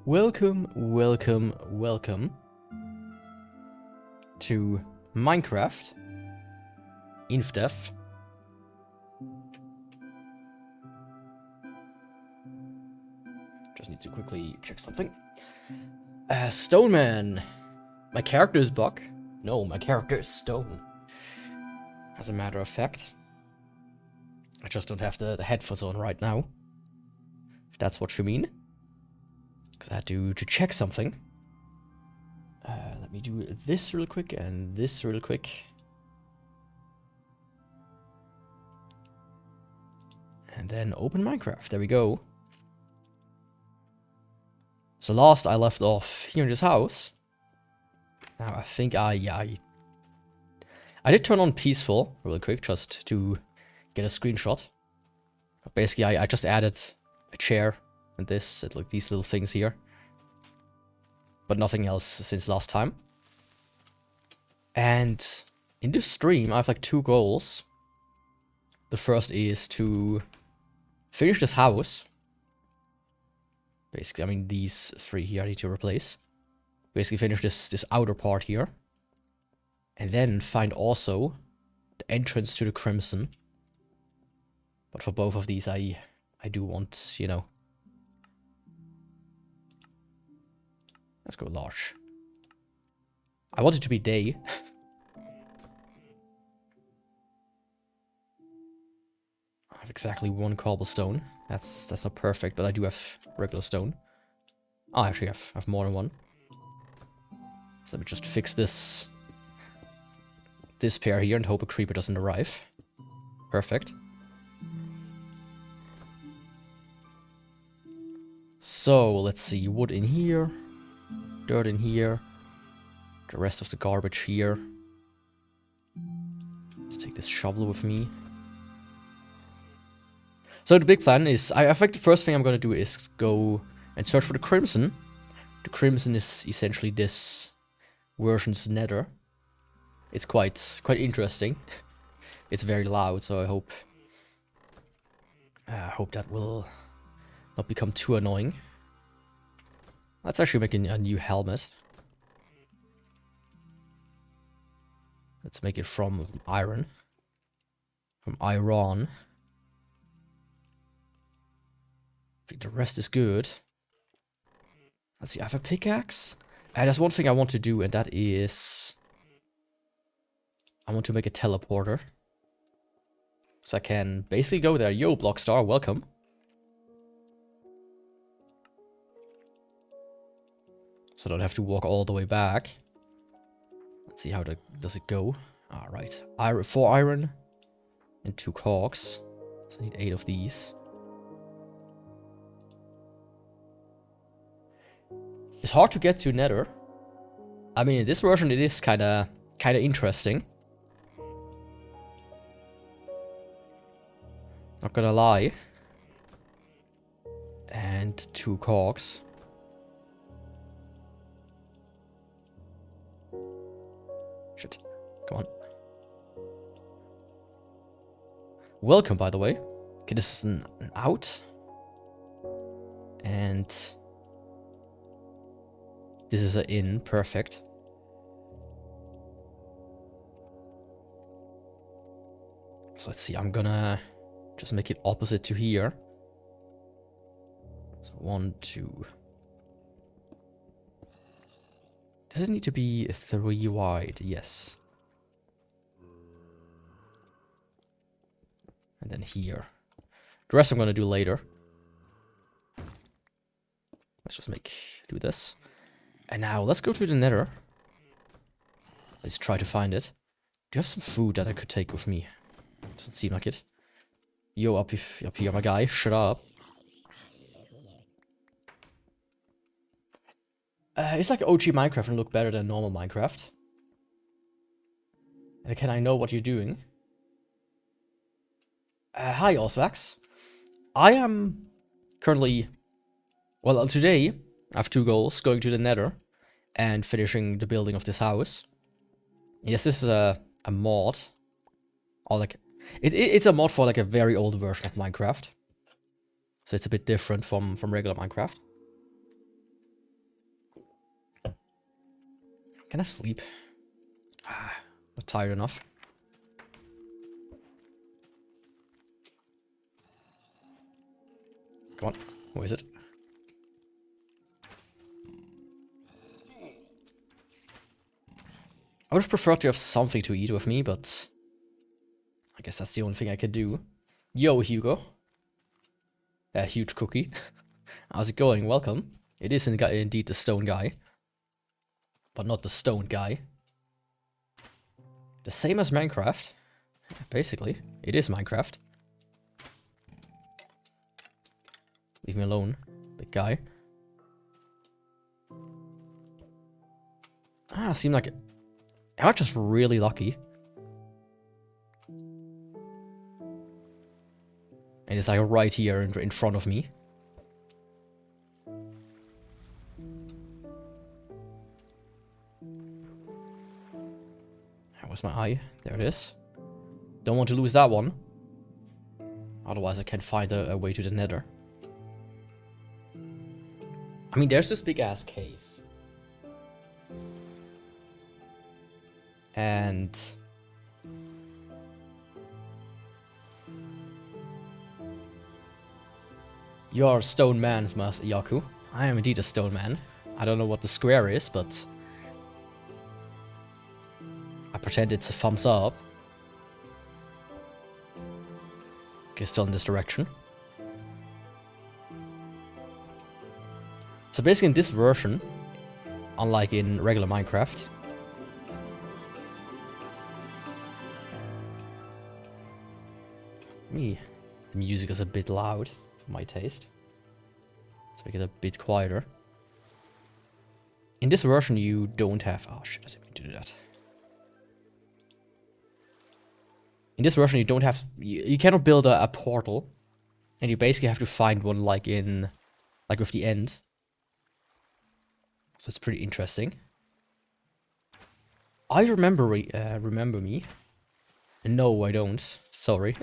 Welcome to Minecraft INFDEV. Just need to quickly check something. Stoneman. My character is Buck. No, my character is Stone. As a matter of fact. I just don't have the headphones on right now. If that's what you mean. Because I had to check something. Let me do this real quick and this real quick. And then open Minecraft. There we go. So last I left off here in this house. Now I think I did turn on peaceful real quick just to get a screenshot. But basically I just added a chair and this, like these little things here. But nothing else since last time. And in this stream I have like two goals. The first is to finish this house. Basically, I mean these three here I need to replace. Basically finish this outer part here. And then find also the entrance to the Crimson. But for both of these I do want, you know. Let's go large. I want it to be day. I have exactly one cobblestone. That's not perfect, but I do have regular stone. I actually have more than one. So let me just fix this pair here and hope a creeper doesn't arrive. Perfect. So let's see, wood in here. Dirt in here. The rest of the garbage here. Let's take this shovel with me. So the big plan is, I think the first thing I'm going to do is go and search for the Crimson. The Crimson is essentially this version's nether. It's quite interesting. It's very loud, so I hope that will not become too annoying. Let's actually make a new helmet. Let's make it from iron. From iron. I think the rest is good. Let's see, I have a pickaxe. There's one thing I want to do, and that is I want to make a teleporter. So I can basically go there. Yo, Blockstar, welcome. So I don't have to walk all the way back. Let's see how does it go. Alright. 4 iron and 2 cogs. So I need 8 of these. It's hard to get to nether. I mean, in this version it is kinda interesting. Not gonna lie. And 2 cogs. Shit. Come on. Welcome, by the way. Okay, this is an out. And this is an in. Perfect. So let's see. I'm gonna just make it opposite to here. So 1, 2. Does it need to be 3 wide? Yes. And then here. The rest I'm gonna do later. Let's just do this. And now let's go to the nether. Let's try to find it. Do you have some food that I could take with me? Doesn't seem like it. Yo, up here, my guy. Shut up. It's like OG Minecraft and look better than normal Minecraft. And can I know what you're doing? Hi, Osvax. I am currently... Well, today I have 2 goals. Going to the nether and finishing the building of this house. Yes, this is a mod. Or like... It's a mod for like a very old version of Minecraft. So it's a bit different from regular Minecraft. Can I sleep? Not tired enough. Come on, where is it? I would have preferred to have something to eat with me, but I guess that's the only thing I could do. Yo, Hugo. A huge cookie. How's it going? Welcome. It is indeed the stone guy. But not the stone guy. The same as Minecraft. Basically, it is Minecraft. Leave me alone, big guy. Seemed like... Am I just really lucky? And it's like right here in front of me. Where's my eye? There it is. Don't want to lose that one. Otherwise I can't find a way to the nether. I mean, there's this big ass cave. And... You are a stone man, Yaku. I am indeed a stone man. I don't know what the square is, but... I pretend it's a thumbs up. Okay, still in this direction. So basically in this version, unlike in regular Minecraft, the music is a bit loud for my taste. Let's make it a bit quieter. In this version you don't have... Oh shit, I didn't mean to do that. In this version you don't have... You cannot build a portal. And you basically have to find one like in... Like with the end. So it's pretty interesting. I remember me. No, I don't. Sorry.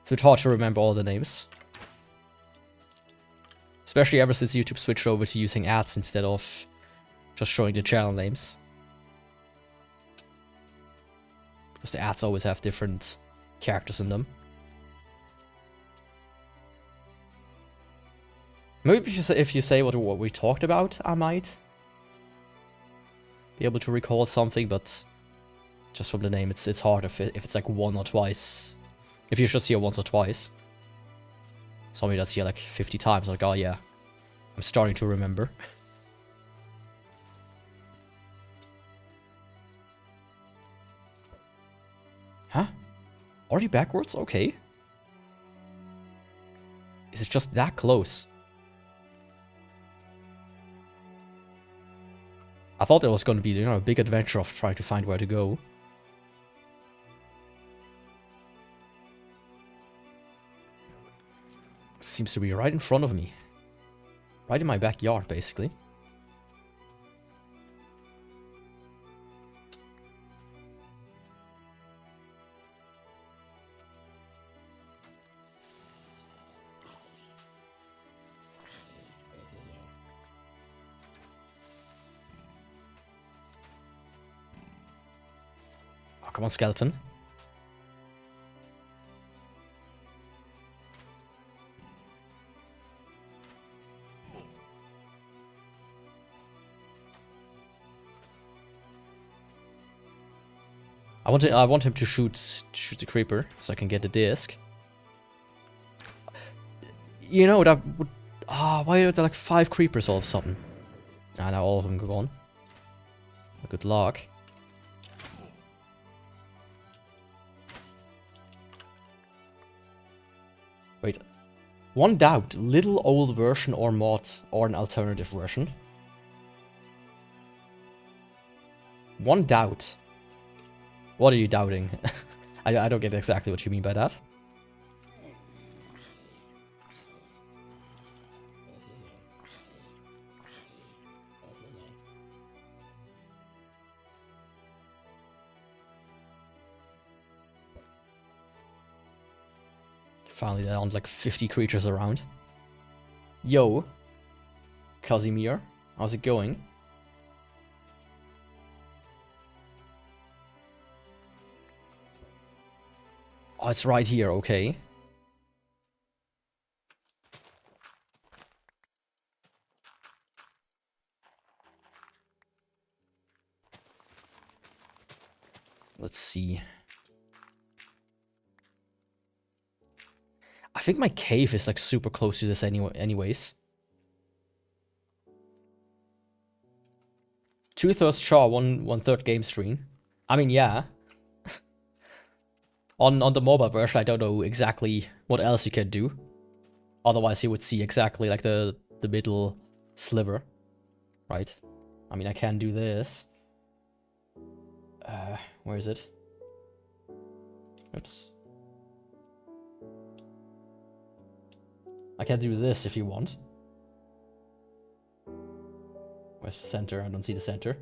It's a bit hard to remember all the names. Especially ever since YouTube switched over to using ads instead of just showing the channel names. Because the ads always have different characters in them. Maybe if you say what we talked about, I might be able to recall something, but just from the name, it's hard if it's like one or twice. If you just hear once or twice. Somebody that's here like 50 times, like, oh yeah, I'm starting to remember. Huh? Already backwards? Okay. Is it just that close? I thought it was going to be, you know, a big adventure of trying to find where to go. Seems to be right in front of me. Right in my backyard, basically. Oh, come on, skeleton. I want him to shoot the creeper so I can get the disc. You know, that would... why are there like 5 creepers all of a sudden? Ah, now all of them are gone. Good luck. Wait. One doubt. Little old version or mod or an alternative version. One doubt. What are you doubting? I don't get exactly what you mean by that. Finally, there aren't like 50 creatures around. Yo, Casimir, how's it going? Oh, it's right here, okay. Let's see. I think my cave is like super close to this anyways. 2/3 char, 1/3 game stream. I mean, yeah. on the mobile version, I don't know exactly what else you can do. Otherwise, you would see exactly like the middle sliver, right? I mean, I can do this. Where is it? Oops. I can do this if you want. Where's the center? I don't see the center.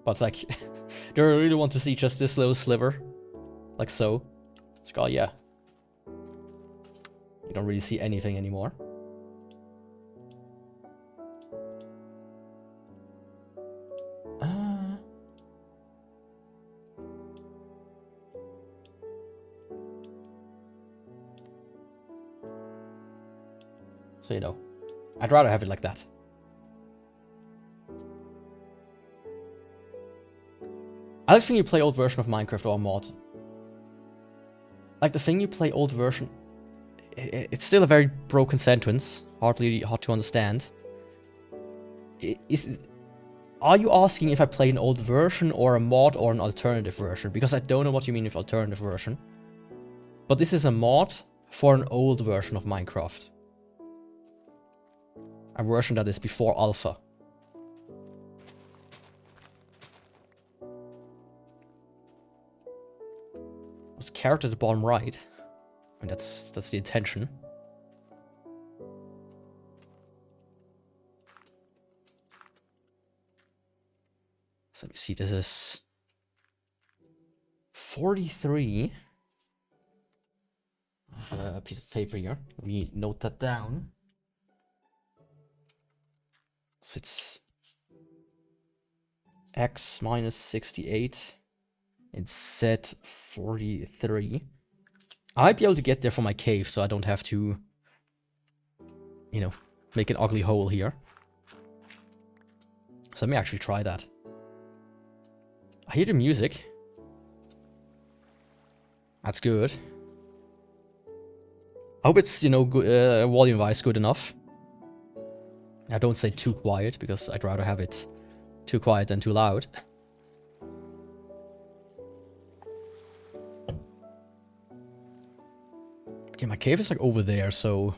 But it's like, do I really want to see just this little sliver? Like so. It's like, oh yeah. You don't really see anything anymore. So, you know, I'd rather have it like that. I like the thing you play old version of Minecraft or a mod. Like the thing you play old version, it's still a very broken sentence, hard to understand. Are you asking if I play an old version or a mod or an alternative version? Because I don't know what you mean with alternative version. But this is a mod for an old version of Minecraft. A version that is before alpha. There's a carrot at the bottom right. And that's the intention. So let me see, this is 43. I have a piece of paper here. Let me note that down. So it's x minus 68 and z 43. I might be able to get there from my cave, so I don't have to, you know, make an ugly hole here. So let me actually try that. I hear the music. That's good. I hope it's, you know, volume-wise good enough. I don't say too quiet, because I'd rather have it too quiet than too loud. Okay, my cave is like over there, so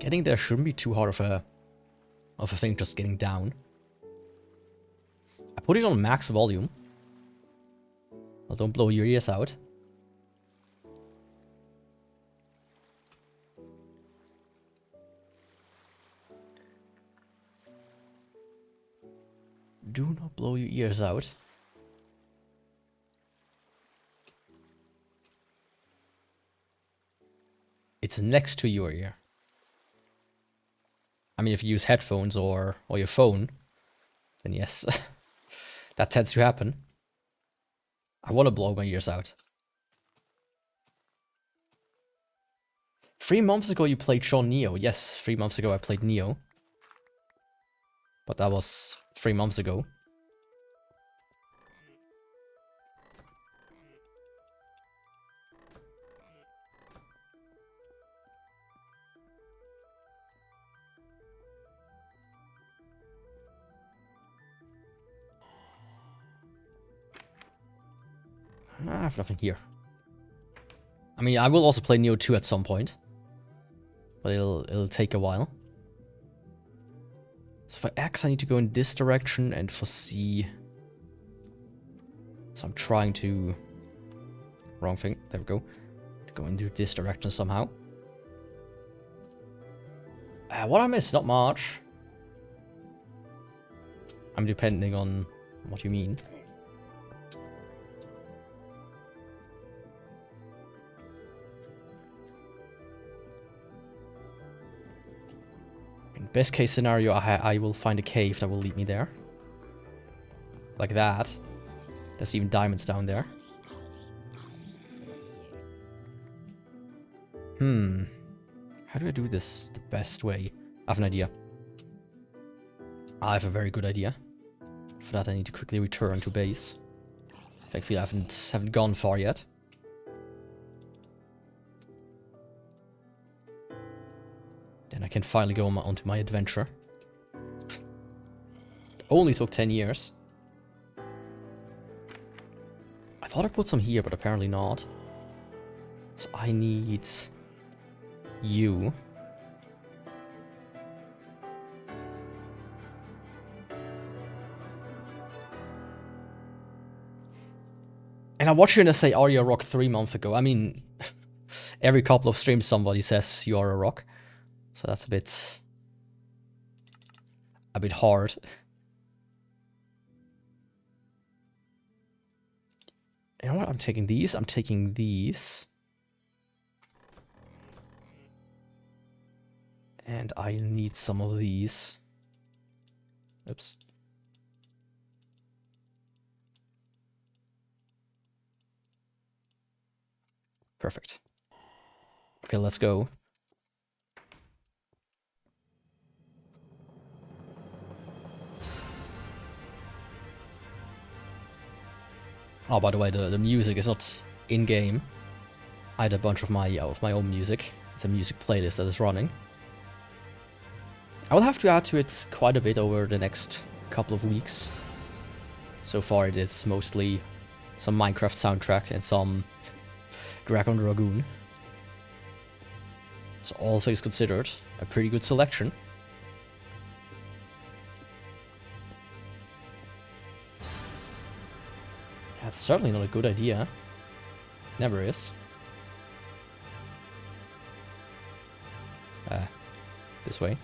getting there shouldn't be too hard of a thing, just getting down. I put it on max volume. Well, don't blow your ears out. Do not blow your ears out. It's next to your ear. I mean, if you use headphones or your phone, then yes, that tends to happen. I want to blow my ears out. 3 months ago you played Sean Neo. Yes, 3 months ago I played Neo. But that was 3 months ago. I have nothing here. I mean, I will also play Neo 2 at some point. But it'll take a while. So for X, I need to go in this direction, and for C... So I'm trying to... Wrong thing. There we go. To go into this direction somehow. What I missed? Not much. I'm depending on what you mean. In best case scenario, I will find a cave that will lead me there. Like that. There's even diamonds down there. How do I do this the best way? I have an idea. I have a very good idea. For that I need to quickly return to base. Thankfully I haven't gone far yet. Then I can finally go onto my adventure. It only took 10 years. I thought I put some here, but apparently not. So I need you. And I watched you in a say, are you a rock 3 months ago? I mean, every couple of streams somebody says you are a rock. So that's a bit hard. You know what? I'm taking these. I'm taking these. And I need some of these. Oops. Perfect. Okay, let's go. Oh, by the way, the music is not in-game. I had a bunch of my own music. It's a music playlist that is running. I will have to add to it quite a bit over the next couple of weeks. So far it is mostly some Minecraft soundtrack and some Dragon Dragoon. So all things considered, a pretty good selection. That's certainly not a good idea. Never is. This way.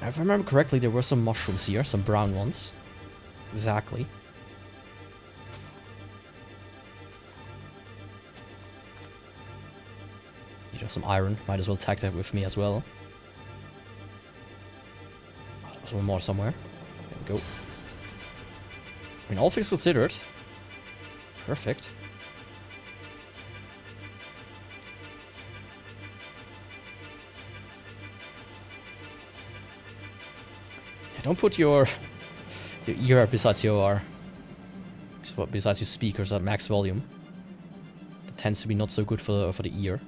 If I remember correctly, there were some mushrooms here, some brown ones. Exactly. You know, some iron. Might as well take that with me as well. Oh, there's one more somewhere. There we go. I mean, all things considered. Perfect. Yeah, don't put your ear besides your speakers at max volume. It tends to be not so good for the ear.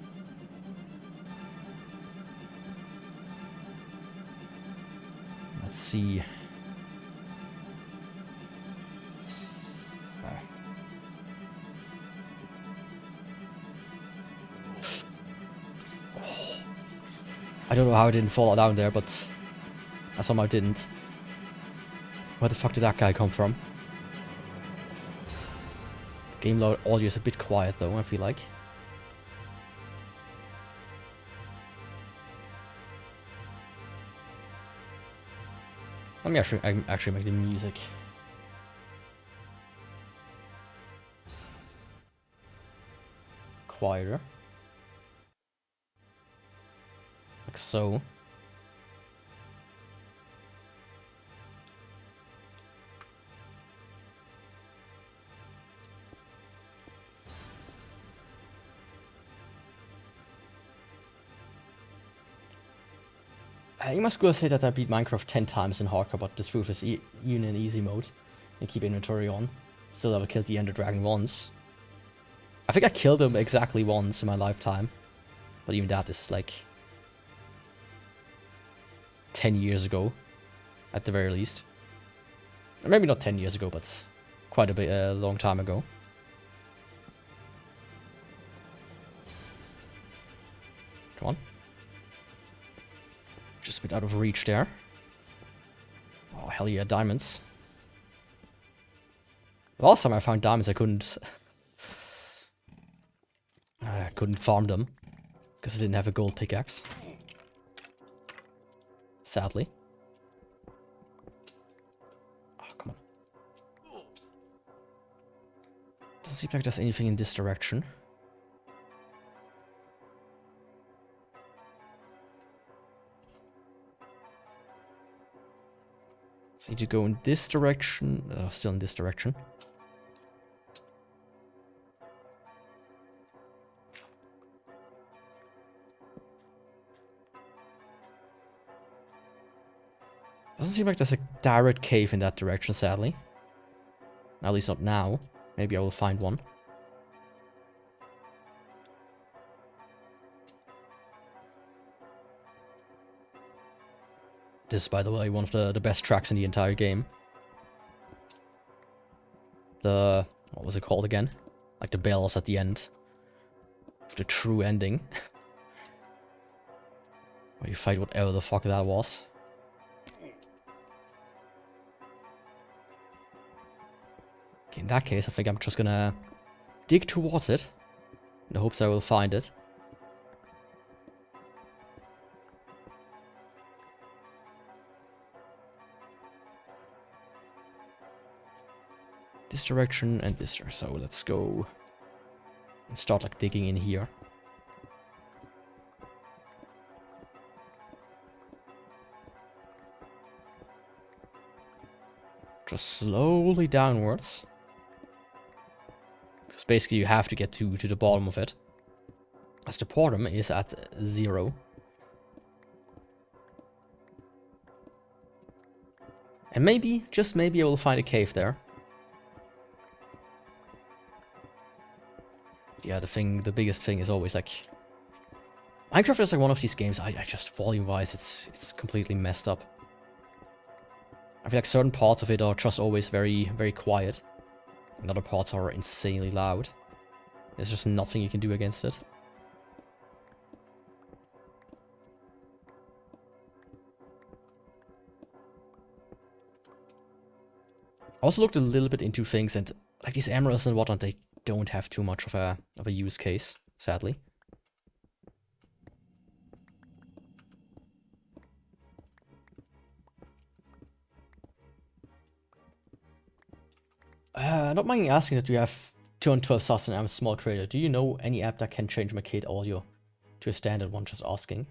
Let's see. I don't know how I didn't fall down there, but I somehow didn't. Where the fuck did that guy come from? Game load audio is a bit quiet though, I feel like. Let me actually make the music quieter. Like so. You must go say that I beat Minecraft 10 times in hardcore, but the truth is, even in easy mode, and keep inventory on, still never killed the Ender Dragon once. I think I killed him exactly once in my lifetime, but even that is like 10 years ago, at the very least. Or maybe not 10 years ago, but quite a bit, long time ago. Come on. Just a bit out of reach there. Oh, hell yeah, diamonds. Last time I found diamonds, I couldn't farm them because I didn't have a gold pickaxe. Sadly. Oh, come on. Doesn't seem like there's anything in this direction. So I need to go in this direction. Still in this direction. Doesn't seem like there's a direct cave in that direction, sadly. At least not now. Maybe I will find one. This is, by the way, one of the best tracks in the entire game. What was it called again? Like the bells at the end. Of the true ending. Where you fight whatever the fuck that was. Okay, in that case, I think I'm just gonna dig towards it. In the hopes I will find it. This direction and this direction. So let's go and start like digging in here. Just slowly downwards. Because basically you have to get to the bottom of it. As the bottom is at 0. And maybe, just maybe, I will find a cave there. Yeah, the biggest thing is always like... Minecraft is like one of these games, I just, volume-wise, it's completely messed up. I feel like certain parts of it are just always very, very quiet. And other parts are insanely loud. There's just nothing you can do against it. I also looked a little bit into things, and like these emeralds and whatnot, they don't have too much of a use case, sadly. Not mind asking that you have 212 subs and I'm a small creator. Do you know any app that can change my kit audio to a standard one? Just asking.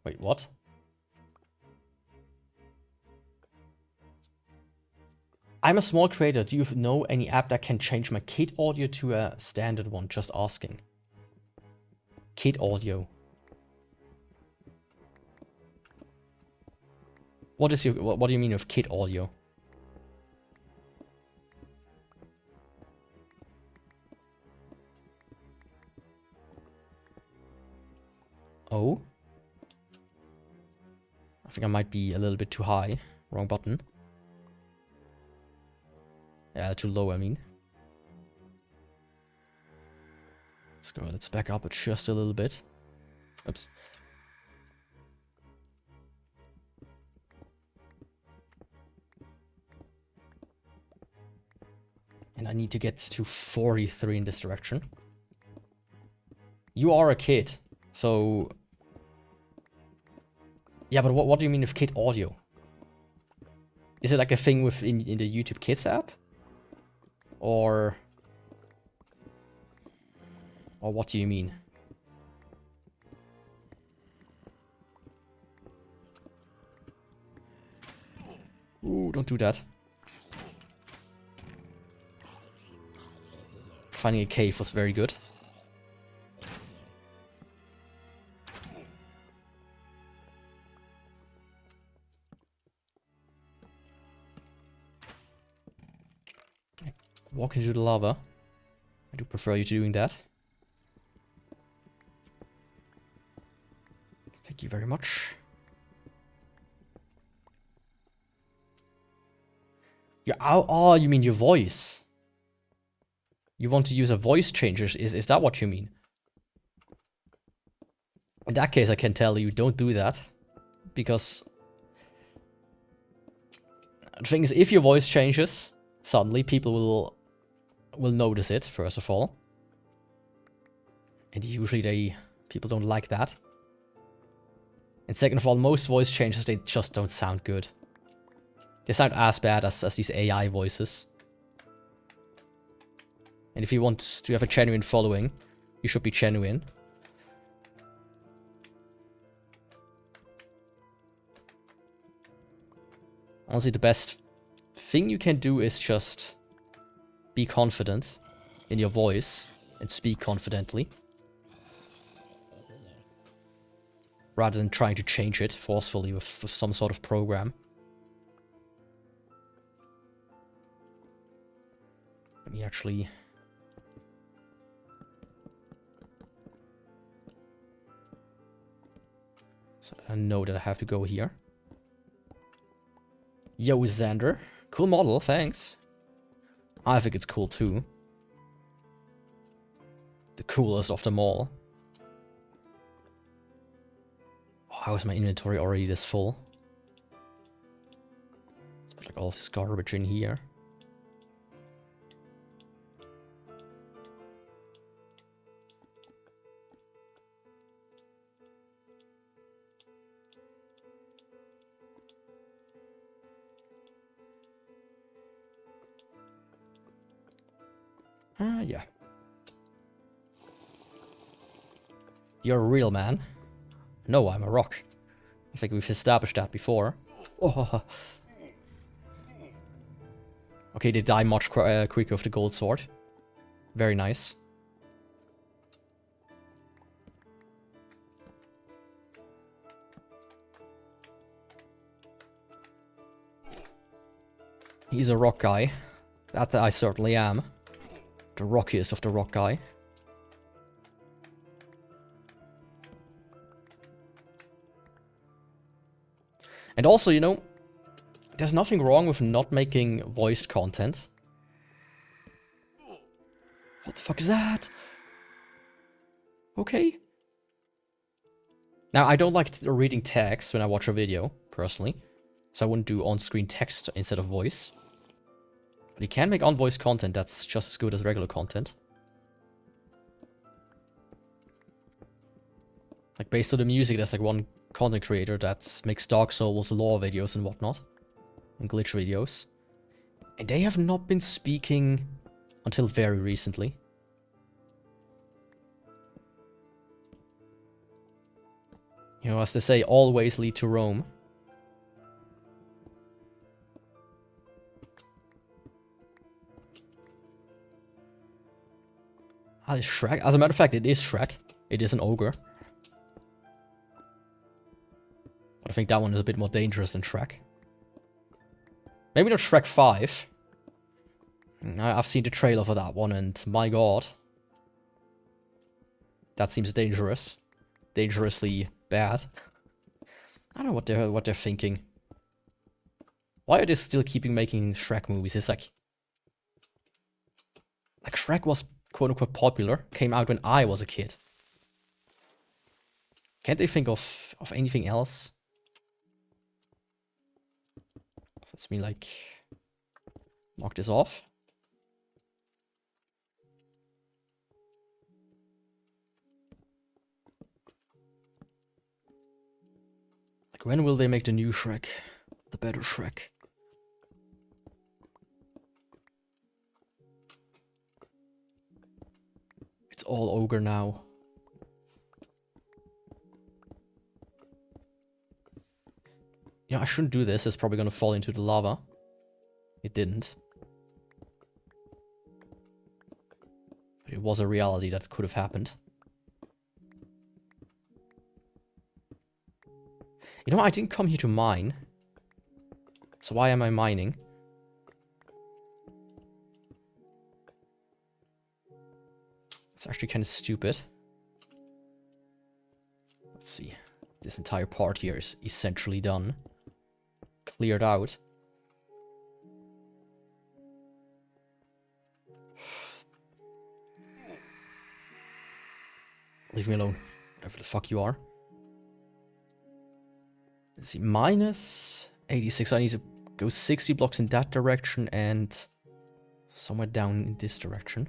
Wait, what? I'm a small creator. Do you know any app that can change my kit audio to a standard one? Just asking. Kit audio. What do you mean with kit audio? Oh? I think I might be a little bit too high. Wrong button. Yeah, too low, I mean. Let's go, let's back up it just a little bit. Oops. And I need to get to 43 in this direction. You are a kid, so... Yeah, but what do you mean with kid audio? Is it like a thing in the YouTube Kids app? Or what do you mean? Ooh, don't do that. Finding a cave was very good. Walk into the lava. I do prefer you doing that. Thank you very much. Oh, you mean your voice? You want to use a voice changer? Is that what you mean? In that case, I can tell you don't do that. Because the thing is, if your voice changes, suddenly people will notice it, first of all. And usually people don't like that. And second of all, most voice changes, they just don't sound good. They sound as bad as these AI voices. And if you want to have a genuine following, you should be genuine. Honestly, the best thing you can do is just be confident in your voice and speak confidently. rather than trying to change it forcefully with some sort of program. Let me actually... So I know that I have to go here. Yo, Xander. Cool model, thanks. I think it's cool too. The coolest of them all. Oh, how is my inventory already this full? Let's put like all of this garbage in here. Yeah. You're a real man. No, I'm a rock. I think we've established that before. Oh. Okay, they die much quicker with the gold sword. Very nice. He's a rock guy. That I certainly am. The rockiest of the rock guy. And also, you know, there's nothing wrong with not making voiced content. What the fuck is that? Okay. Now, I don't like reading text when I watch a video, personally. So I wouldn't do on-screen text instead of voice. But you can make unvoiced content that's just as good as regular content. Like, based on the music, there's like one content creator that makes Dark Souls lore videos and whatnot. And glitch videos. And they have not been speaking until very recently. You know, as they say, all ways lead to Rome. Ah, it's Shrek. As a matter of fact, it is Shrek. It is an ogre. But I think that one is a bit more dangerous than Shrek. Maybe not Shrek 5. I've seen the trailer for that one, and my god. That seems dangerous. Dangerously bad. I don't know what they're thinking. Why are they still keeping making Shrek movies? It's like Shrek was quote-unquote popular, came out when I was a kid. Can't they think of anything else? Let's me like knock this off. Like, when will they make the new Shrek? The better Shrek? It's all ogre now. You know, I shouldn't do this. It's probably gonna fall into the lava. It didn't. But it was a reality that could have happened. You know, I didn't come here to mine. So why am I mining? It's actually kind of stupid. Let's see. This entire part here is essentially done. Cleared out. Leave me alone. Whatever the fuck you are. Let's see. Minus 86. I need to go 60 blocks in that direction and somewhere down in this direction.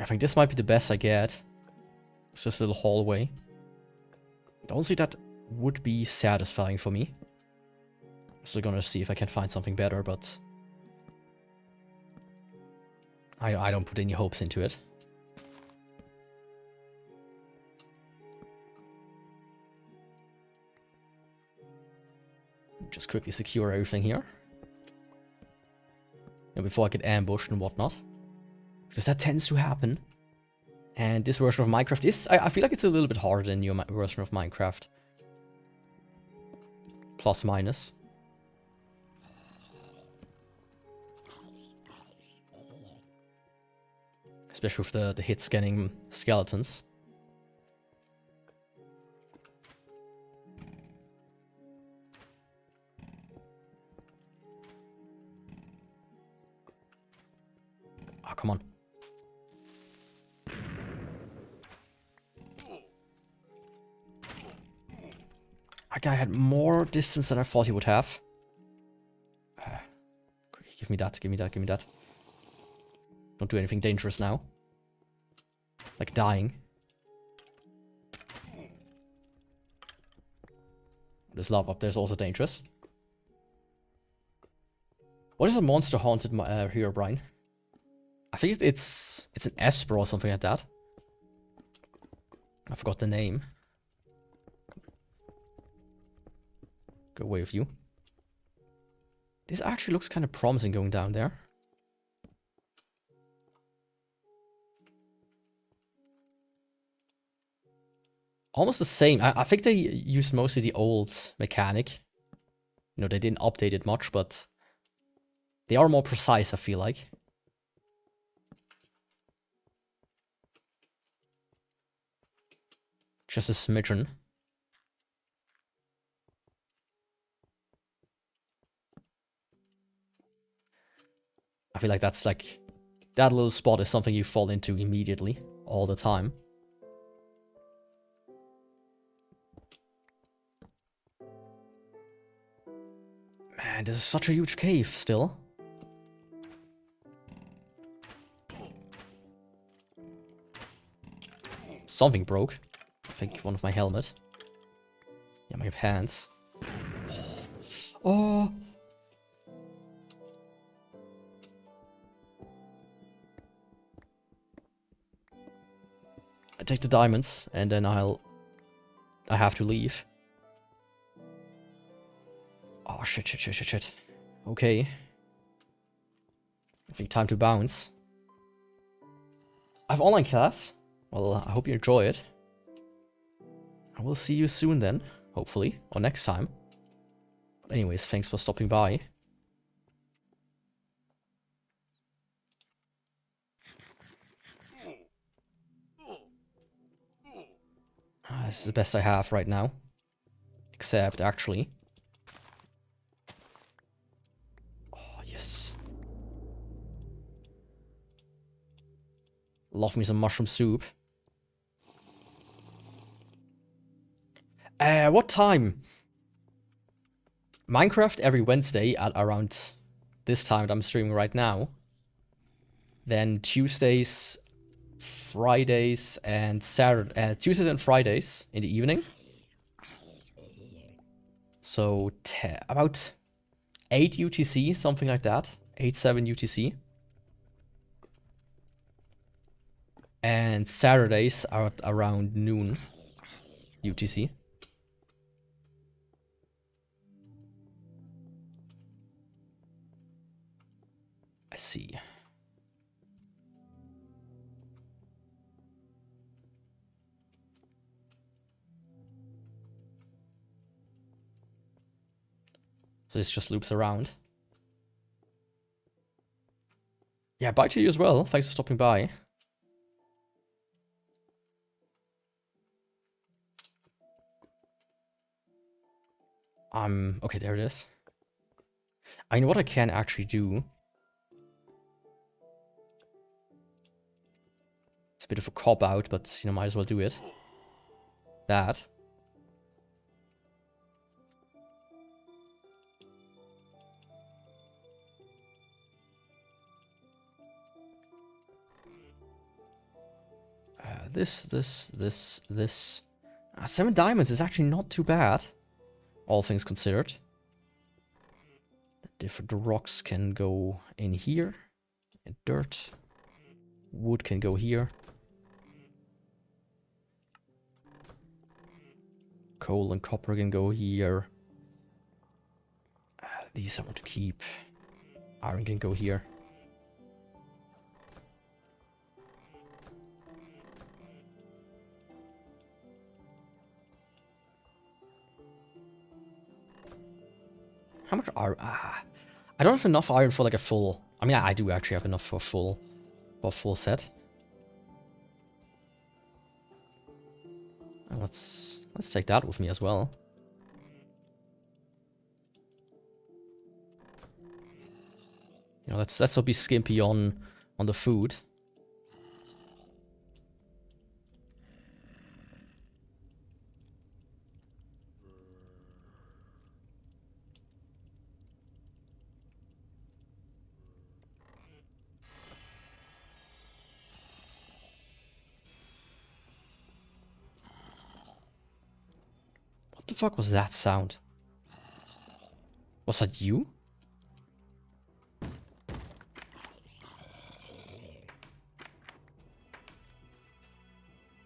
I think this might be the best I get. It's just a little hallway. Honestly, that would be satisfying for me. I'm still gonna see if I can find something better, but I don't put any hopes into it. Just quickly secure everything here. And before I get ambushed and whatnot. Because that tends to happen. And this version of Minecraft is... I feel like it's a little bit harder than your version of Minecraft. Plus, minus. Especially with the hit scanning skeletons. Oh, come on. That guy had more distance than I thought he would have. Give me that, give me that, give me that. Don't do anything dangerous now. Like dying. This lava up there is also dangerous. What is a monster haunted here, Brian? I think it's an Esper or something like that. I forgot the name. Go away with you. This actually looks kind of promising going down there. Almost the same. I think they used mostly the old mechanic. You know, they didn't update it much, but they are more precise, I feel like. Just a smidgen. I feel like that's like... that little spot is something you fall into immediately, all the time. Man, this is such a huge cave still. Something broke. I think one of my helmet. Yeah, my pants. Oh! I take the diamonds, and then I have to leave. Oh, shit. Okay. I think time to bounce. I have online class. Well, I hope you enjoy it. I will see you soon then, hopefully, or next time. But anyways, thanks for stopping by. This is the best I have right now. Except, actually... oh, yes. Love me some mushroom soup. What time? Minecraft every Wednesday at around this time that I'm streaming right now. Then Tuesdays, Fridays, and Saturday. Tuesdays and Fridays in the evening. So about 8 UTC, something like that. 8-7 UTC. And Saturdays are at around noon UTC. I see. So this just loops around. Yeah, bye to you as well. Thanks for stopping by. Okay, there it is. I know what I can actually do. It's a bit of a cop-out, but, you know, might as well do it. That. This. 7 diamonds is actually not too bad. All things considered. The different rocks can go in here. And dirt. Wood can go here. Coal and copper can go here. These I want to keep. Iron can go here. How much iron? I don't have enough iron for like a full. I mean, I do actually have enough for a full set. And let's take that with me as well. You know, let's not be skimpy on the food. What the fuck was that sound? Was that you?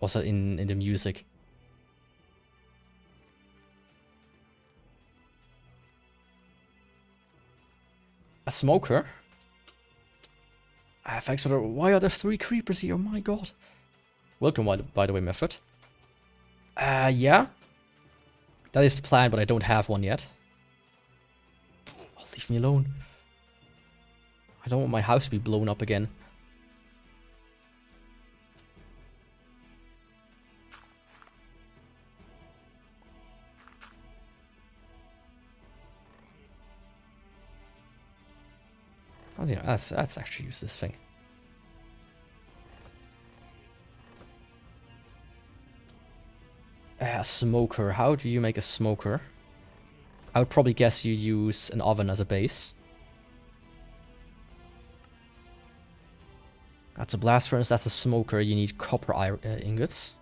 Was that in the music? A smoker? Thanks for the... Why are there 3 creepers here? Oh my god. Welcome, by the way, Method. Yeah. That is the plan, but I don't have one yet. Oh, leave me alone. I don't want my house to be blown up again. Oh yeah, let's actually use this thing. A smoker. How do you make a smoker? I would probably guess you use an oven as a base. That's a blast furnace, that's a smoker. You need copper ingots.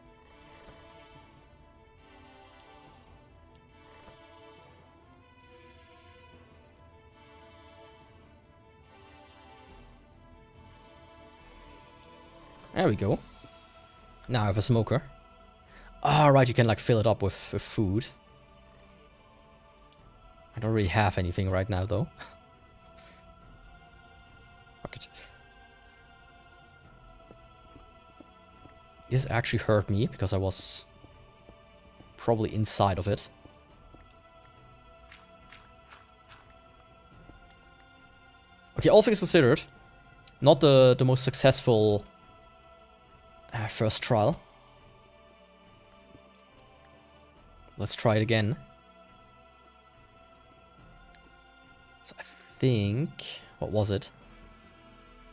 There we go. Now I have a smoker. Ah, right, you can like fill it up with food. I don't really have anything right now though. Fuck it. This actually hurt me because I was probably inside of it. Okay, all things considered, not the most successful first trial. Let's try it again. So I think... What was it?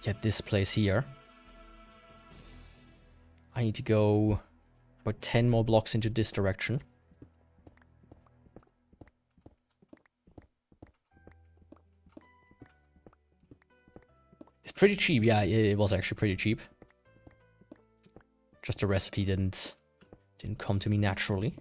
Yeah, this place here. I need to go about 10 more blocks into this direction. It's pretty cheap. Yeah, it was actually pretty cheap. Just the recipe didn't come to me naturally.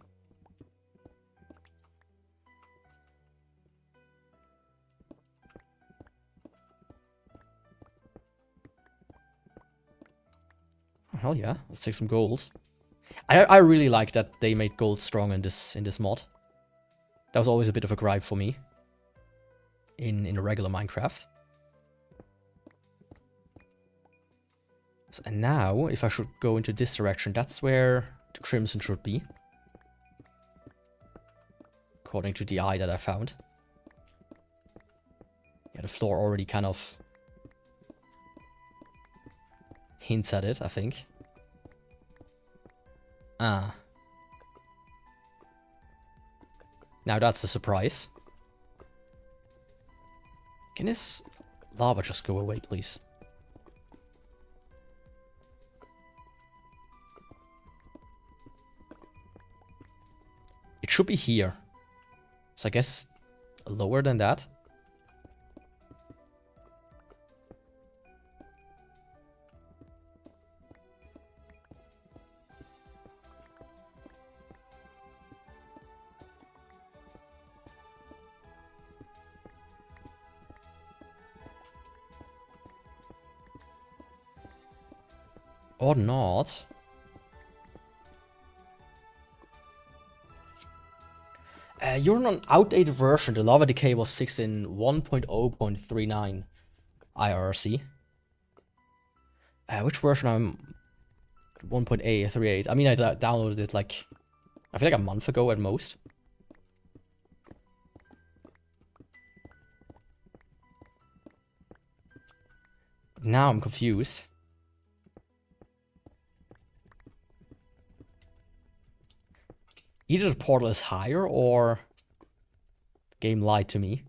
Oh, hell yeah, let's take some gold. I really like that they made gold strong in this mod. That was always a bit of a gripe for me in a regular Minecraft. So, and now, if I should go into this direction, that's where the crimson should be. According to the eye that I found. Yeah, the floor already kind of hints at it, I think. Ah. Now that's a surprise. Can this lava just go away, please? It should be here. So I guess lower than that. Or not. You're on an outdated version. The lava decay was fixed in 1.0.39 IRC. Which version I'm... 1.838. I mean, I downloaded it like... I feel like a month ago at most. Now I'm confused. Either the portal is higher or the game lied to me.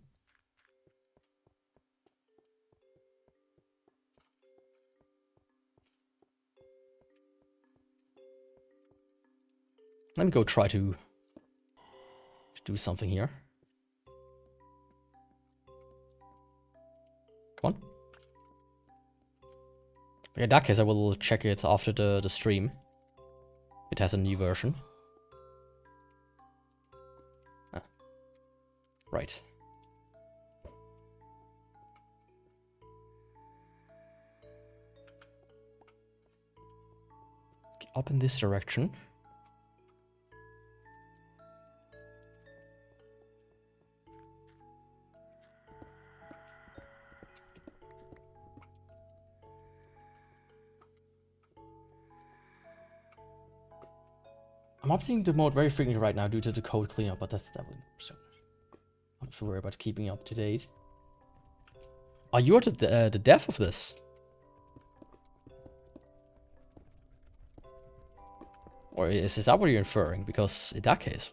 Let me go try to do something here. Come on. In that case, I will check it after the stream. It has a new version. Ah. Right. Up in this direction. I'm updating the mode very frequently right now due to the code cleanup, but that would so. I don't have to worry about keeping up to date. Are you the dev of this? Or is that what you're inferring? Because in that case,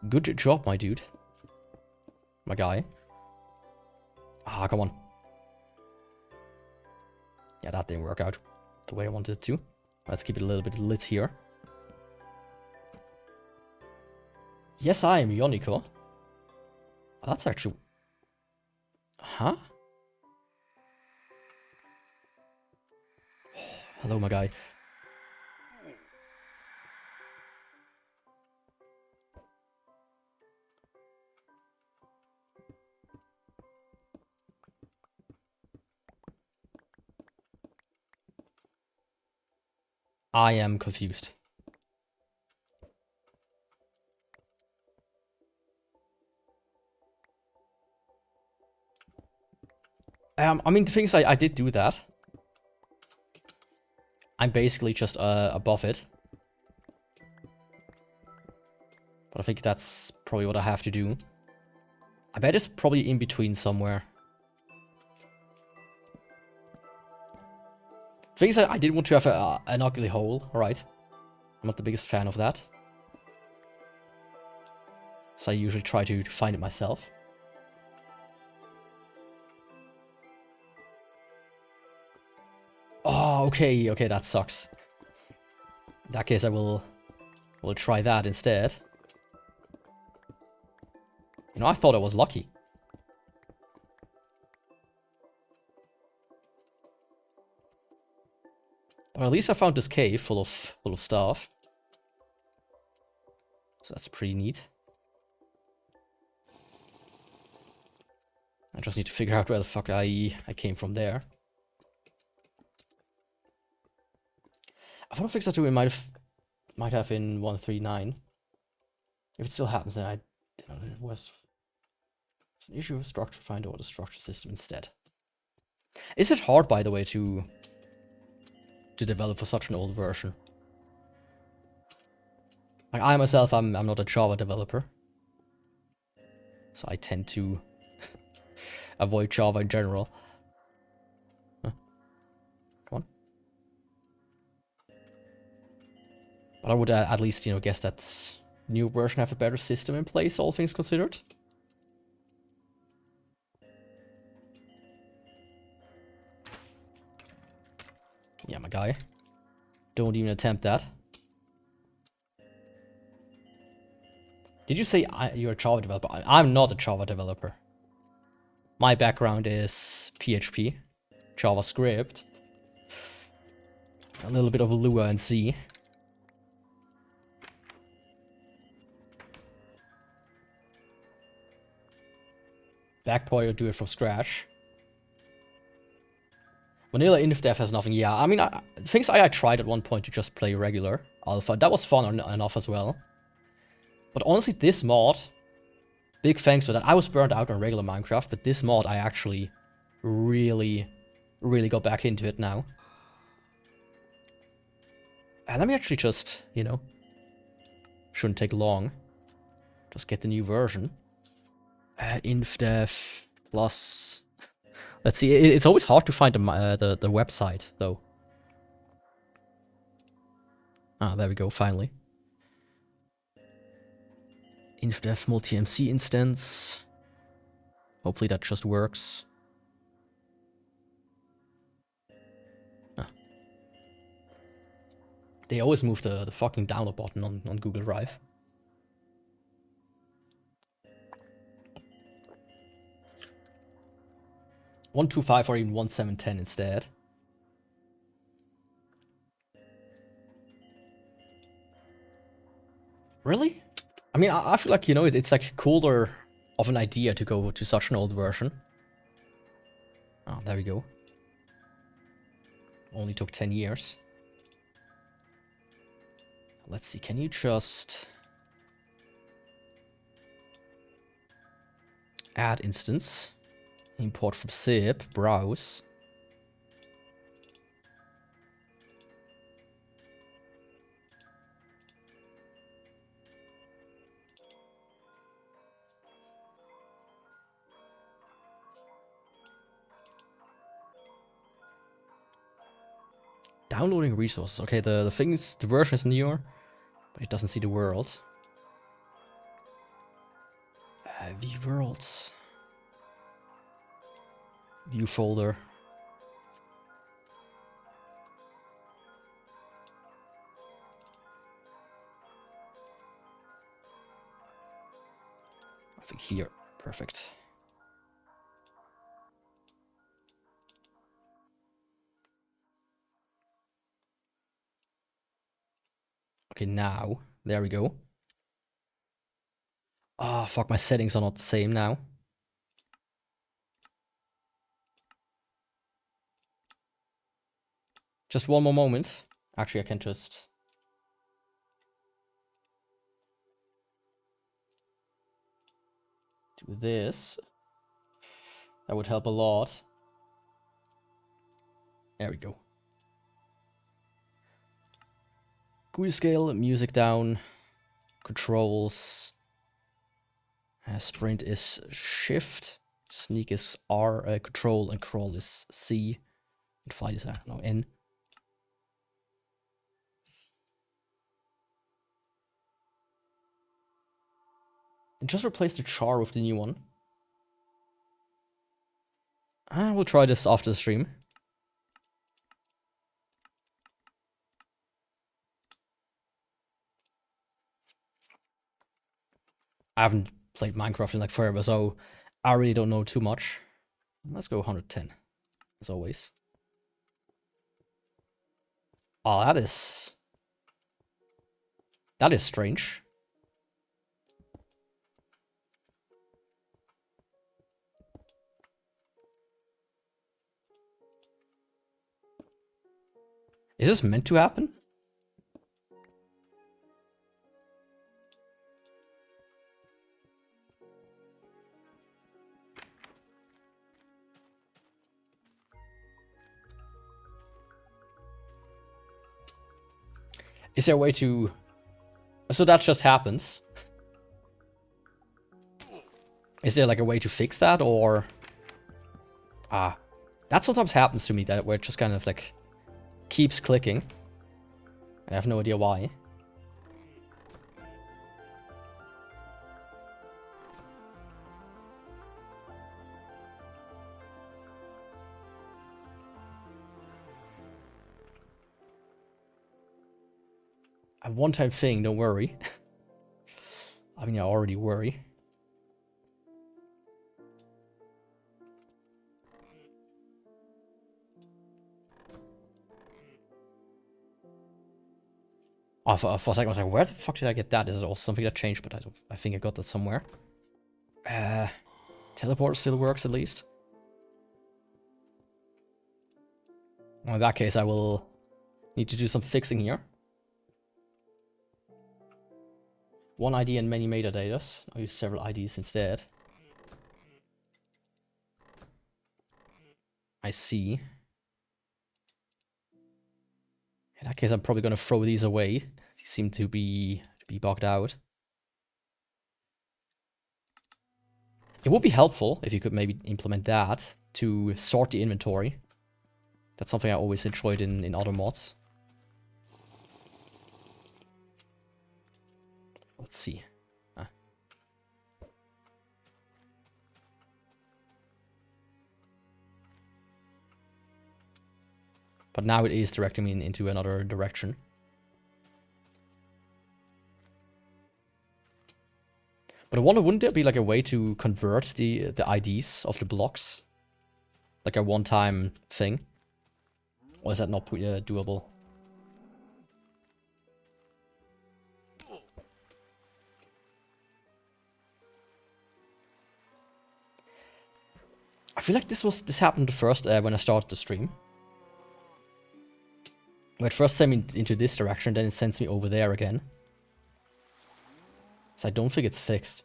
good job, my dude. My guy. Ah, come on. Yeah, that didn't work out the way I wanted it to. Let's keep it a little bit lit here. Yes, I am Yoniko. Oh, that's actually... Huh? Hello, my guy. I am confused. I mean, the thing is, I did do that. I'm basically just above it. But I think that's probably what I have to do. I bet it's probably in between somewhere. The thing is, I didn't want to have an ugly hole, alright? I'm not the biggest fan of that. So I usually try to find it myself. Oh, okay, that sucks. In that case, I will try that instead. You know, I thought I was lucky. But at least I found this cave full of stuff. So that's pretty neat. I just need to figure out where the fuck I came from there. I thought a fix that to it might have in 139. If it still happens, then it was. It's an issue of structure. Find out the structure system instead. Is it hard, by the way, to develop for such an old version? Like I myself, I'm not a Java developer, so I tend to avoid Java in general. Huh. Come on. But I would at least, guess that new version have a better system in place, all things considered. Yeah, my guy. Don't even attempt that. Did you say you're a Java developer? I'm not a Java developer. My background is PHP, JavaScript, a little bit of Lua and C. Backport, do it from scratch. Vanilla INFDEV has nothing. Yeah, I mean, things I tried at one point to just play regular alpha. That was fun enough as well. But honestly, this mod, big thanks to that. I was burned out on regular Minecraft, but this mod I actually really got back into it now. And let me actually just, you know, shouldn't take long. Just get the new version. INFDEV plus. Let's see. It's always hard to find the website though. Ah, there we go. Finally. INFDEV multi-MC instance. Hopefully that just works. Ah. They always move the fucking download button on Google Drive. .125 or even 1710 instead. Really? I mean, I feel like, you know, it's like cooler of an idea to go to such an old version. Oh, there we go. Only took 10 years. Let's see, can you just add instance? Import from zip, browse. Downloading resources. Okay, the version is newer, but it doesn't see the world. View worlds. View folder. I think here. Perfect. Okay, now. There we go. Ah, fuck, my settings are not the same now. Just one more moment. Actually, I can just... do this. That would help a lot. There we go. GUI scale, music down, controls. Sprint is shift, sneak is R, control, and crawl is C, and flight is N. And just replace the char with the new one. We'll try this after the stream. I haven't played Minecraft in like forever, so I really don't know too much. Let's go 110, as always. Oh, that is strange. Is this meant to happen? Is there a way to... So that just happens. Is there like a way to fix that, or... that sometimes happens to me, that where it just kind of like keeps clicking. I have no idea why. A one-time thing, don't worry. I mean, I already worry. Oh, for a second I was like, where the fuck did I get that? Is it also something that changed? But I think I got that somewhere. Teleport still works at least. Well, in that case, I will need to do some fixing here. One ID and many metadatas. I'll use several IDs instead. I see. In that case, I'm probably going to throw these away. These seem to be bugged out. It would be helpful if you could maybe implement that to sort the inventory. That's something I always enjoyed in other mods. Let's see. But now it is directing me into another direction. But I wonder, wouldn't there be like a way to convert the IDs of the blocks? Like a one-time thing? Or is that not doable? I feel like this happened first when I started the stream. Where it first sent me into this direction, then it sends me over there again. So I don't think it's fixed.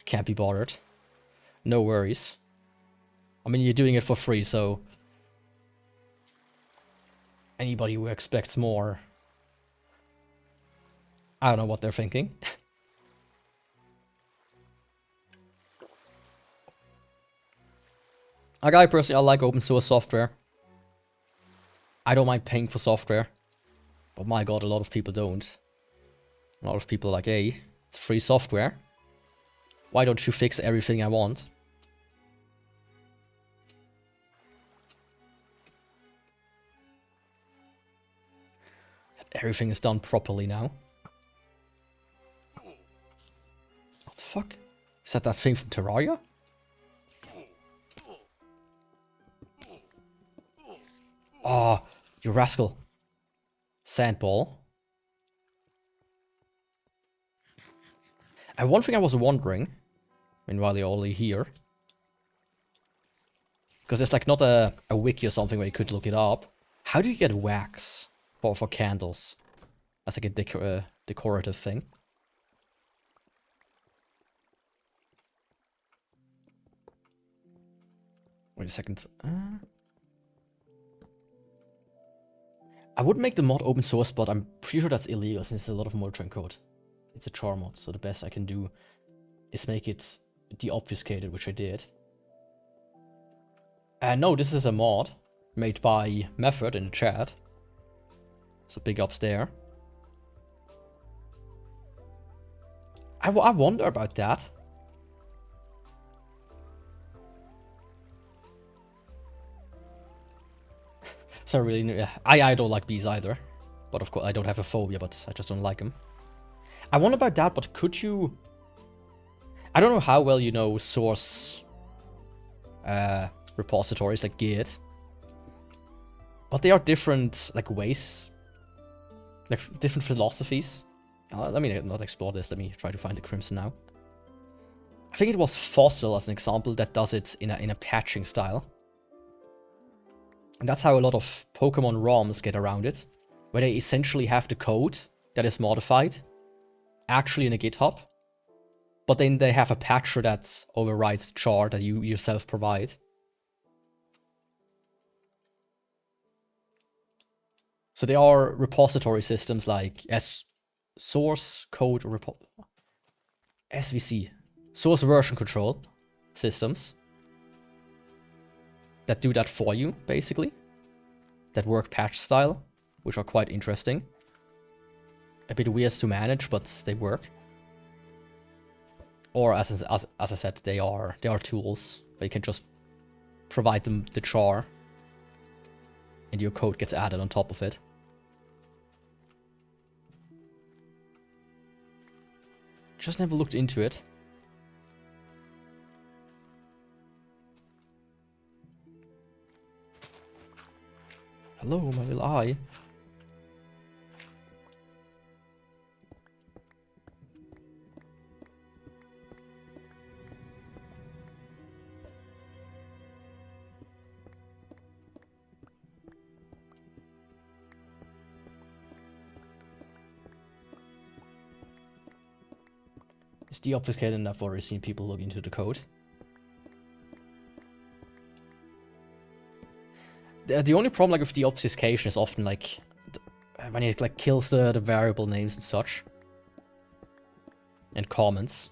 Can't be bothered. No worries. I mean, you're doing it for free, so... Anybody who expects more... I don't know what they're thinking. I personally, I like open source software. I don't mind paying for software. But my god, a lot of people don't. A lot of people are like, hey, it's free software. Why don't you fix everything I want? That everything is done properly now. What the fuck? Is that thing from Terraria? Oh, you rascal. Sandball. And one thing I was wondering, meanwhile you're only here, because there's like not a wiki or something where you could look it up. How do you get wax for candles? That's like a decorative thing. Wait a second. I would make the mod open source, but I'm pretty sure that's illegal since there's a lot of Motrin code. It's a char mod, so the best I can do is make it deobfuscated, which I did. And no, this is a mod made by Method in the chat. So big ups there. I wonder about that. So really, I don't like bees either. But of course, I don't have a phobia, but I just don't like them. I wonder about that, but could you... I don't know how well you know source repositories like Git. But they are different, like, ways. Like, different philosophies. Let me not explore this. Let me try to find the Crimson now. I think it was Fossil, as an example, that does it in a patching style. And that's how a lot of Pokemon ROMs get around it. Where they essentially have the code that is modified actually in a GitHub. But then they have a patcher that overrides the char that you yourself provide. So there are repository systems like source code SVC, source version control systems that do that for you, basically. That work patch style, which are quite interesting. A bit weird to manage, but they work. Or as I said, they are tools, but you can just provide them the char, and your code gets added on top of it. Just never looked into it. Hello, my little eye. It's deobfuscated and I've already seen people look into the code. The only problem like with deobfuscation is often like when it like kills the variable names and such. And comments.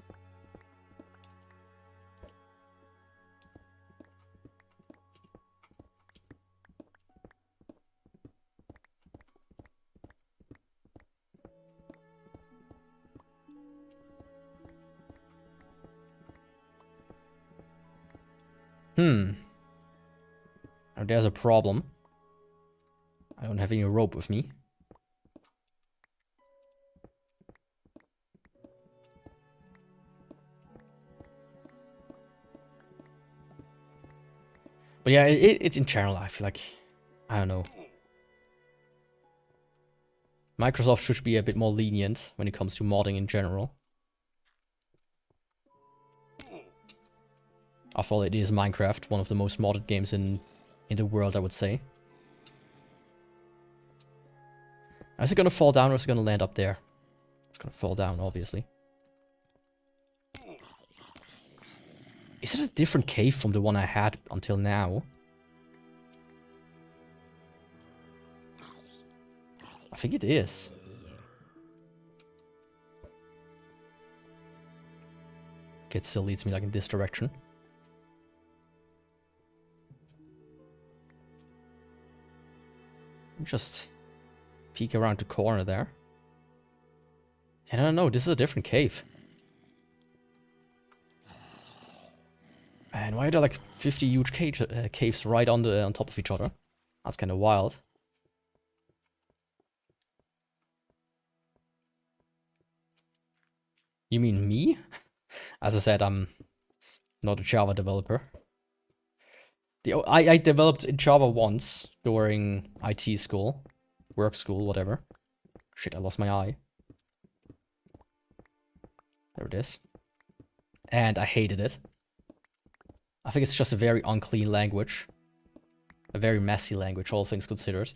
Now there's a problem. I don't have any rope with me. But yeah, it in general, I feel like, I don't know. Microsoft should be a bit more lenient when it comes to modding in general. After all, it is Minecraft, one of the most modded games in the world, I would say. Is it gonna fall down or is it gonna land up there? It's gonna fall down, obviously. Is it a different cave from the one I had until now? I think it is. Okay, it still leads me like in this direction. Just peek around the corner there. I don't know, this is a different cave. And why are there like 50 huge caves right on top of each other? That's kind of wild. You mean me? As I said, I'm not a Java developer. I developed in Java once during IT school, work school, whatever. Shit, I lost my eye. There it is. And I hated it. I think it's just a very unclean language. A very messy language, all things considered.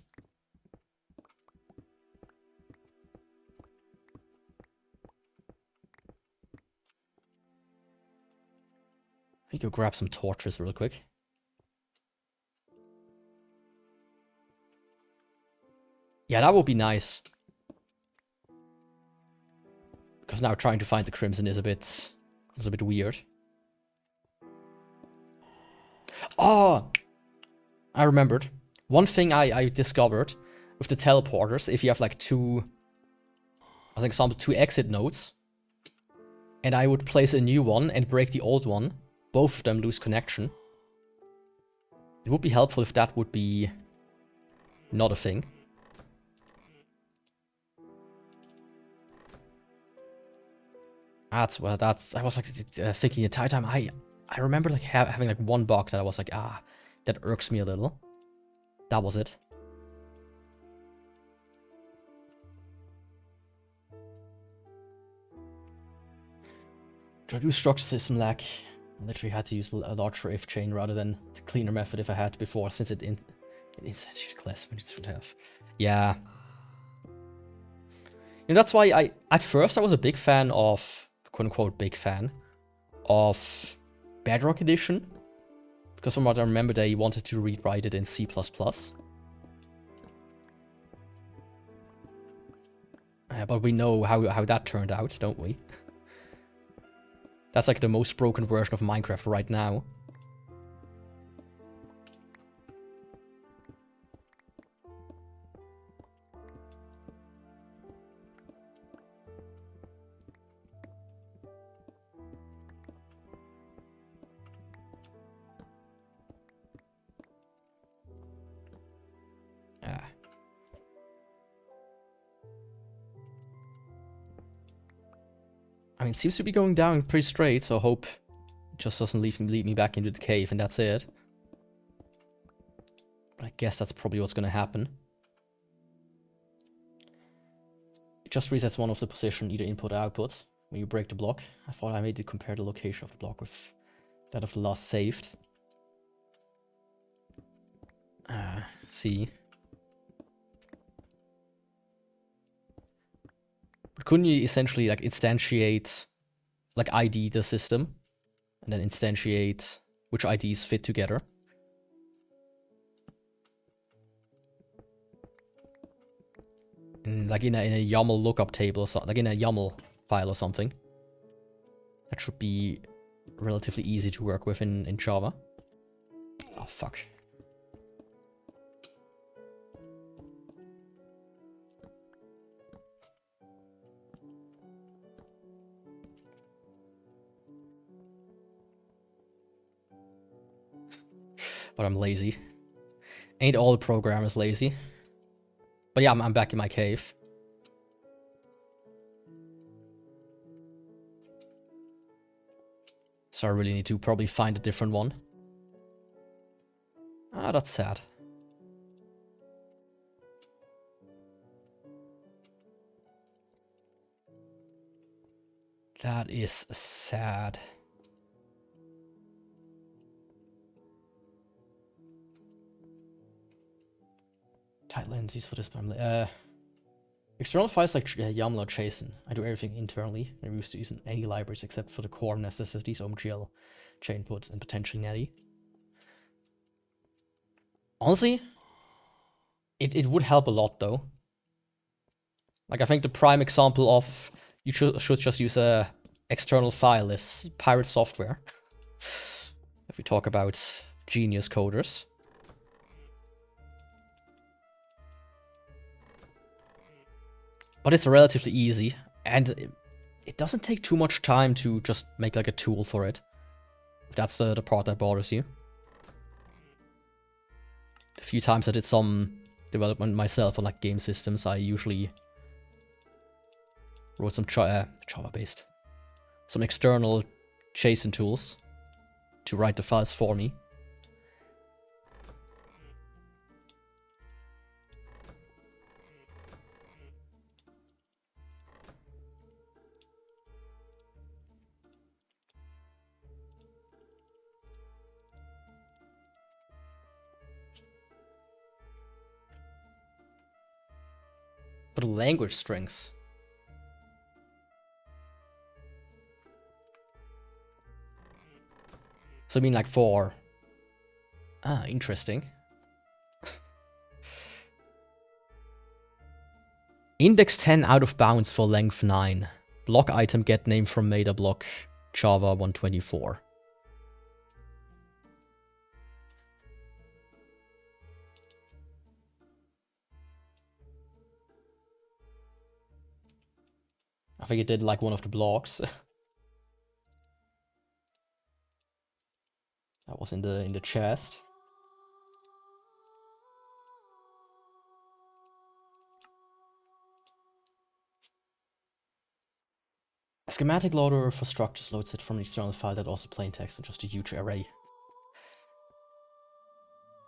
Let me go grab some torches real quick. Yeah, that would be nice. Because now trying to find the Crimson is a bit weird. Oh! I remembered. One thing I discovered with the teleporters, if you have like as an example, two exit nodes, and I would place a new one and break the old one, both of them lose connection. It would be helpful if that would be not a thing. I was like thinking the entire time. I remember like having like one bug that I was like, that irks me a little. That was it. To do structure system lag, I literally had to use a larger if chain rather than the cleaner method if I had before, since it instantiated class when it should have. Yeah. You know, that's why at first I was a big fan of, quote-unquote big fan, of Bedrock Edition. Because from what I remember, they wanted to rewrite it in C++. But we know how that turned out, don't we? That's like the most broken version of Minecraft right now. I mean, it seems to be going down pretty straight, so I hope it just doesn't lead me back into the cave, and that's it. But I guess that's probably what's gonna happen. It just resets one of the position, either input or output, when you break the block. I thought I made it compare the location of the block with that of the last saved. See. But couldn't you essentially like instantiate like ID the system, and then instantiate which IDs fit together. Like in a YAML lookup table or something, like in a YAML file or something. That should be relatively easy to work with in Java. Oh, fuck. But I'm lazy. Ain't all programmers lazy. But yeah, I'm back in my cave. So I really need to probably find a different one. Ah, that's sad. That is sad. Title entities for this, but external files like YAML or JSON. I do everything internally. I'm used to using any libraries except for the core necessities, OMGL, chainput, and potentially Netty. Honestly, it would help a lot though. Like I think the prime example of you should just use a external file is pirate software. If we talk about genius coders. But it's relatively easy, and it doesn't take too much time to just make like a tool for it. If that's the part that bothers you. The few times I did some development myself on like game systems, I usually wrote some Java-based, some external JSON tools to write the files for me. But language strings. So I mean like for... Ah, interesting. Index 10 out of bounds for length 9. Block item get name from meta block Java 124. I think it did like one of the blocks. That was in the chest. A schematic loader for structures loads it from an external file that also plain text and just a huge array.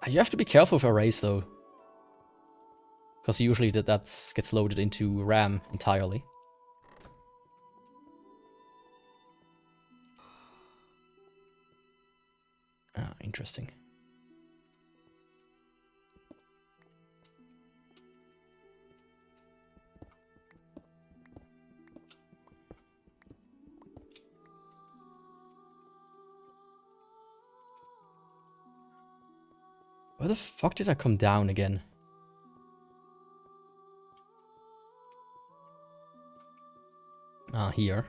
You have to be careful with arrays though, because usually that gets loaded into RAM entirely. Ah, interesting. Where the fuck did I come down again? Ah, here.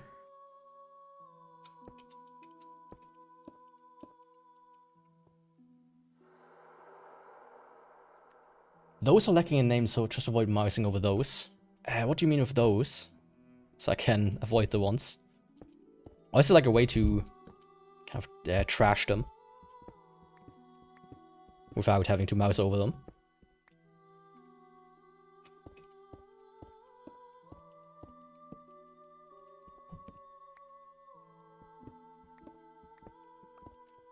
Those are lacking in names, so just avoid mousing over those. What do you mean with those? So I can avoid the ones. Also like a way to kind of trash them without having to mouse over them.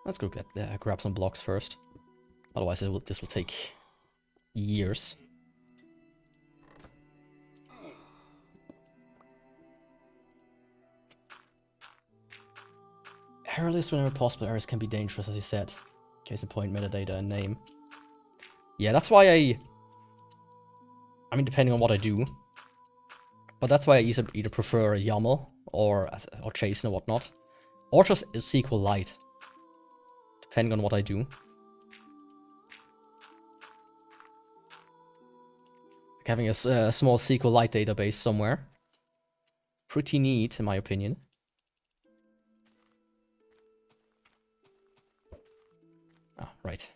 Let's go grab some blocks first. Otherwise this will take years. Error list whenever possible. Errors can be dangerous, as you said. Case in point, metadata and name. Yeah, that's why I mean, depending on what I do. But that's why I either prefer a YAML or chasing or whatnot, or just a SQLite, depending on what I do. Like having a small SQLite database somewhere, pretty neat in my opinion. Ah, right.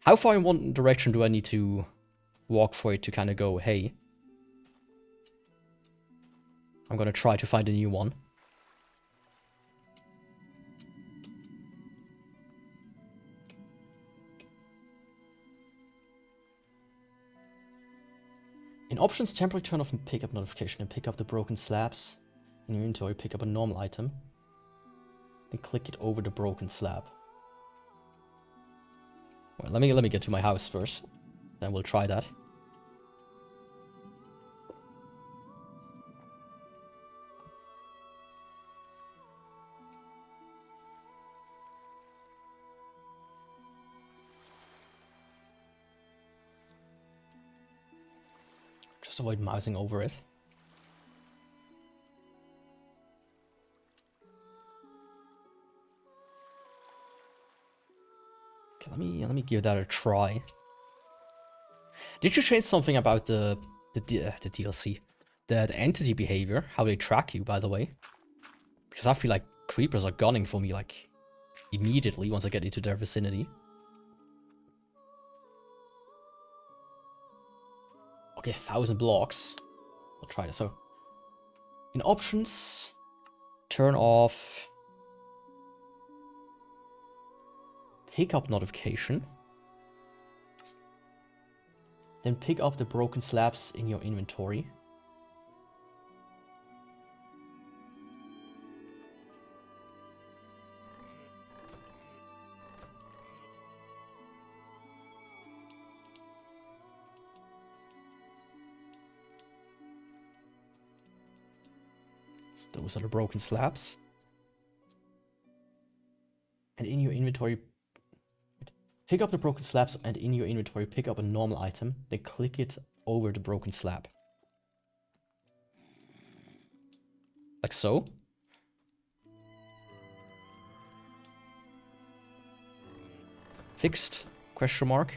How far in one direction do I need to walk for it to kind of go, hey? I'm gonna try to find a new one. In options, temporarily turn off pickup notification and pick up the broken slabs. In your inventory, pick up a normal item. Then click it over the broken slab. Well, let me get to my house first. Then we'll try that. Just avoid mousing over it. Okay, let me give that a try. Did you change something about the DLC? The entity behavior, how they track you, by the way? Because I feel like creepers are gunning for me, like, immediately once I get into their vicinity. Okay, 1,000 blocks. I'll try this. So, in options, turn off pickup notification. Then pick up the broken slabs in your inventory. So those are the broken slabs. And in your inventory, pick up the broken slabs, and in your inventory pick up a normal item, then click it over the broken slab. Like so. Fixed? Question mark.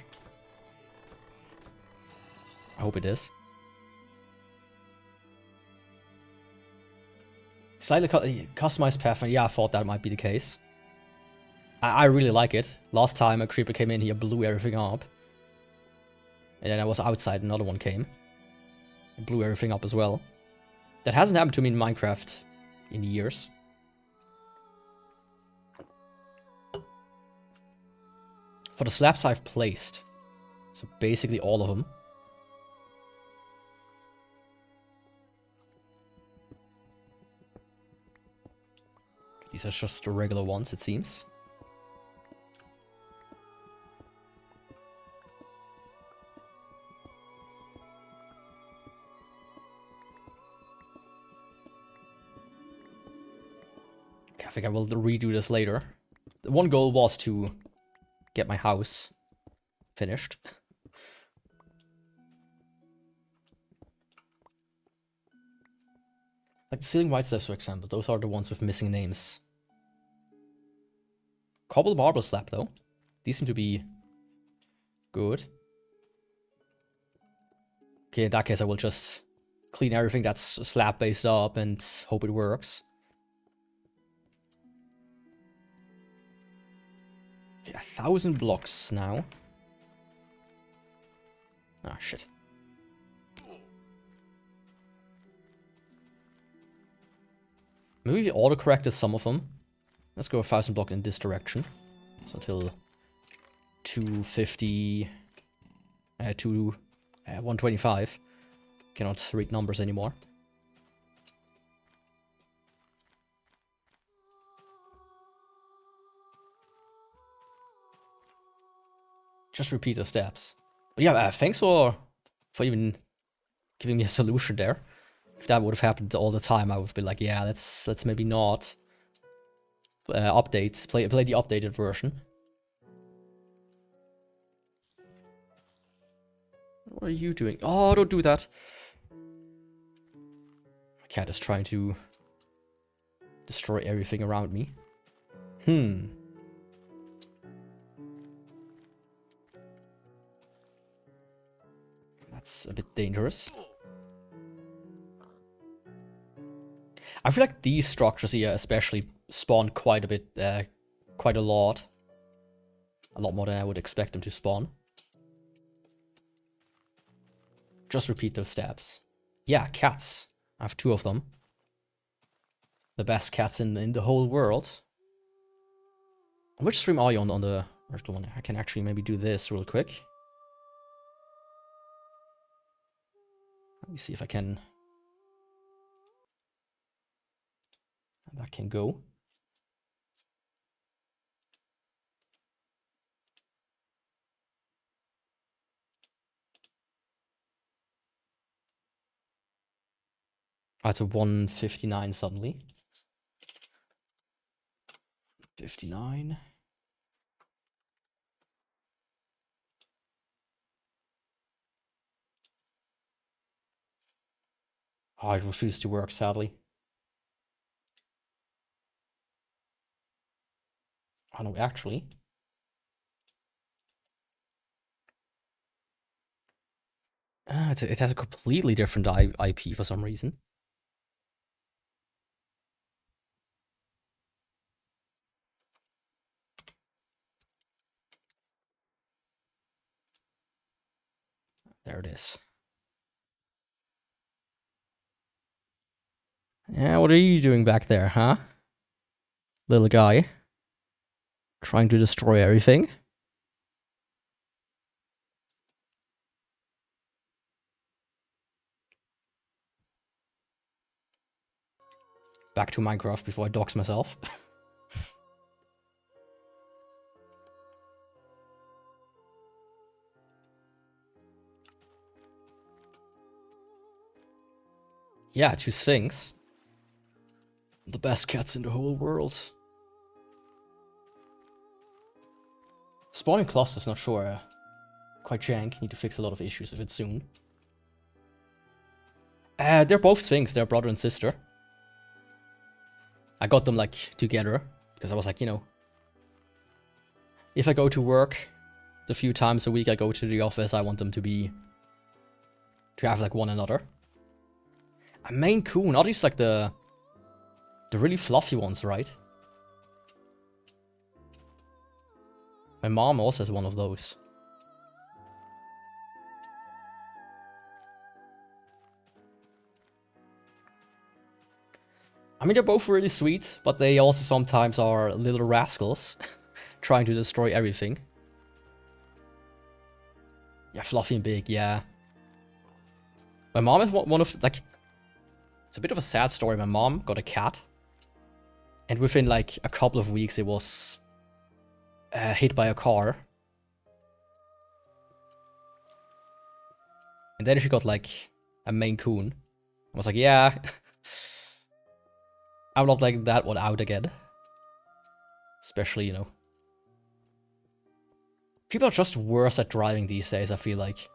I hope it is. Slightly customized path, and yeah, I thought that might be the case. I really like it. Last time a creeper came in here, blew everything up. And then I was outside, another one came. And blew everything up as well. That hasn't happened to me in Minecraft in years. For the slabs I've placed. So basically all of them. These are just the regular ones, it seems. I think I will redo this later. The one goal was to get my house finished. Like the ceiling white slabs, for example. Those are the ones with missing names. Cobble marble slab, though. These seem to be good. Okay, in that case, I will just clean everything that's slab-based up and hope it works. Okay, 1,000 blocks now. Ah, shit. Maybe we auto-corrected some of them. Let's go 1,000 block in this direction. So until 250... 125. Cannot read numbers anymore. Just repeat the steps. But yeah, thanks for even giving me a solution there. If that would have happened all the time, I would have been like, yeah, let's maybe not play the updated version. What are you doing? Oh, don't do that. My cat is trying to destroy everything around me. That's a bit dangerous. I feel like these structures here especially spawn quite a bit, quite a lot. A lot more than I would expect them to spawn. Just repeat those steps. Yeah, cats. I have 2 of them. The best cats in the whole world. Which stream are you on the vertical one? I can actually maybe do this real quick. Let me see if I can... That can go. Oh, it's a 159 suddenly. 59. Oh, it refused to work, sadly. Oh no, actually. It has a completely different IP for some reason. There it is. Yeah, what are you doing back there, huh? Little guy. Trying to destroy everything. Back to Minecraft before I dox myself. Yeah, 2 Sphinx. The best cats in the whole world. Spawning clusters, not sure. Quite jank. Need to fix a lot of issues with it soon. They're both Sphinx. They're brother and sister. I got them, like, together. Because I was like, you know... If I go to work, the few times a week I go to the office, I want them to be... To have, like, one another. A Maine Coon. Are these, like, the really fluffy ones, right? My mom also has one of those. I mean, they're both really sweet, but they also sometimes are little rascals. Trying to destroy everything. Yeah, fluffy and big, yeah. My mom is one of, like... It's a bit of a sad story. My mom got a cat. And within, like, a couple of weeks, it was... hit by a car. And then she got, like, a Maine Coon. I was like, yeah... I'm not letting that one out again. Especially, you know... People are just worse at driving these days, I feel like.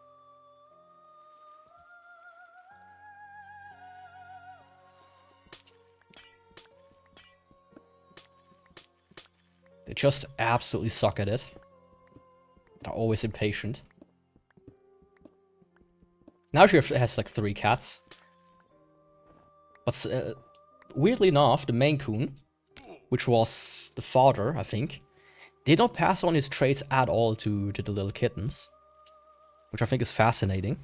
They just absolutely suck at it. They're always impatient. Now she has like 3 cats. But weirdly enough, the Maine Coon, which was the father, I think, did not pass on his traits at all to the little kittens. Which I think is fascinating.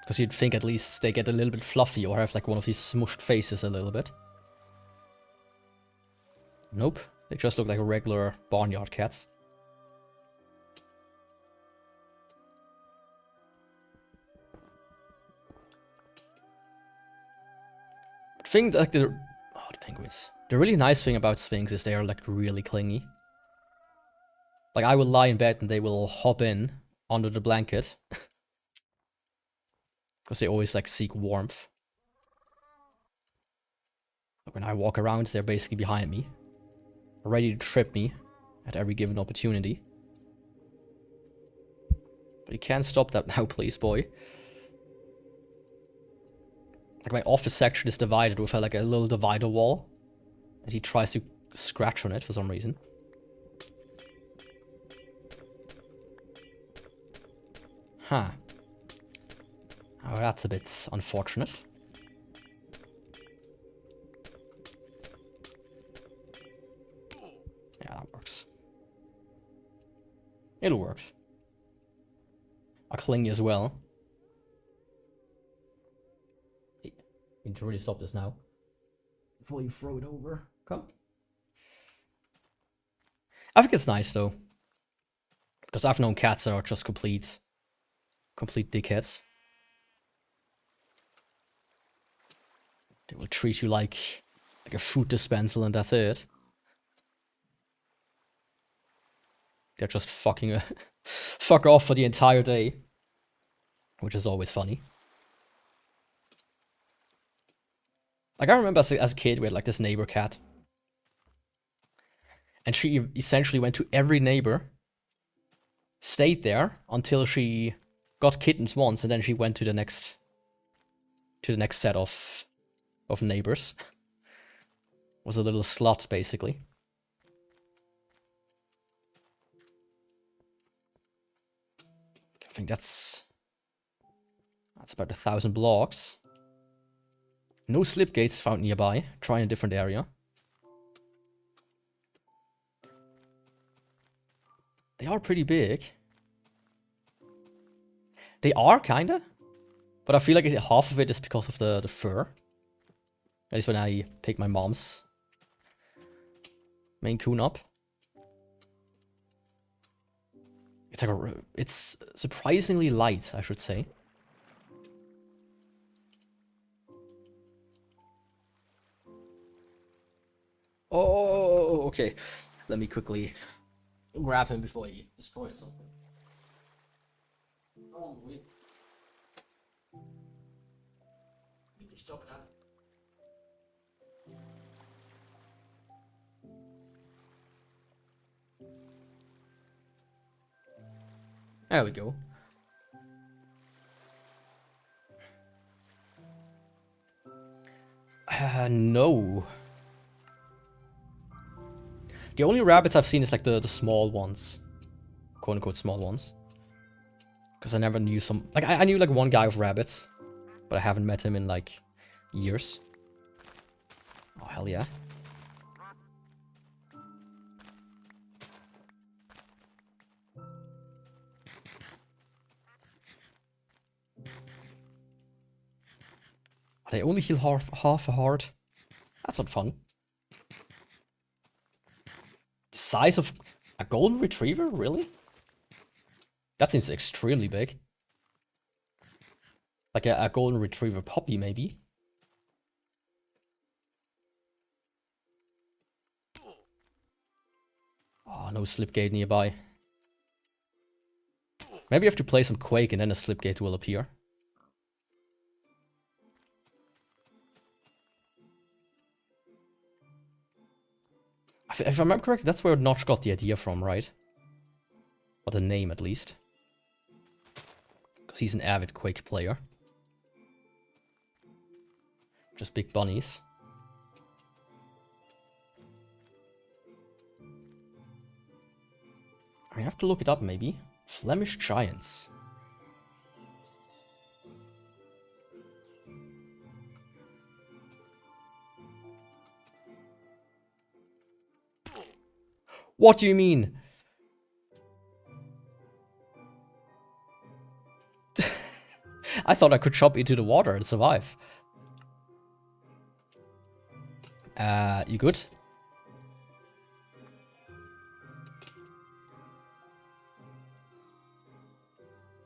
Because you'd think at least they get a little bit fluffy or have like one of these smushed faces a little bit. Nope, they just look like regular barnyard cats. The thing, like the penguins. The really nice thing about Sphinx is they are like really clingy. Like I will lie in bed and they will hop in under the blanket. Because they always like seek warmth. Like when I walk around, they're basically behind me. Ready to trip me at every given opportunity. But you can't stop that now, please, boy. Like, my office section is divided with like a little divider wall. And he tries to scratch on it for some reason. Huh. Oh, that's a bit unfortunate. Yeah, that works. It'll work. A clingy as well. Hey, you need to really stop this now. Before you throw it over. Come. I think it's nice though. Because I've known cats that are just complete dickheads. They will treat you like a food dispenser and that's it. They're just fucking fuck off for the entire day. Which is always funny. Like, I remember as a kid, we had like this neighbor cat. And she essentially went to every neighbor, stayed there until she got kittens once, and then she went to the next set of neighbors. Was a little slut, basically. I think that's about 1,000 blocks. No slipgates found nearby. Try in a different area. They are pretty big. They are, kinda. But I feel like half of it is because of the fur. At least when I pick my mom's Maine Coon up. It's surprisingly light, I should say. Oh, okay. Let me quickly grab him before he destroys something. Oh, wait. Need to stop that. There we go. No. The only rabbits I've seen is like the small ones. Quote unquote small ones. Because I never knew some... Like, I knew like one guy with rabbits. But I haven't met him in like years. Oh, hell yeah. They only heal half a heart. That's not fun. The size of a golden retriever? Really? That seems extremely big. Like a golden retriever puppy, maybe. Oh, no Slipgate nearby. Maybe I have to play some Quake and then a Slipgate will appear. If I remember correctly, that's where Notch got the idea from, right? Or the name, at least. Because he's an avid Quake player. Just big bunnies. I have to look it up, maybe. Flemish Giants. What do you mean? I thought I could chop into the water and survive. You good?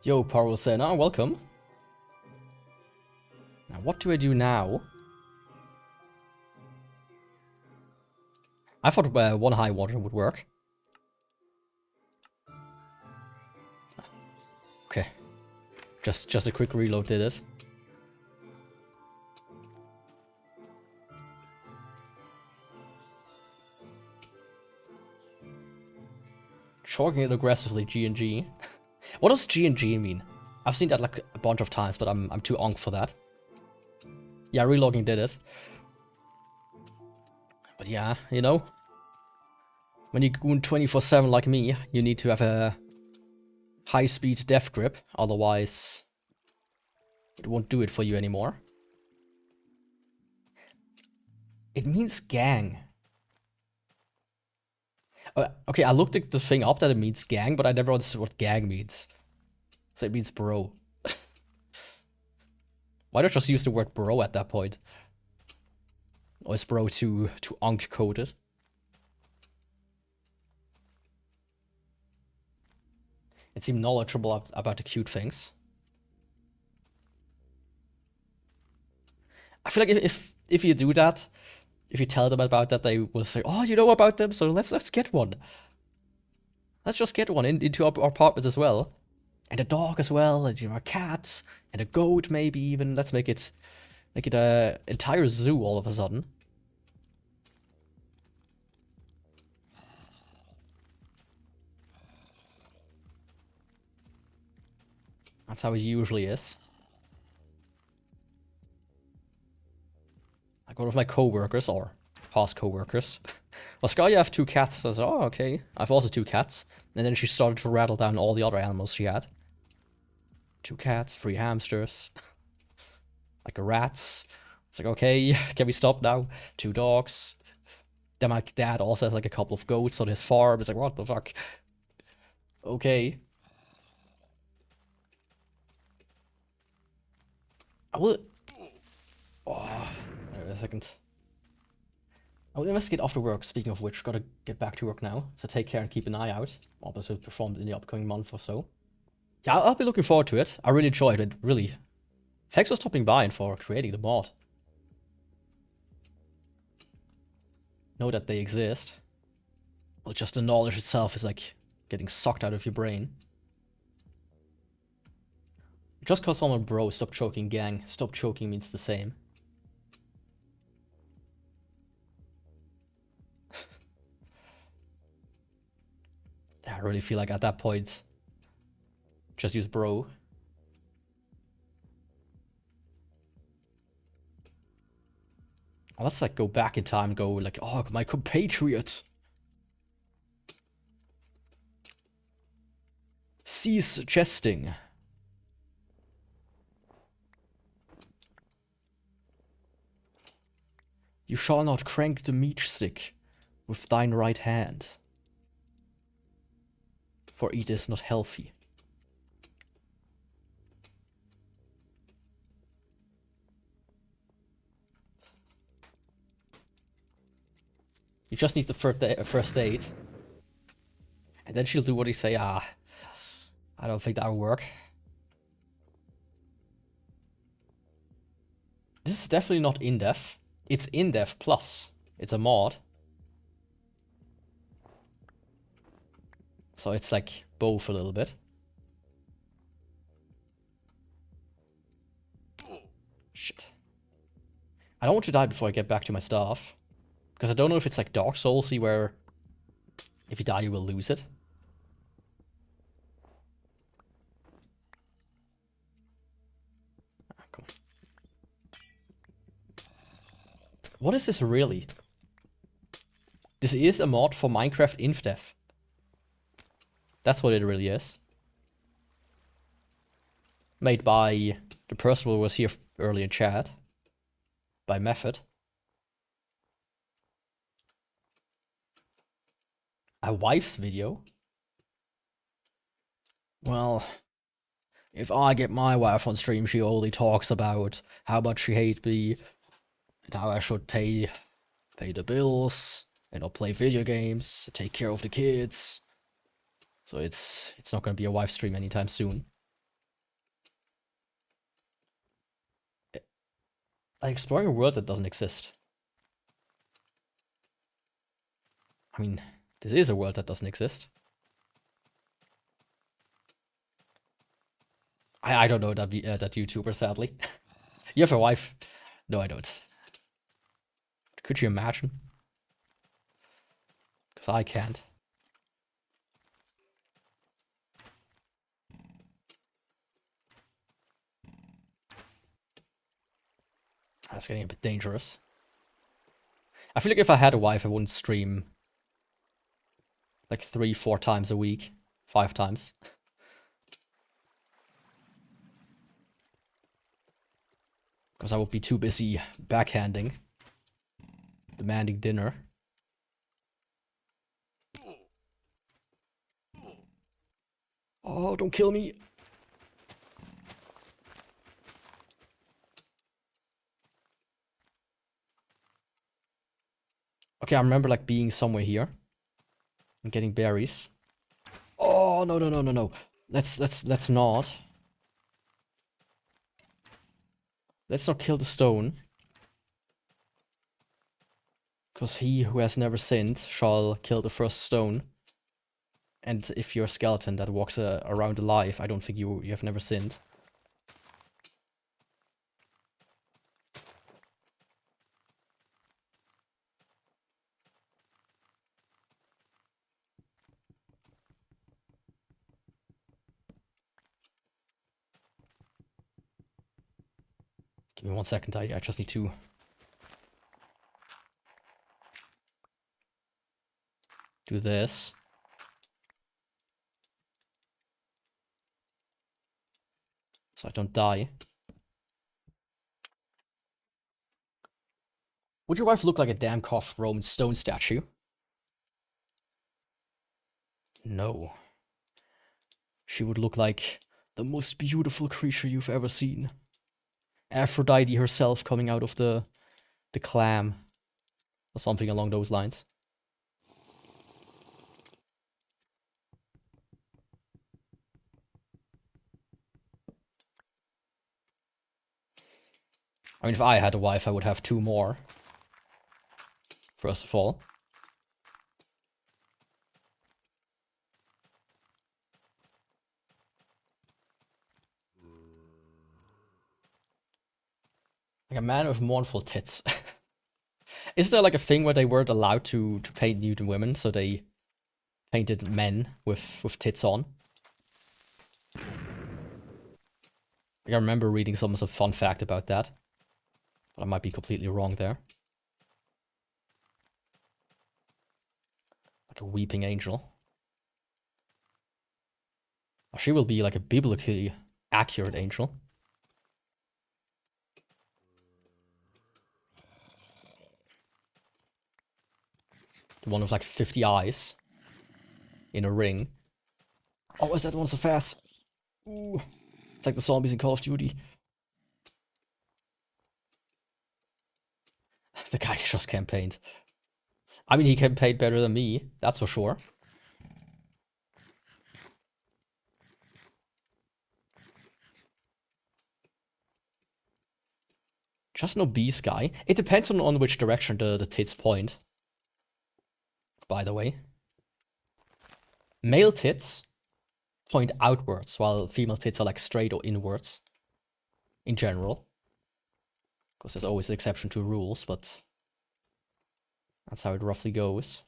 Yo, Parvosena, welcome. Now, what do I do now? I thought one high water would work. Okay. Just a quick reload did it. Chalking it aggressively, G&G. What does G mean? I've seen that like a bunch of times, but I'm too onk for that. Yeah, relogging did it. But yeah, you know, when you goon 24/7 like me, you need to have a high-speed death grip, otherwise it won't do it for you anymore. It means gang. Okay, I looked the thing up that it means gang, but I never understood what gang means. So it means bro. Why not just use the word bro at that point? Or is bro too onk coded? It seemed knowledgeable about the cute things. I feel like if you do that, if you tell them about that, they will say, "Oh, you know about them, so let's get one. Let's just get one into our apartments as well, and a dog as well, and you know, cats and a goat maybe even. Let's make it a entire zoo all of a sudden." That's how it usually is. Like one of my co-workers, or past co-workers, was like, "Oh, you have 2 cats." I was like, "Oh, okay. I've also 2 cats." And then she started to rattle down all the other animals she had. 2 cats, 3 hamsters, like rats. It's like, okay, can we stop now? 2 dogs. Then my dad also has like a couple of goats on his farm. It's like, what the fuck? Okay. I will... Oh, wait a second. I will investigate after work. Speaking of which, gotta get back to work now. So take care and keep an eye out. All this will be performed in the upcoming month or so. Yeah, I'll be looking forward to it. I really enjoyed it, really. Thanks for stopping by and for creating the mod. Know that they exist. Well, just the knowledge itself is like getting sucked out of your brain. Just cause someone bro, stop choking gang. Stop choking means the same. I really feel like at that point, just use bro. Let's like go back in time and go like, oh, my compatriot. Cease jesting. You shall not crank the meat stick with thine right hand, for it is not healthy. You just need the first aid. And then she'll do what you say. I don't think that'll work. This is definitely not INFDEV. It's INFDEV plus. It's a mod. So it's like both a little bit. Shit. I don't want to die before I get back to my stuff. Because I don't know if it's like Dark Soulsy where if you die you will lose it. Ah, come on. What is this really? This is a mod for Minecraft INFDEV. That's what it really is. Made by the person who was here earlier in chat. By Method. A wife's video? Well, if I get my wife on stream, she only talks about how much she hates me and how I should pay the bills and not play video games, take care of the kids. So it's not gonna be a wife stream anytime soon. Like exploring a world that doesn't exist. I mean, this is a world that doesn't exist. I don't know that that YouTuber, sadly. You have a wife? No, I don't. Could you imagine? Because I can't. That's getting a bit dangerous. I feel like if I had a wife, I wouldn't stream like 3-4 times a week. 5 times. Because I would be too busy backhanding. Demanding dinner. Oh, don't kill me. Okay, I remember like being somewhere here and getting berries. Oh, no, no, no, no, no. Let's not. Let's not kill the stone. Because he who has never sinned shall kill the first stone. And if you're a skeleton that walks around alive, I don't think you have never sinned. Give me 1 second, I just need to... do this. So I don't die. Would your wife look like a damn coughed Roman stone statue? No. She would look like the most beautiful creature you've ever seen. Aphrodite herself coming out of the clam. Or something along those lines. I mean, if I had a wife, I would have 2 more. First of all. Like a man with mournful tits. Is there like a thing where they weren't allowed to paint nude women, so they painted men with tits on? Like, I remember reading some sort of fun fact about that. But I might be completely wrong there. Like a weeping angel. Oh, she will be like a biblically accurate angel. The one with like 50 eyes. In a ring. Oh, is that one so fast? Ooh. It's like the zombies in Call of Duty. The guy just campaigned. I mean, he campaigned better than me, that's for sure. Just no beast guy. It depends on which direction the tits point. By the way. Male tits point outwards, while female tits are like straight or inwards. In general. Because there's always an exception to rules, but that's how it roughly goes.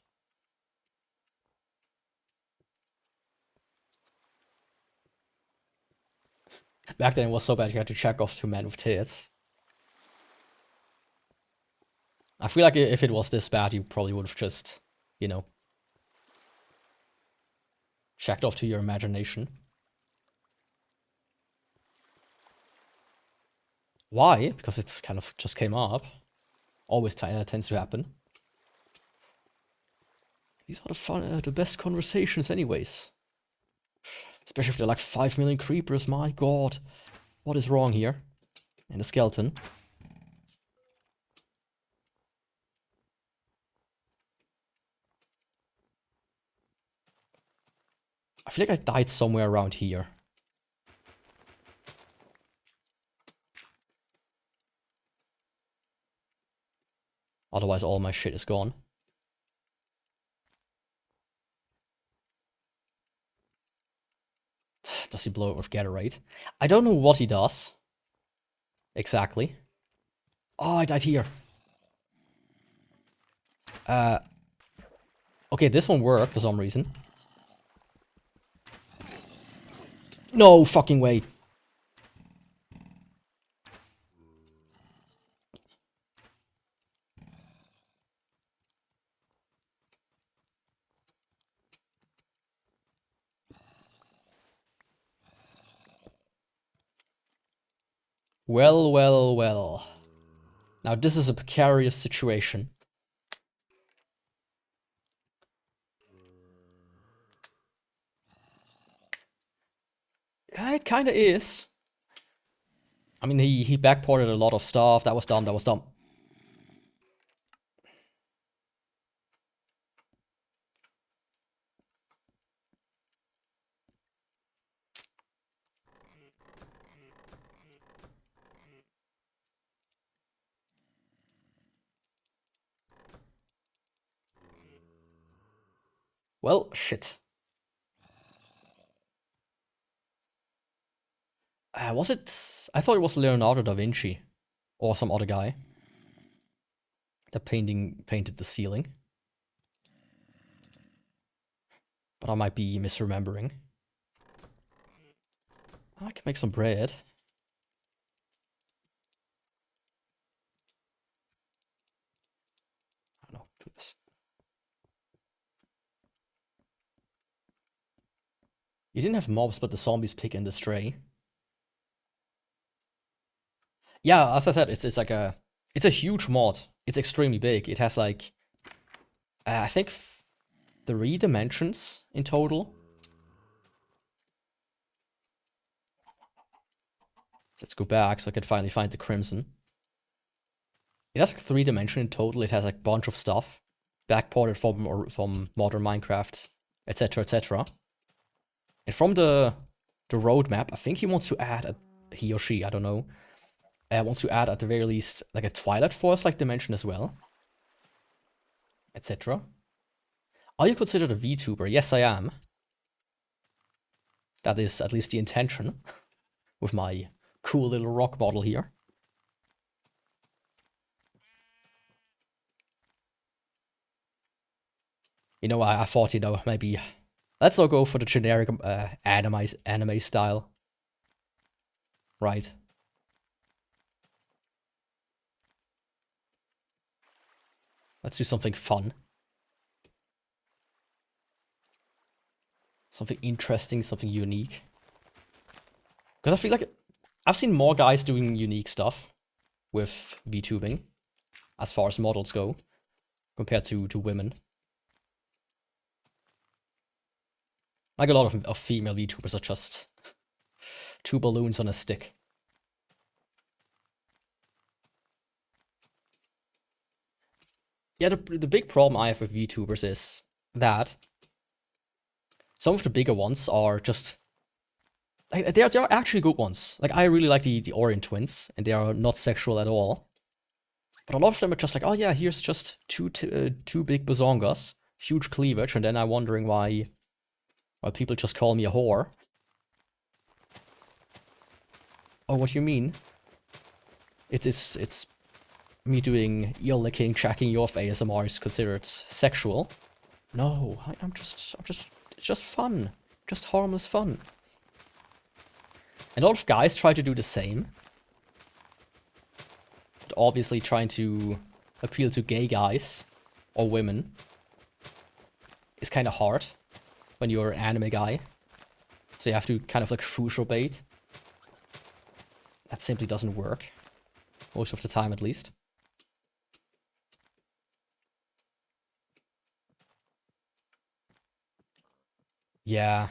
Back then it was so bad you had to check off 2 men with tits. I feel like if it was this bad, you probably would have just, you know, checked off to your imagination. Why? Because it's kind of just came up. Always tends to happen. These are the best conversations anyways. Especially if they're like 5 million creepers, my god. What is wrong here? And a skeleton. I feel like I died somewhere around here. Otherwise all my shit is gone. Does he blow it with Gatorade? I don't know what he does. Exactly. Oh, I died here. Okay, this one worked for some reason. No fucking way. Well, well, well. Now this is a precarious situation. Yeah, it kinda is. I mean, he backported a lot of stuff. That was dumb, that was dumb. Well, shit. Was it? I thought it was Leonardo da Vinci. Or some other guy. That painted the ceiling. But I might be misremembering. I can make some bread. I don't know, do this. You didn't have mobs, but the zombies pick and the stray. Yeah, as I said, it's like it's a huge mod. It's extremely big. It has like I think 3 dimensions in total. Let's go back so I can finally find the crimson. It has like 3 dimensions in total. It has like a bunch of stuff backported from modern Minecraft, etc., etc. And from the roadmap, I think he wants to add he or she, I don't know, wants to add at the very least like a Twilight Forest like dimension as well, etc. Are you considered a VTuber? Yes, I am. That is at least the intention with my cool little rock model here. You know, I thought, you know, maybe let's not go for the generic anime style. Right. Let's do something fun. Something interesting, something unique. Because I feel like I've seen more guys doing unique stuff with VTubing, as far as models go, compared to women. Like a lot of female VTubers are just 2 balloons on a stick. Yeah, the big problem I have with VTubers is that some of the bigger ones are just like they are actually good ones. Like I really like the Orient twins, and they are not sexual at all. But a lot of them are just like, oh yeah, here's just two big bazongas, huge cleavage, and then I'm wondering why people just call me a whore. Oh, what do you mean? It's me doing ear licking, checking you off ASMR is considered sexual. No, I'm just it's just fun. Just harmless fun. And a lot of guys try to do the same. But obviously trying to appeal to gay guys or women is kind of hard when you're an anime guy. So you have to kind of like fusion bait. That simply doesn't work. Most of the time, at least. Yeah.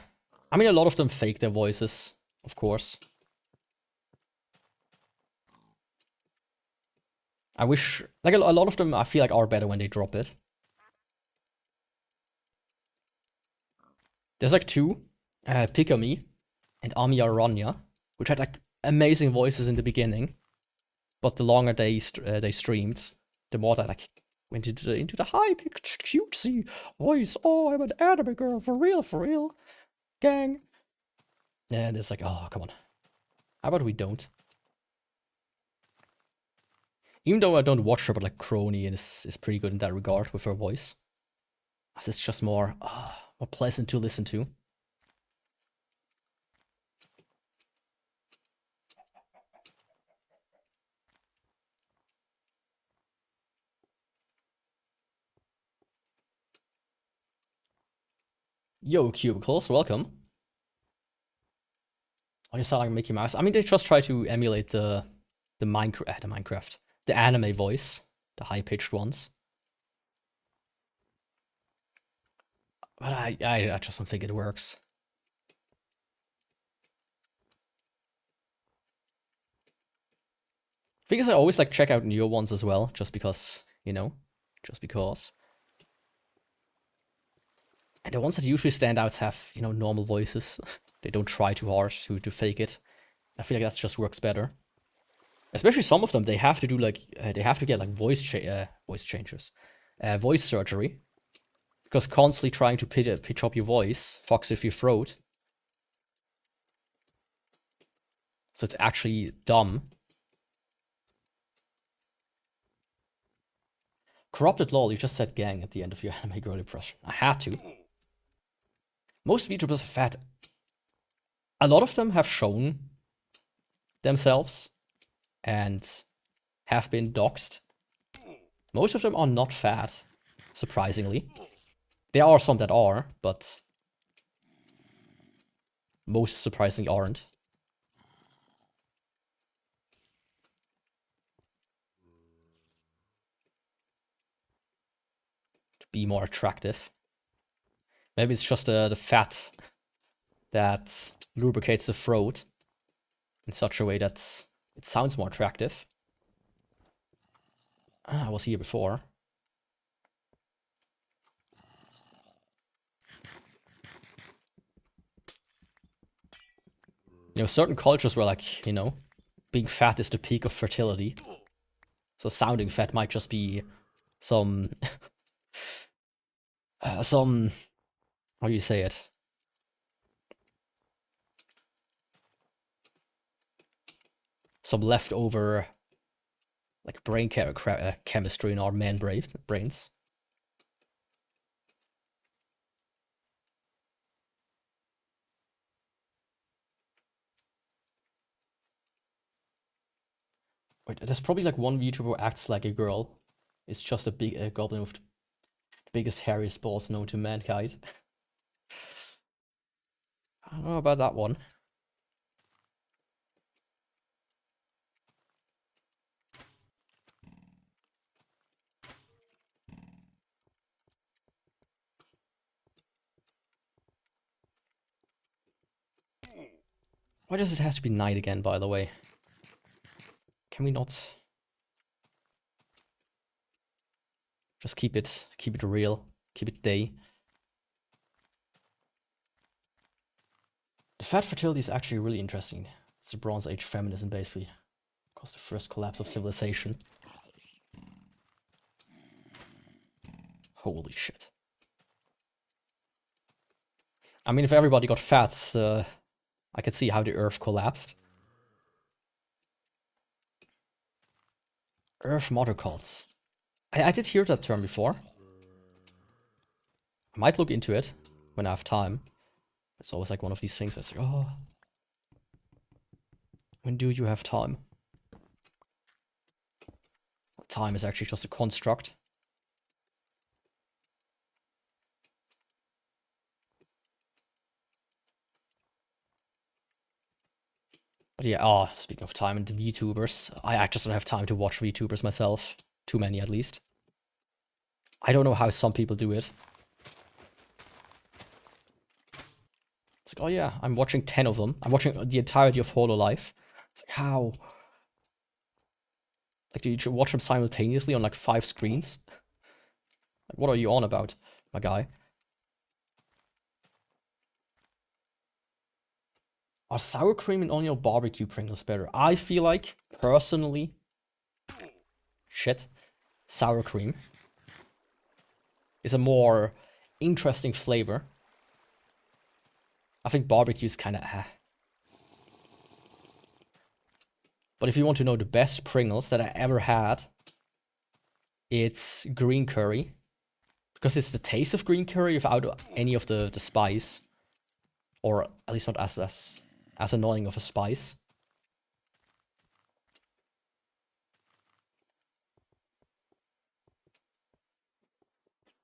I mean, a lot of them fake their voices, of course. I wish, like, a lot of them, I feel like, are better when they drop it. There's like 2, Pikami and Ami Aranya, which had like amazing voices in the beginning. But the longer they streamed, the more that I went into the high-pitched, cutesy voice. Oh, I'm an anime girl, for real, gang. And it's like, oh, come on. How about we don't? Even though I don't watch her, but like Crony is pretty good in that regard with her voice. As it's just more pleasant to listen to. Yo, Cubicles, welcome. Oh, you sound like Mickey Mouse. I mean, they just try to emulate the the Minecraft, the anime voice, the high-pitched ones. But I just don't think it works. Thing is, I always like check out newer ones as well, just because, you know, just because. And the ones that usually stand out have, you know, normal voices. They don't try too hard to fake it. I feel like that just works better. Especially some of them, they have to do like, they have to get like voice surgery. Because constantly trying to pitch up your voice fucks with your throat. So it's actually dumb. Corrupted lol, you just said gang at the end of your anime girl impression. I had to. Most VTubers are fat. A lot of them have shown themselves and have been doxxed. Most of them are not fat, surprisingly. There are some that are, but most surprisingly aren't. To be more attractive. Maybe it's just the fat that lubricates the throat in such a way that it sounds more attractive. I was here before. You know, certain cultures were like, you know, being fat is the peak of fertility. So sounding fat might just be some... how do you say it? Some leftover, like, brain chemistry in our man brains. Wait, there's probably like one VTuber who acts like a girl. It's just a big goblin with the biggest hairiest balls known to mankind. I don't know about that one. Why does it have to be night again, by the way? Can we not just keep it real, keep it day? The fat fertility is actually really interesting. It's the Bronze Age feminism, basically. Caused the first collapse of civilization. Holy shit. I mean, if everybody got fat, I could see how the Earth collapsed. Earth mother cults. I did hear that term before. I might look into it when I have time. It's always like one of these things that's like, oh, when do you have time? Time is actually just a construct. But yeah, speaking of time and VTubers, I just don't have time to watch VTubers myself. Too many, at least. I don't know how some people do it. It's like, oh yeah, I'm watching 10 of them. I'm watching the entirety of Hololive. It's like, how? Like, do you watch them simultaneously on like 5 screens? Like, what are you on about, my guy? Are sour cream and onion barbecue Pringles better? I feel like, personally, sour cream is a more interesting flavor. I think barbecue is kind of But if you want to know the best Pringles that I ever had, it's green curry. Because it's the taste of green curry without any of the spice. Or at least not as annoying of a spice.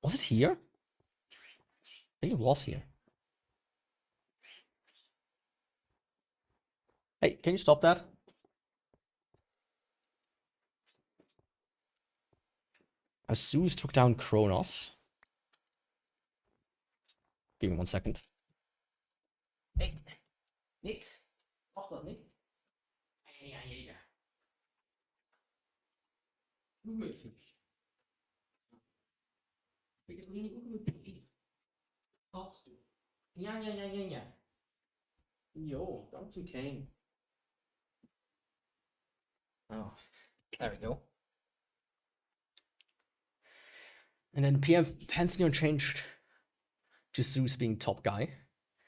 Was it here? I think it was here. Hey, can you stop that? Zeus took down Kronos. Give me 1 second. Hey, niet. Wacht dat niet. Ja. Hoe moet je het? Ik heb niet goed. Wat? Ja. Yo, that's okay. Oh, there we go. And then Pantheon changed to Zeus being top guy.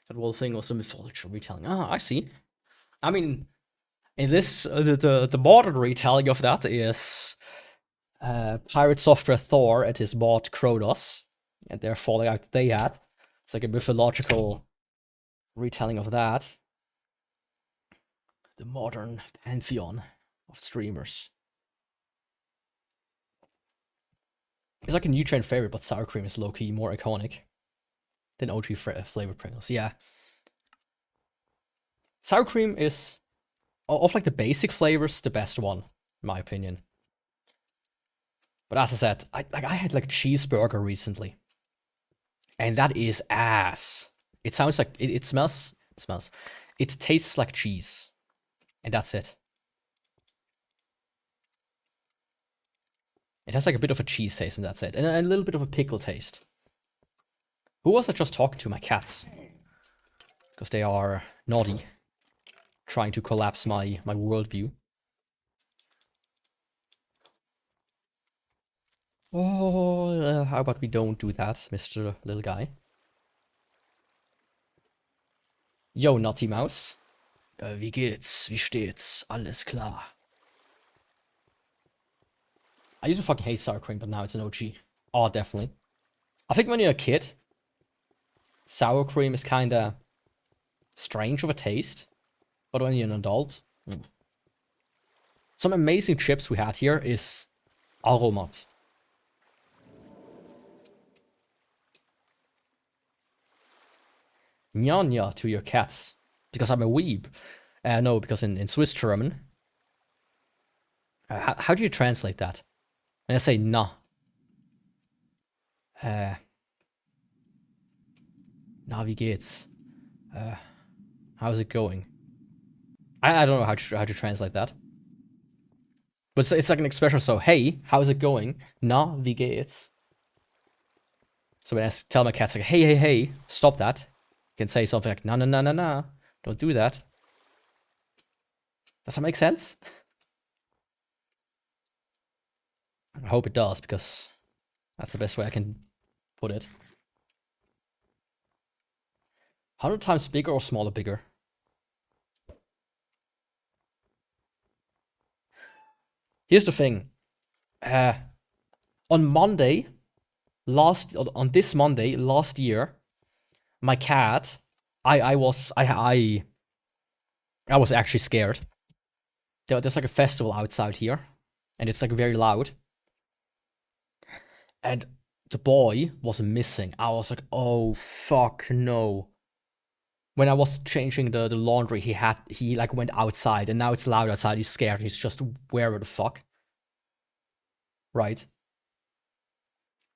That whole thing was a mythological retelling. Ah, I see. I mean, in this, the modern retelling of that is Pirate Software Thor and his mod Kronos, and their falling out that they had. It's like a mythological retelling of that. The modern pantheon of streamers. It's like a new trend favorite, but sour cream is low-key more iconic than OG flavored Pringles. Yeah. Sour cream is, of like the basic flavors, the best one, in my opinion. But as I said, I had like cheeseburger recently. And that is ass. It sounds like, it smells, it tastes like cheese. And that's it. It has like a bit of a cheese taste and that's it. And a little bit of a pickle taste. Who was I just talking to? My cats. Because they are naughty. Trying to collapse my worldview. Oh, how about we don't do that, Mr. Little Guy? Yo, Naughty Mouse. Wie geht's? Wie steht's? Alles klar. I used to fucking hate sour cream, but now it's an OG. Oh, definitely. I think when you're a kid, sour cream is kinda strange of a taste. But when you're an adult... Some amazing chips we had here is Aromat. Nya to your cats. Because I'm a weeb. No, because in Swiss German... how do you translate that? When I say na. Na, wie geht's? How's it going? I don't know how to translate that. But it's like an expression, so, hey, how's it going? Na, wie geht's? So when I tell my cats, like, hey, stop that. You can say something like, na, don't do that. Does that make sense? I hope it does, because that's the best way I can put it. 100 times bigger or smaller bigger? Here's the thing. On this Monday last year, my cat, I was actually scared. There's like a festival outside here, and it's like very loud. And the boy was missing. I was like, oh fuck no. When I was changing the laundry, he like went outside, and now it's loud outside. He's scared. He's just where the fuck, right?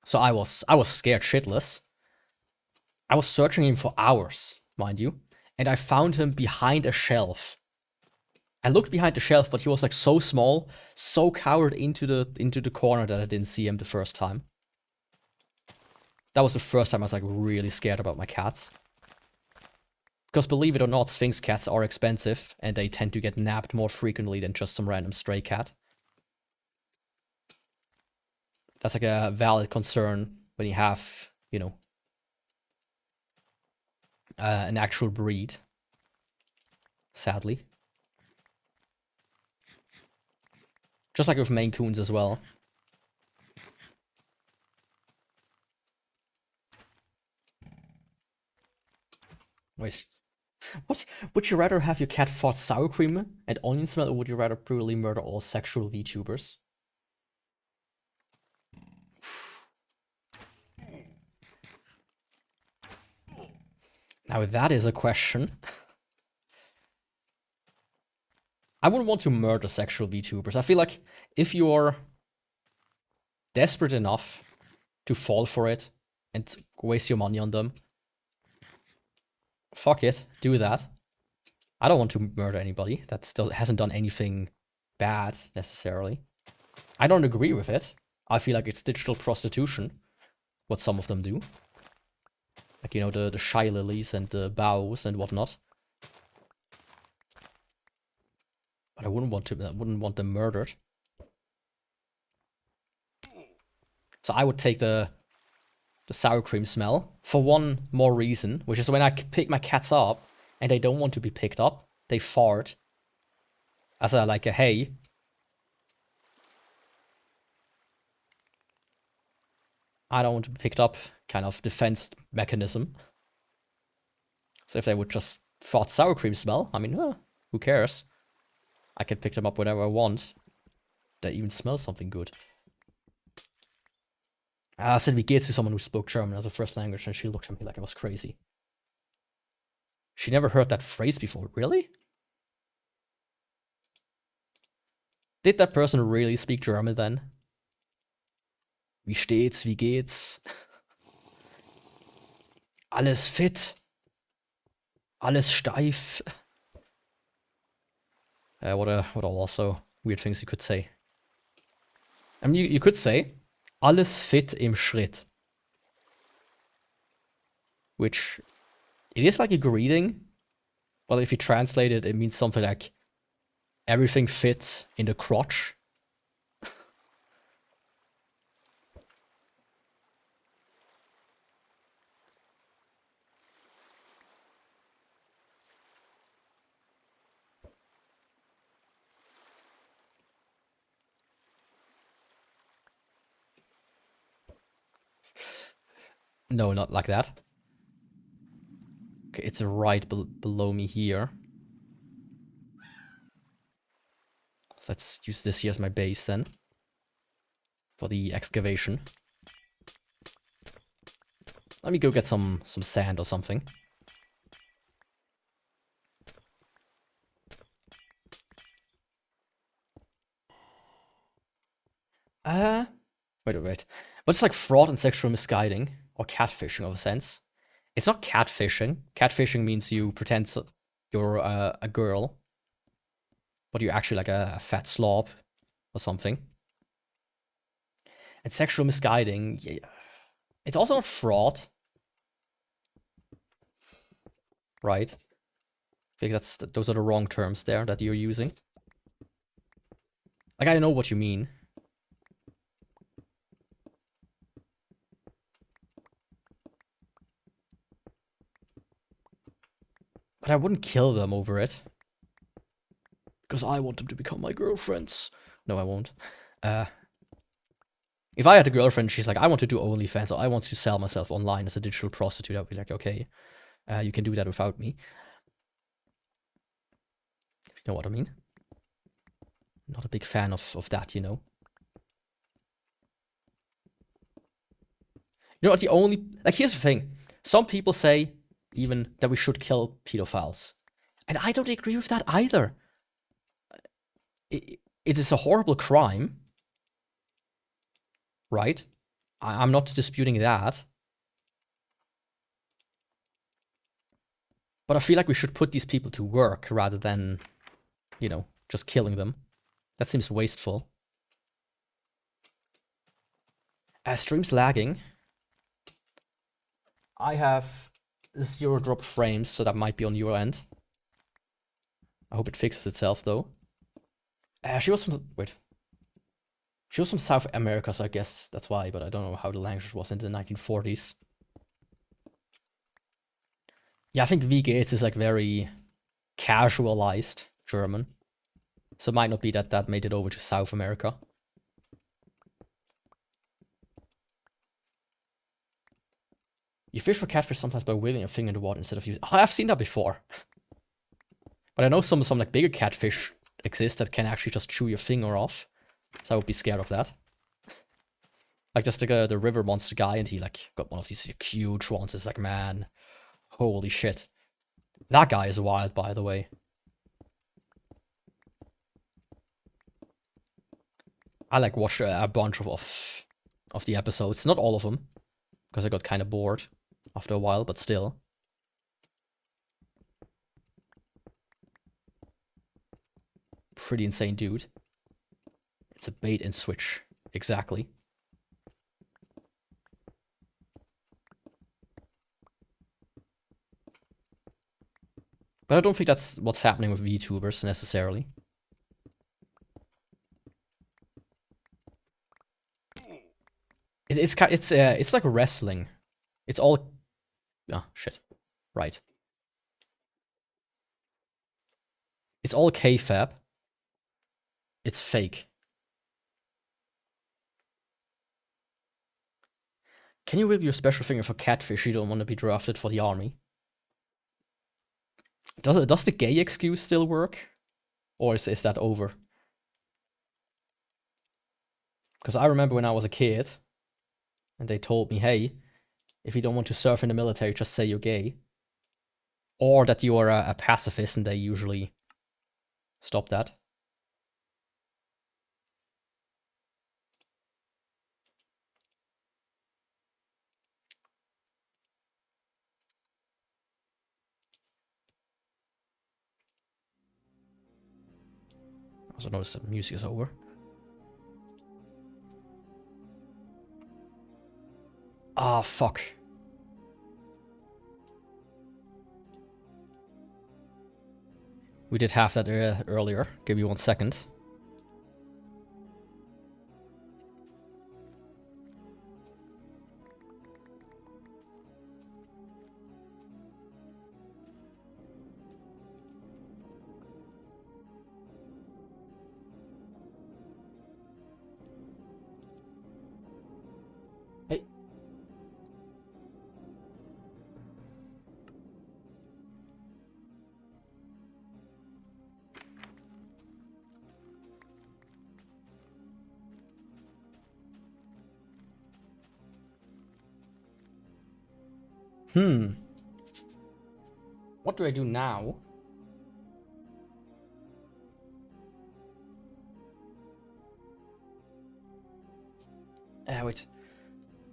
So I was scared shitless. I was searching him for hours, mind you, and I found him behind a shelf. I looked behind the shelf, but he was like so small, so cowered into the corner that I didn't see him the first time. That was the first time I was like really scared about my cats. Because believe it or not, Sphinx cats are expensive, and they tend to get nabbed more frequently than just some random stray cat. That's like a valid concern when you have, you know, an actual breed. Sadly. Just like with Maine Coons as well. Wait. What? Would you rather have your cat fart sour cream and onion smell, or would you rather brutally murder all sexual VTubers? Now that is a question. I wouldn't want to murder sexual VTubers. I feel like if you're desperate enough to fall for it and waste your money on them, fuck it, do that. I don't want to murder anybody that still hasn't done anything bad, necessarily. I don't agree with it. I feel like it's digital prostitution, what some of them do. Like, you know, the shy lilies and the bows and whatnot. But I wouldn't want them murdered. So I would take the sour cream smell for one more reason, which is when I pick my cats up and they don't want to be picked up, they fart as like a hey. I don't want to be picked up, kind of defense mechanism. So if they would just fart sour cream smell, I mean, who cares? I can pick them up whenever I want. They even smell something good. I said we get to someone who spoke German as a first language, and she looked at me like I was crazy. She never heard that phrase before. Really? Did that person really speak German then? Wie steht's? Wie geht's? Alles fit? Alles steif? What are also weird things you could say. I mean, you could say, alles fit im Schritt. Which, it is like a greeting, but if you translate it, it means something like, everything fits in the crotch. No, not like that. Okay, it's right below me here. Let's use this here as my base then. For the excavation. Let me go get some sand or something. Wait. But it's like fraud and sexual misguiding. Or catfishing of a sense. It's not catfishing. Catfishing means you pretend you're a girl. But you're actually like a fat slob. Or something. And sexual misguiding, yeah, it's also not fraud. Right? I think those are the wrong terms there that you're using. Like, I know what you mean. But I wouldn't kill them over it. Because I want them to become my girlfriends. No, I won't. If I had a girlfriend, she's like, I want to do OnlyFans, or I want to sell myself online as a digital prostitute, I'd be like, okay, you can do that without me. If you know what I mean. Not a big fan of that, you know. You know what, the only... Like, here's the thing. Some people say, even, that we should kill pedophiles. And I don't agree with that either. It is a horrible crime. Right? I'm not disputing that. But I feel like we should put these people to work rather than, you know, just killing them. That seems wasteful. Stream's lagging. I have 0 drop frames, so that might be on your end. I hope it fixes itself, though. She was from... Wait. She was from South America, so I guess that's why, but I don't know how the language was in the 1940s. Yeah, I think Wie geht's is like very casualized German. So it might not be that made it over to South America. You fish for catfish sometimes by wiggling a finger in the water instead of using... Oh, I've seen that before. But I know some like bigger catfish exist that can actually just chew your finger off. So I would be scared of that. Like just the river monster guy, and he like got one of these huge ones. It's like, man, holy shit. That guy is wild, by the way. I like watched a bunch of of the episodes. Not all of them, because I got kind of bored after a while, but still. Pretty insane dude. It's a bait and switch. Exactly. But I don't think that's what's happening with VTubers necessarily. It's like wrestling. It's all... Ah, shit. Right. It's all kayfabe. It's fake. Can you whip your special finger for catfish you don't want to be drafted for the army? Does the gay excuse still work? Or is that over? Because I remember when I was a kid, and they told me, hey, if you don't want to serve in the military, just say you're gay. Or that you are a pacifist, and they usually stop that. I also noticed that the music is over. Ah, fuck. We did have that earlier. Give me 1 second. Hey. What do I do now? Wait.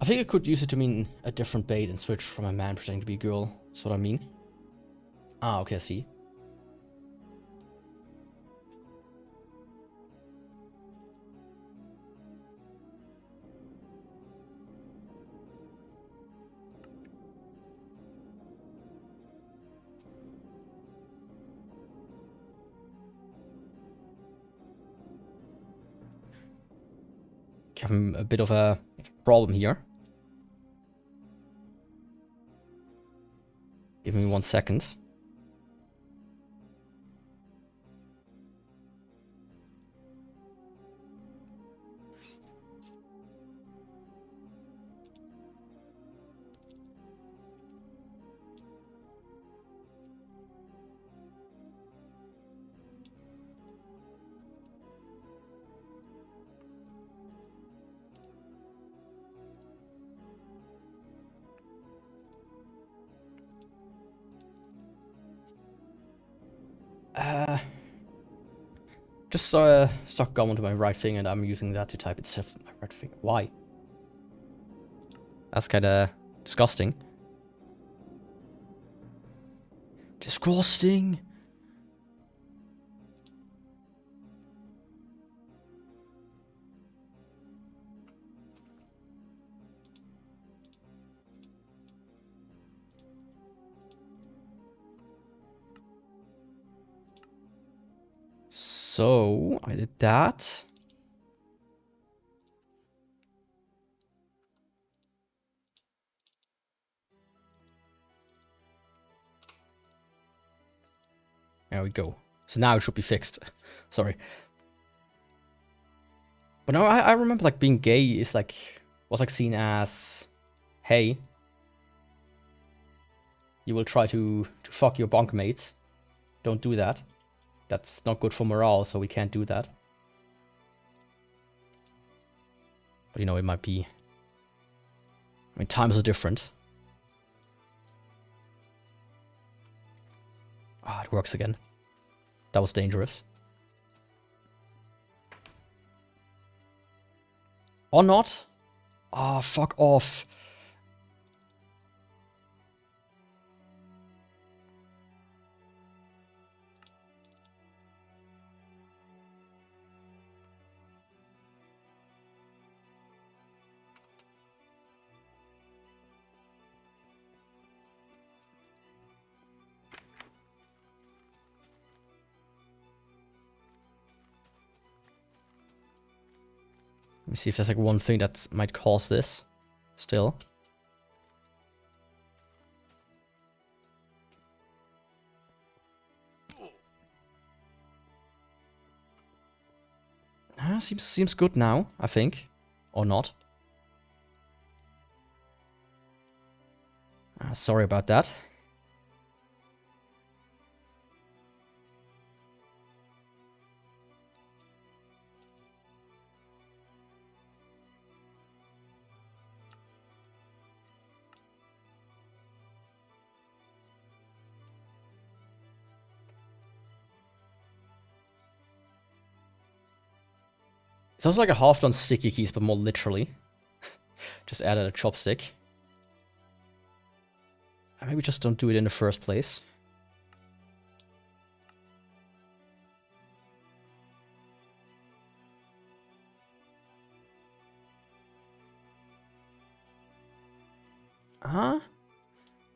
I think I could use it to mean a different bait and switch from a man pretending to be a girl. That's what I mean. Ah, okay, I see. Having a bit of a problem here. Give me 1 second. Just stuck gum onto my right finger and I'm using that to type instead of my right finger. Why? That's kinda disgusting. Disgusting! So, I did that. There we go. So now it should be fixed. Sorry. But no, I remember like being gay is like, was like seen as, hey, you will try to fuck your bunkmates. Don't do that. That's not good for morale, so we can't do that. But you know, it might be... I mean, times are different. Ah, it works again. That was dangerous. Or not. Ah, fuck off. Let me see if there's like one thing that might cause this still. Seems good now, I think. Or not. Sorry about that. It's also like a half-done sticky keys, but more literally. Just added a chopstick. Maybe just don't do it in the first place.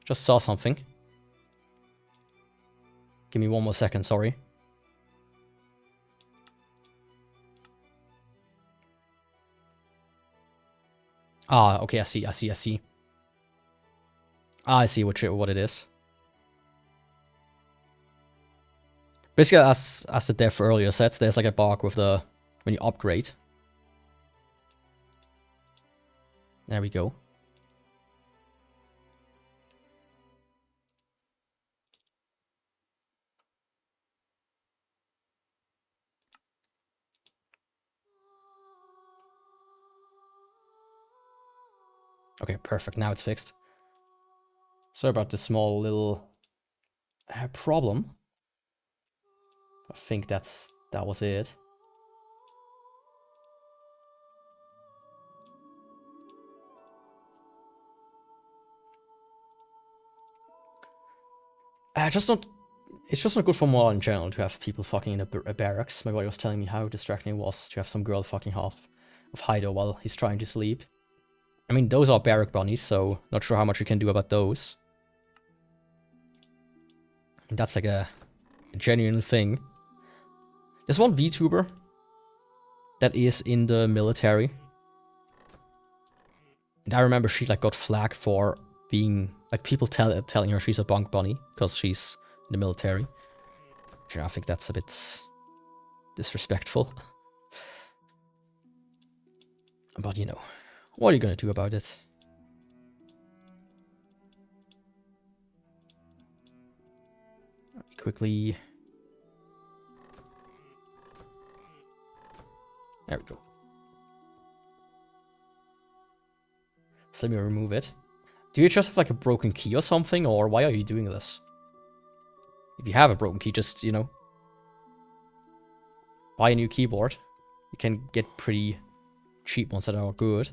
Just saw something. Give me one more second, sorry. Ah, okay, I see. Ah, I see what it is. Basically, as the dev earlier said, there's like a bug with the when you upgrade. There we go. Okay, perfect. Now it's fixed. Sorry about the small little problem. I think that was it. It's just not good for morale in general to have people fucking in a barracks. My buddy was telling me how distracting it was to have some girl fucking half of Hido while he's trying to sleep. I mean, those are barrack bunnies, so not sure how much you can do about those. And that's like a genuine thing. There's one VTuber that is in the military. And I remember she like got flagged for being like people telling her she's a bunk bunny because she's in the military. I think that's a bit disrespectful. But you know, what are you gonna do about it? Quickly. There we go. So let me remove it. Do you just have like a broken key or something, or why are you doing this? If you have a broken key, just, you know, buy a new keyboard. You can get pretty cheap ones that are good.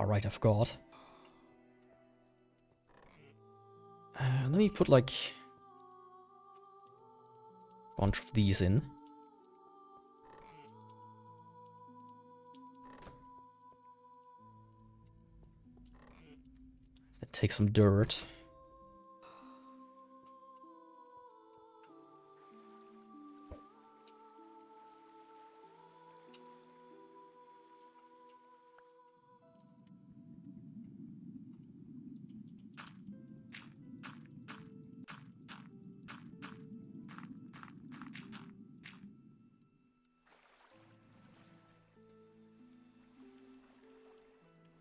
Alright, I forgot. Let me put like a bunch of these in. Take some dirt.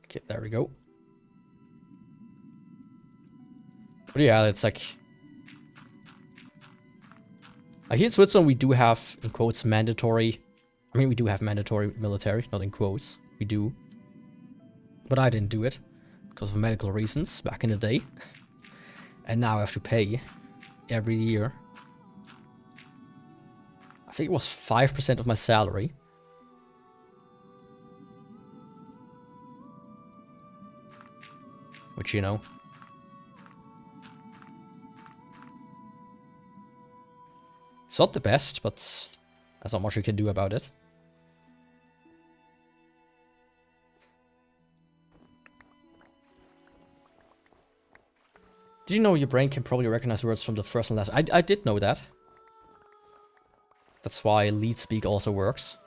Okay, there we go. But yeah, it's like here in Switzerland we do have, in quotes, mandatory. I mean, we do have mandatory military, not in quotes. We do. But I didn't do it because of medical reasons back in the day. And now I have to pay every year. I think it was 5% of my salary. Which, you know. It's not the best, but there's not much you can do about it. Did you know your brain can probably recognize words from the first and last? I did know that. That's why lead speak also works.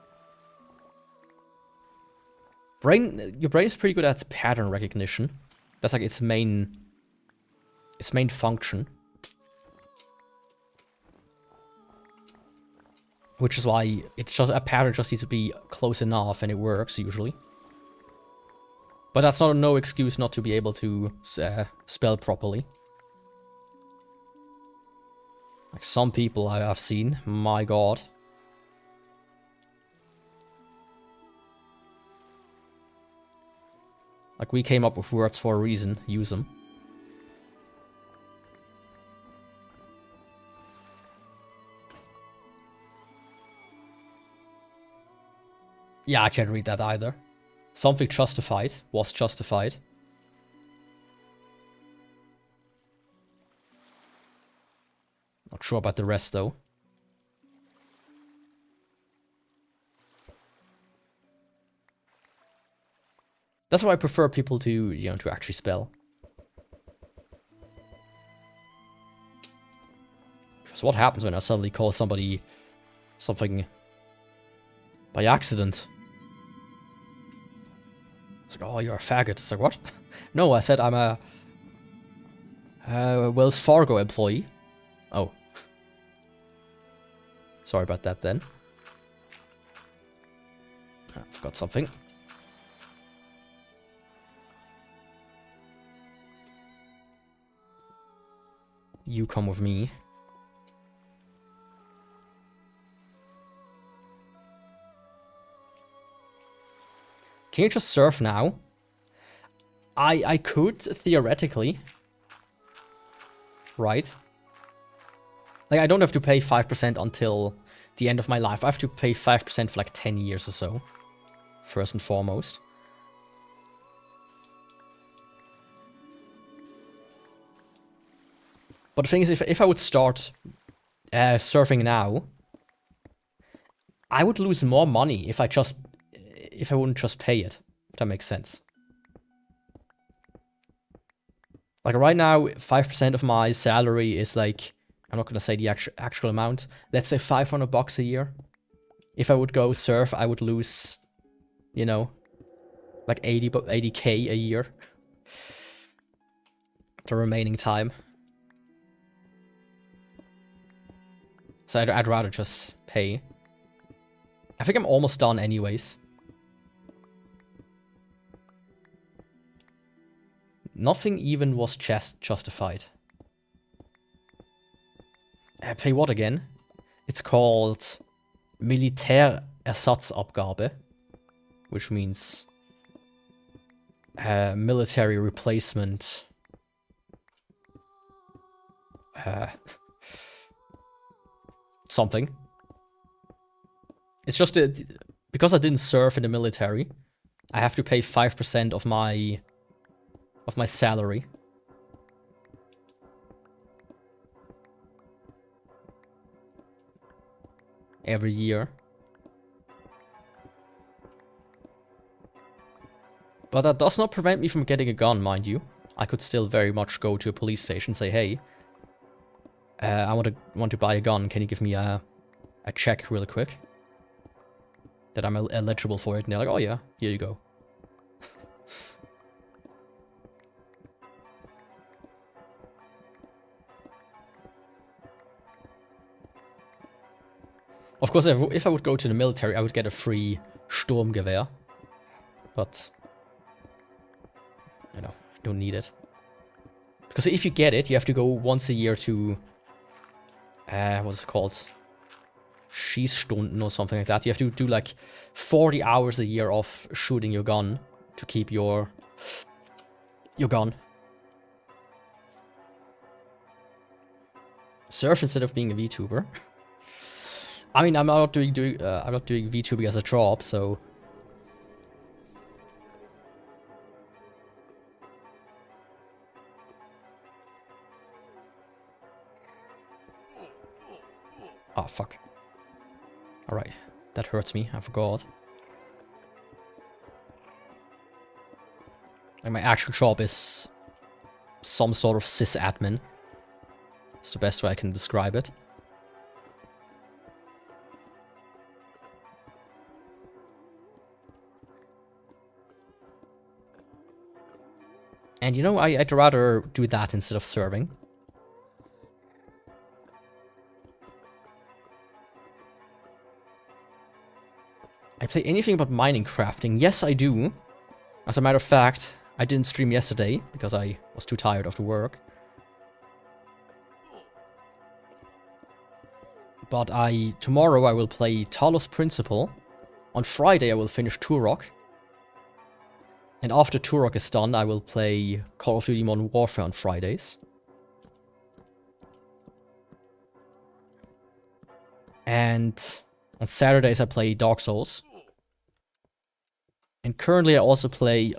Your brain is pretty good at pattern recognition. That's like its main function. Which is why it's just a pattern just needs to be close enough and it works usually. But that's not no excuse not to be able to spell properly. Like some people I've seen, my god. Like we came up with words for a reason, use them. Yeah, I can't read that either. Something justified was justified. Not sure about the rest though. That's why I prefer people to, you know, to actually spell. Because what happens when I suddenly call somebody something by accident? It's like, oh, you're a faggot. It's like, what? No, I said I'm a Wells Fargo employee. Oh. Sorry about that then. I forgot something. You come with me. Can you just surf now? I could, theoretically. Right? Like, I don't have to pay 5% until the end of my life. I have to pay 5% for like 10 years or so. First and foremost. But the thing is, if I would start surfing now, I would lose more money if I wouldn't just pay it. If that makes sense. Like right now, 5% of my salary is like, I'm not gonna say the actual amount. Let's say $500 a year. If I would go surf, I would lose, you know, like 80K a year. The remaining time. So I'd rather just pay. I think I'm almost done anyways. Nothing even was justified. Pay what again? It's called Militärersatzabgabe, which means military replacement. Something. It's just because I didn't serve in the military, I have to pay 5% of my salary. Every year. But that does not prevent me from getting a gun, mind you. I could still very much go to a police station and say, hey, I want to buy a gun. Can you give me a check really quick? That I'm eligible for it. And they're like, oh yeah, here you go. Of course, if I would go to the military, I would get a free Sturmgewehr. But, you know, I don't need it. Because if you get it, you have to go once a year to, what's it called? Schießstunden or something like that. You have to do like 40 hours a year of shooting your gun to keep your gun. Surf instead of being a VTuber. I mean, I'm not doing VTubing as a job, so. Oh, fuck. Alright. That hurts me. I forgot. And my actual job is some sort of sysadmin. It's the best way I can describe it. And you know, I'd rather do that instead of serving. I play anything but mining crafting. Yes, I do. As a matter of fact, I didn't stream yesterday because I was too tired after work. But tomorrow I will play Talos Principle. On Friday I will finish Turok. And after Turok is done, I will play Call of Duty Modern Warfare on Fridays. And on Saturdays I play Dark Souls. And currently I also play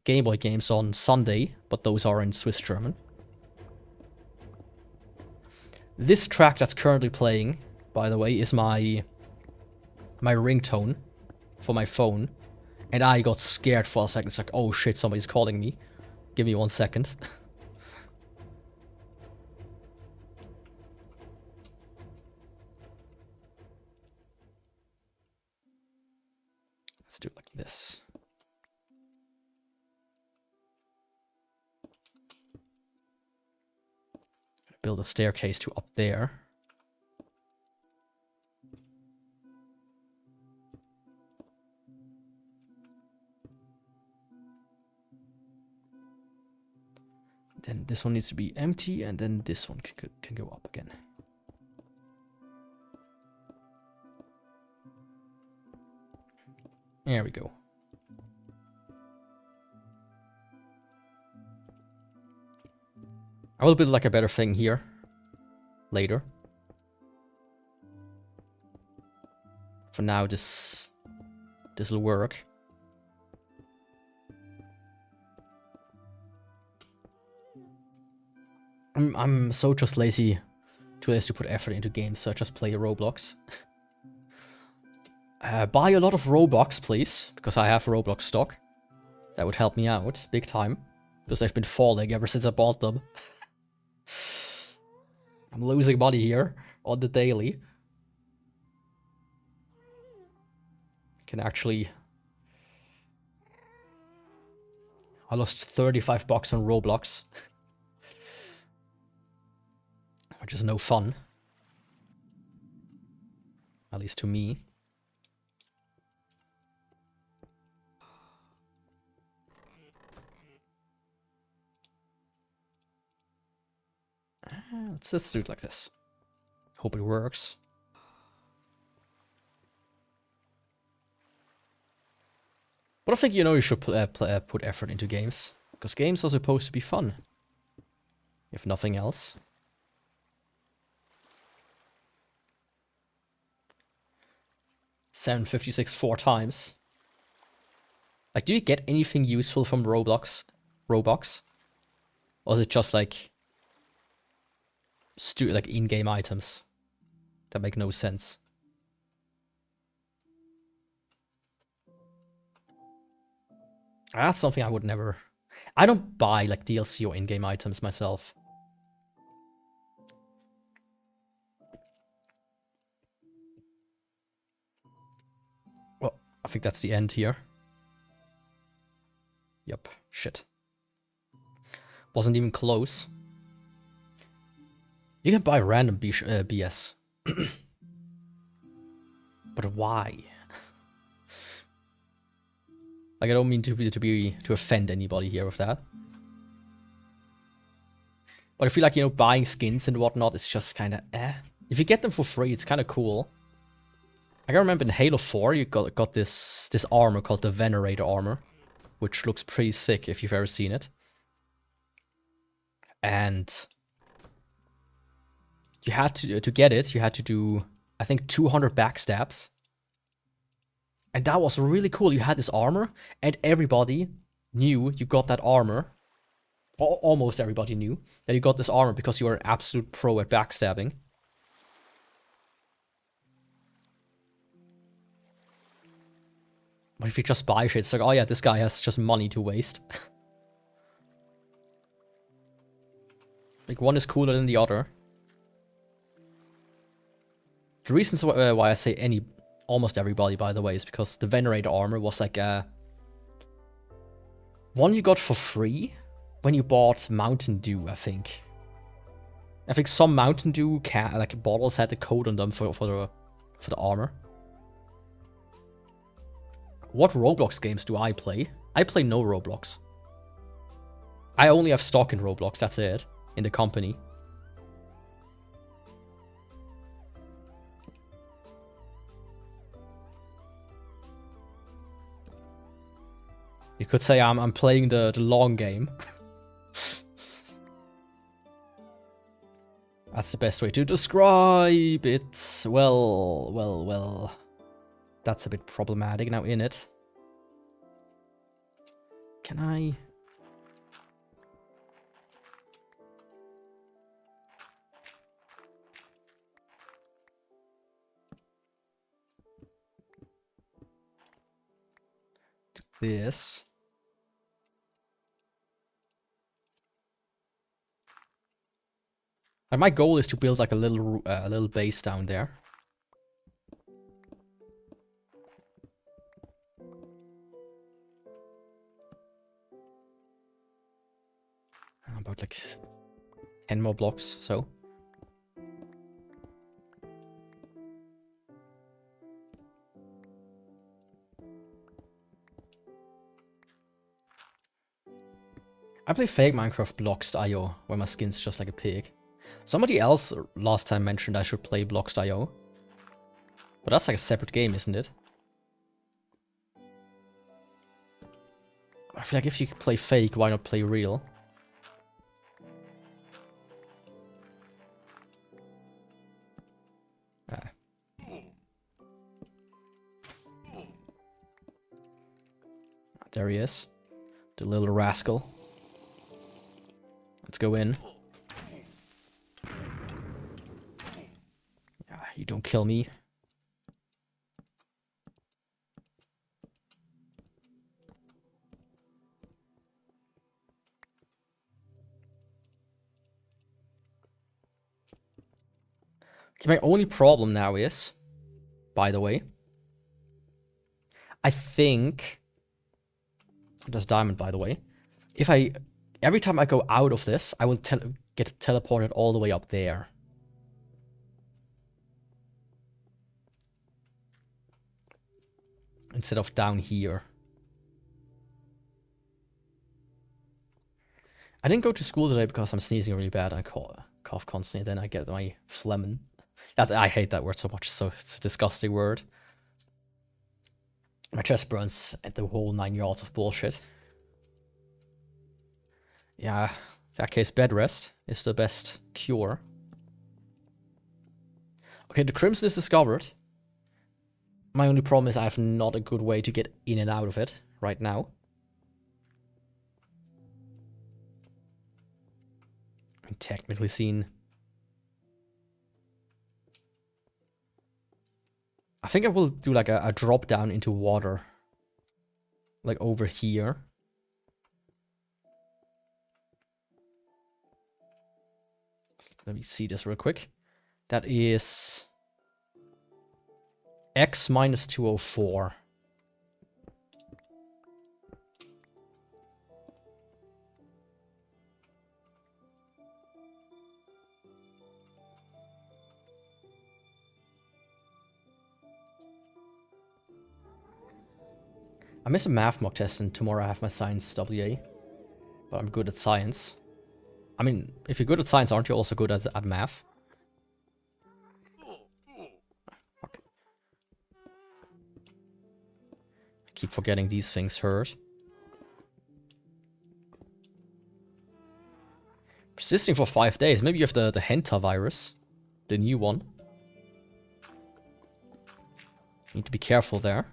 Game Boy games on Sunday, but those are in Swiss German. This track that's currently playing, by the way, is my ringtone for my phone. And I got scared for a second. It's like, oh shit, somebody's calling me. Give me 1 second. Let's do it like this. Build a staircase to up there. Then this one needs to be empty, and then this one can go up again. There we go. I will build like a better thing here later. For now, this will work. I'm so just lazy, too lazy to put effort into games, so I just play Roblox. Buy a lot of Robux, please, because I have Roblox stock. That would help me out big time, because I've been falling ever since I bought them. I'm losing money here on the daily. Can actually... I lost 35 bucks on Roblox. Which is no fun. At least to me. Let's do it like this. Hope it works. But I think, you know, you should put effort into games. Because games are supposed to be fun. If nothing else. $7.56 4 times. Like, do you get anything useful from Roblox? Or is it just like... like in-game items that make no sense? That's something I would never... I don't buy like DLC or in-game items myself. Well, I think that's the end here. Yup, shit. Wasn't even close. You can buy random BS. But why? Like, I don't mean to offend anybody here with that. But I feel like, you know, buying skins and whatnot is just kind of eh. If you get them for free, it's kind of cool. I can remember in Halo 4, you got this armor called the Venerator armor, which looks pretty sick if you've ever seen it. And you had to get it, you had to do I think 200 backstabs. And that was really cool. You had this armor, and everybody knew you got that armor. Almost everybody knew that you got this armor because you were an absolute pro at backstabbing. But if you just buy shit, it's like, oh yeah, this guy has just money to waste. Like, one is cooler than the other. The reasons why I say almost everybody, by the way, is because the Venerator armor was like one you got for free when you bought Mountain Dew, I think. I think some Mountain Dew bottles had the code on them for the armor. What Roblox games do I play? I play no Roblox. I only have stock in Roblox, that's it. In the company. You could say I'm playing the long game. That's the best way to describe it. Well. That's a bit problematic now in it. Can I... do this? And my goal is to build like a little base down there. About like 10 more blocks, so. I play fake Minecraft Blocks.io, where my skin's just like a pig. Somebody else last time mentioned I should play Blocks.io. But that's like a separate game, isn't it? I feel like if you play fake, why not play real? There he is. The little rascal. Let's go in. Yeah, you don't kill me. Okay, my only problem now is, by the way, I think... There's diamond, by the way. Every time I go out of this, I will get teleported all the way up there. Instead of down here. I didn't go to school today because I'm sneezing really bad. I cough constantly, then I get my phlegm. I hate that word so much, so it's a disgusting word. My chest burns at the whole 9 yards of bullshit. Yeah, in that case, bed rest is the best cure. Okay, the Crimson is discovered. My only problem is I have not a good way to get in and out of it right now. I mean, technically seen... I think I will do like a drop down into water. Like over here. Let me see this real quick. That is X minus 204. I miss a math mock test and tomorrow I have my science WA. But I'm good at science. I mean, if you're good at science, aren't you also good at math? Fuck. I keep forgetting these things hurt. Persisting for 5 days. Maybe you have the Henta virus. The new one. Need to be careful there.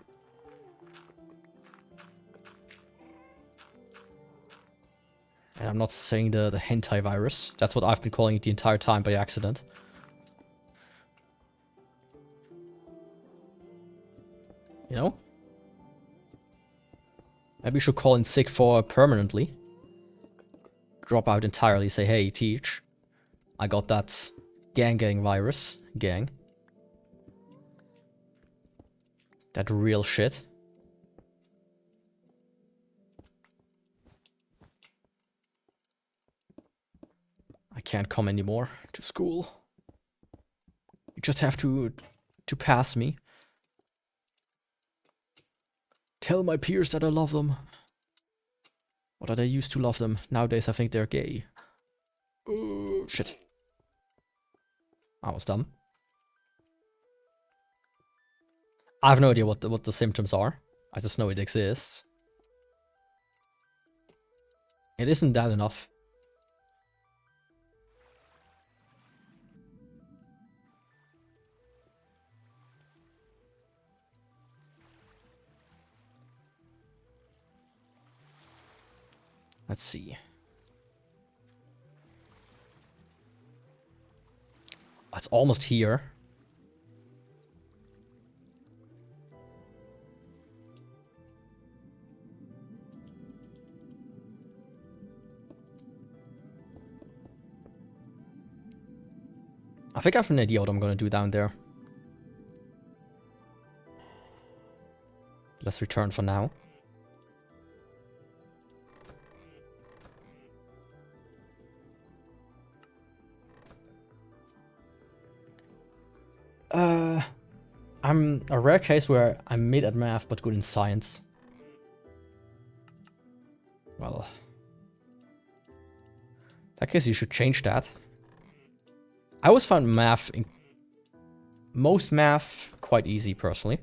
And I'm not saying the hentai virus. That's what I've been calling it the entire time by accident. You know? Maybe we should call in sick for permanently. Drop out entirely, say, hey, teach. I got that gang virus. Gang. That real shit. I can't come anymore to school. You just have to pass me. Tell my peers that I love them. Or that I used to love them. Nowadays I think they're gay. Shit. I was dumb. I have no idea what the symptoms are. I just know it exists. It isn't that enough. Let's see. It's almost here. I think I have an idea what I'm gonna do down there. Let's return for now. I'm a rare case where I'm mid at math but good in science. Well, in that case you should change that. I always found most math quite easy personally.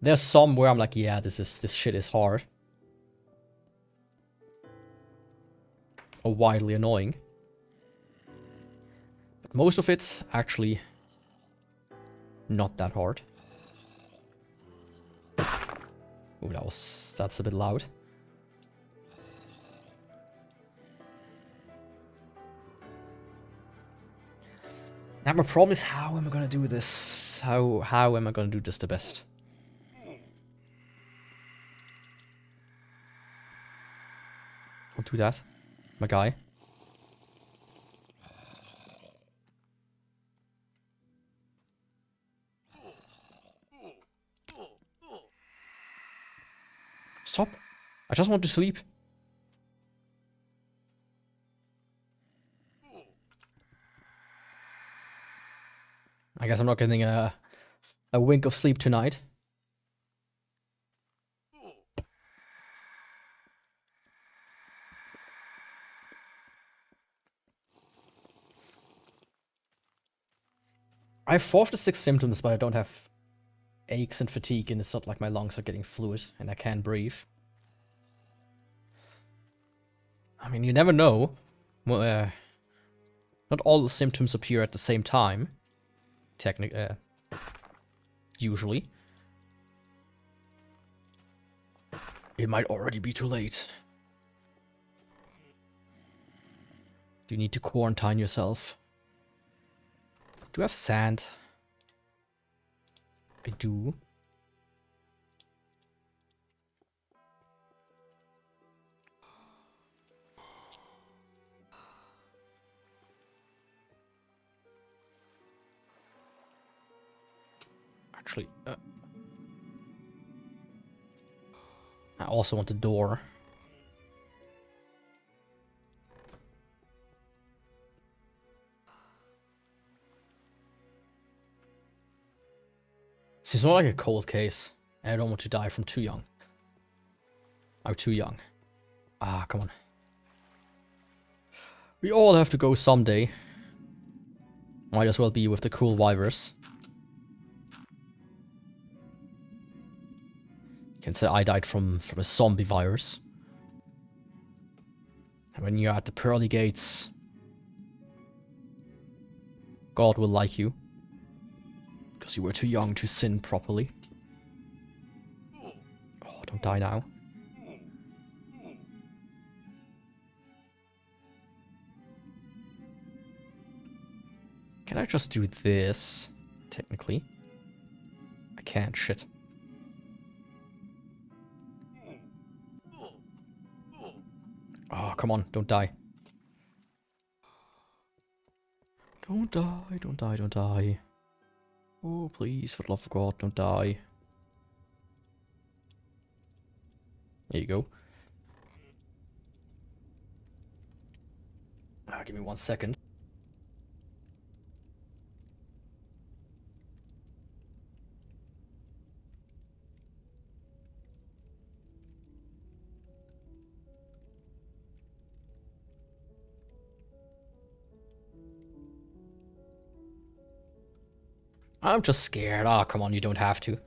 There's some where I'm like, yeah, this shit is hard. Or wildly annoying. But most of it's actually not that hard. Ooh, that's a bit loud. Now my problem is, how am I gonna do this? How am I gonna do this the best? Don't do that, my guy. Stop. I just want to sleep. I guess I'm not getting a wink of sleep tonight. I have 4 of the 6 symptoms, but I don't have aches and fatigue, and it's not like my lungs are getting fluid and I can't breathe. I mean, you never know. Well, not all the symptoms appear at the same time. Usually. It might already be too late. You need to quarantine yourself. Do I have sand? I do. Actually, I also want the door. Seems more like a cold case. And I don't want to die from too young. I'm too young. Ah, come on. We all have to go someday. Might as well be with the cool virus. You can say I died from a zombie virus. And when you're at the pearly gates, God will like you. Because you were too young to sin properly. Oh, don't die now. Can I just do this? Technically. I can't, shit. Oh, come on, don't die. Don't die, don't die, don't die. Oh, please, for the love of God, don't die. There you go. Give me 1 second. I'm just scared. Ah, come on, you don't have to.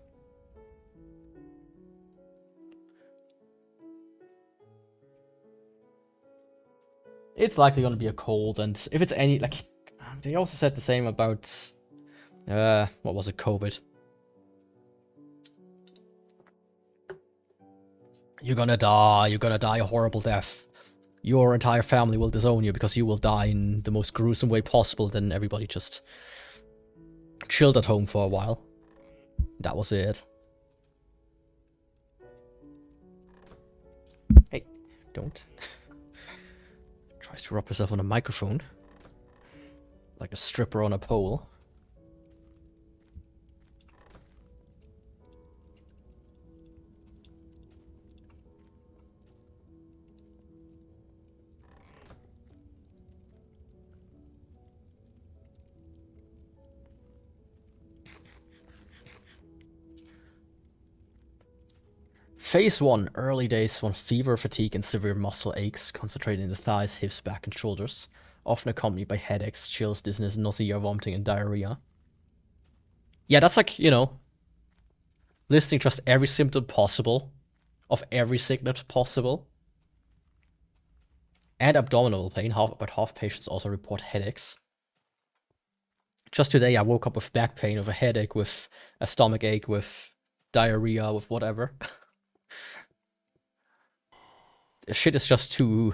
It's likely gonna be a cold, and if it's any, like, they also said the same about, what was it, COVID. You're gonna die a horrible death. Your entire family will disown you because you will die in the most gruesome way possible. Then everybody just chilled at home for a while. That was it. Hey, don't. Tries to rub herself on a microphone. Like a stripper on a pole. Phase 1, early days, one fever, fatigue, and severe muscle aches, concentrated in the thighs, hips, back, and shoulders, often accompanied by headaches, chills, dizziness, nausea, vomiting, and diarrhea. Yeah, that's like, you know, listing just every symptom possible, of every sickness possible. And abdominal pain, about half patients also report headaches. Just today I woke up with back pain, with a headache, with a stomach ache, with diarrhea, with whatever. Shit is just too,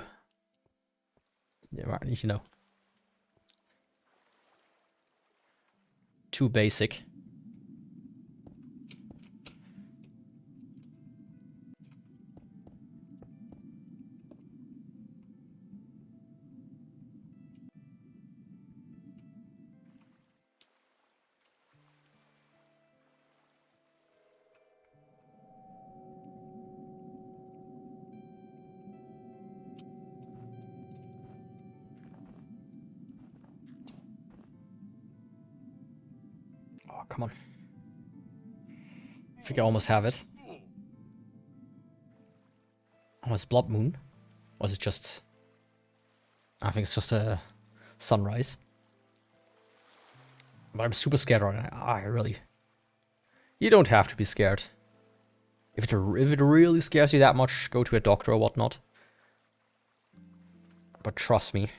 you know, too basic. Oh, come on. I think I almost have it. Oh, it's Blood Moon? Or is it just... I think it's just a sunrise. But I'm super scared right now. I really... You don't have to be scared. If it really scares you that much, go to a doctor or whatnot. But trust me.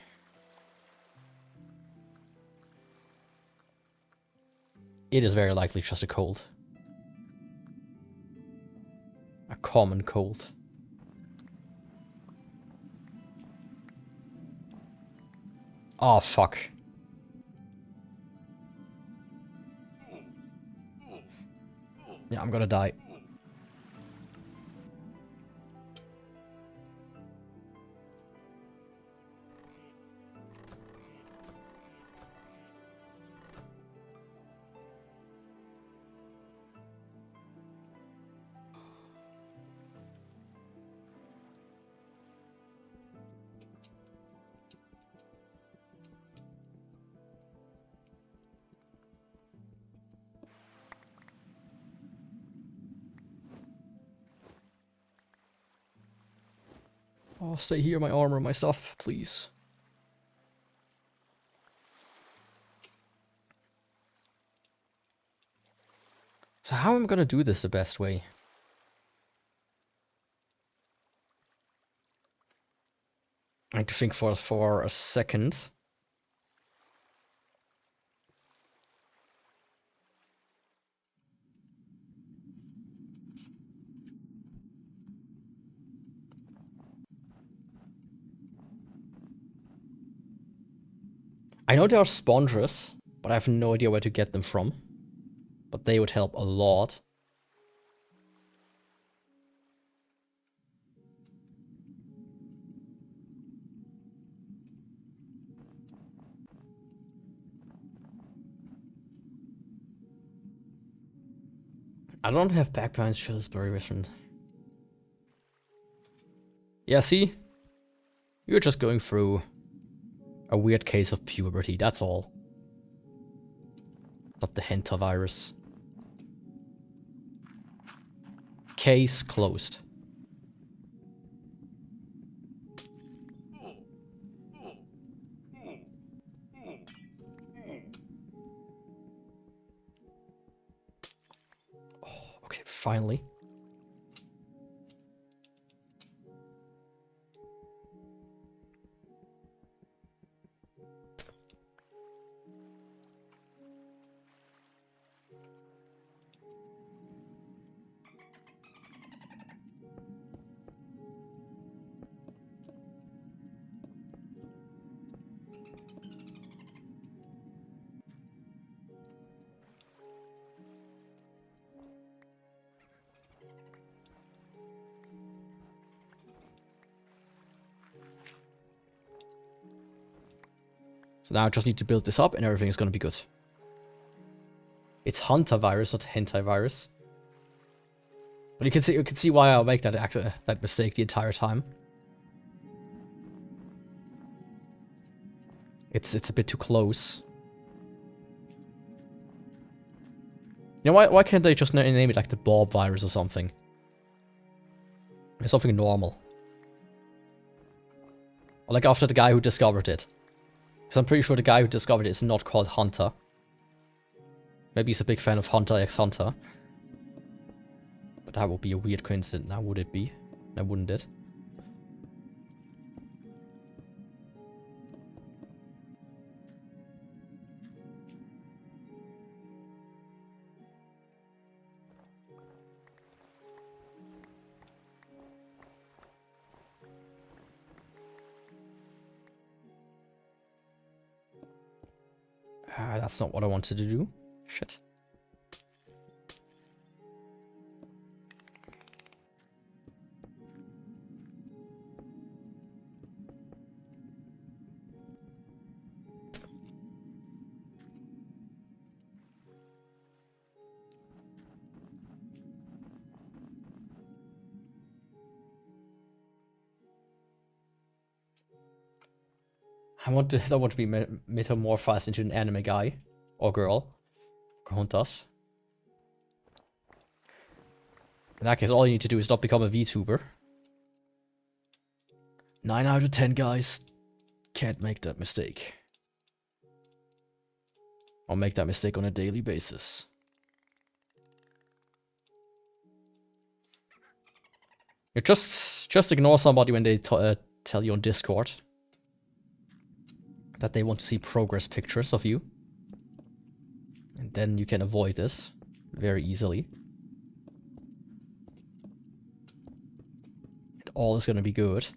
It is very likely just a cold. A common cold. Oh, fuck. Yeah, I'm gonna die. Oh, stay here, my armor, my stuff, please. So how am I gonna do this the best way? I need to think for a second. I know there are sponges, but I have no idea where to get them from. But they would help a lot. I don't have backpines, Shrewsbury Vision. Yeah, see? You're just going through a weird case of puberty, that's all. Not the hentai virus. Case closed. Oh, okay, finally. So now I just need to build this up and everything is going to be good. It's hunter virus, not hentai virus. But you can see why I'll make that mistake the entire time. It's a bit too close. You know, why can't they just name it like the Bob virus or something? It's something normal. Or like after the guy who discovered it. Because I'm pretty sure the guy who discovered it is not called Hunter. Maybe he's a big fan of Hunter x Hunter. But that would be a weird coincidence now, would it be? Now wouldn't it? That's not what I wanted to do. Shit. I don't want to be metamorphosed into an anime guy. Or girl. Hunters. In that case, all you need to do is not become a VTuber. 9 out of 10 guys can't make that mistake. Or make that mistake on a daily basis. You just ignore somebody when they tell you on Discord that they want to see progress pictures of you. And then you can avoid this very easily. And all is going to be good.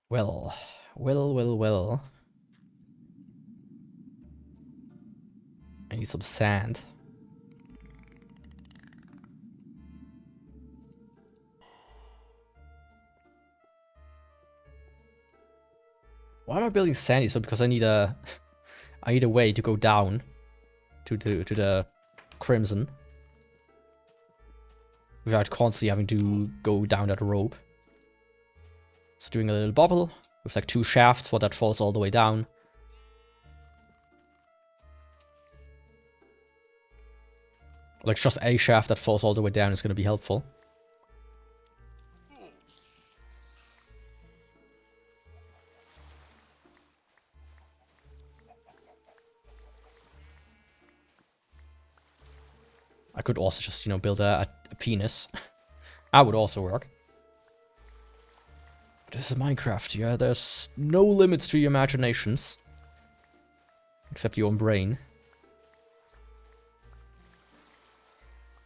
Well. I need some sand. Why am I building sandy? So because I need a way to go down to the crimson without constantly having to go down that rope. It's doing a little bubble with like 2 shafts, that falls all the way down. Like just a shaft that falls all the way down is going to be helpful. I could also just, you know, build a penis. That would also work. This is Minecraft, yeah, there's no limits to your imaginations. Except your own brain.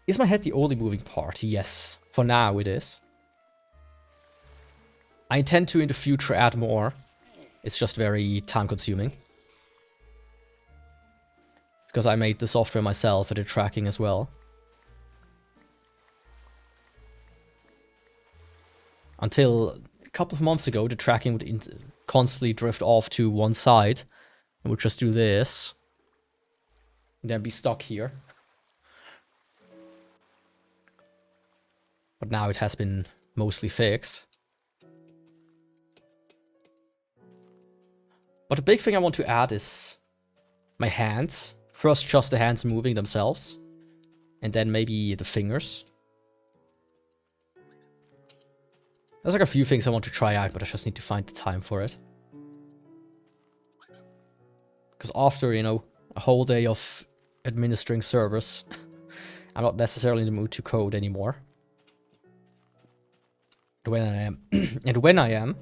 Is my head the only moving part? Yes. For now it is. I intend to in the future add more. It's just very time consuming. Because I made the software myself and the tracking as well. Until a couple of months ago, the tracking would constantly drift off to one side. And would just do this. And then be stuck here. But now it has been mostly fixed. But the big thing I want to add is my hands. First, just the hands moving themselves. And then maybe the fingers. There's like a few things I want to try out, but I just need to find the time for it. Because after, you know, a whole day of administering servers, I'm not necessarily in the mood to code anymore. When I am, and when I am,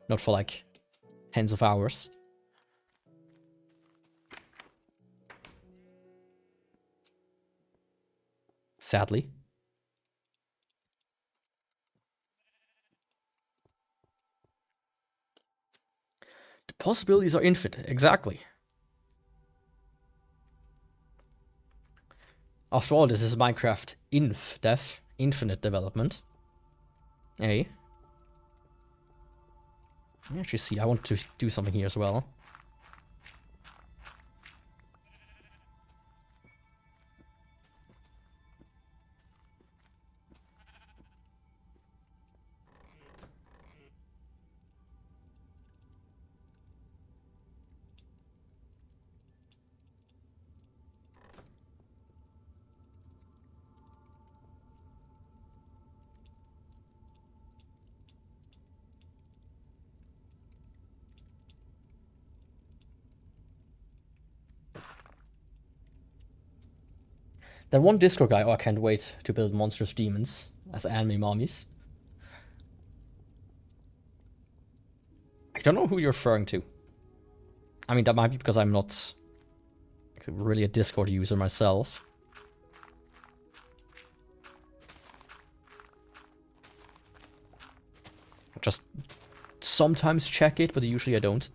not for like tens of hours. Sadly. The possibilities are infinite, exactly. After all, this is Minecraft INFDEV, infinite development. Hey. Actually, see, I want to do something here as well. That one Discord guy, oh, I can't wait to build monstrous demons as anime mommies. I don't know who you're referring to. I mean, that might be because I'm not really a Discord user myself. I just sometimes check it, but usually I don't.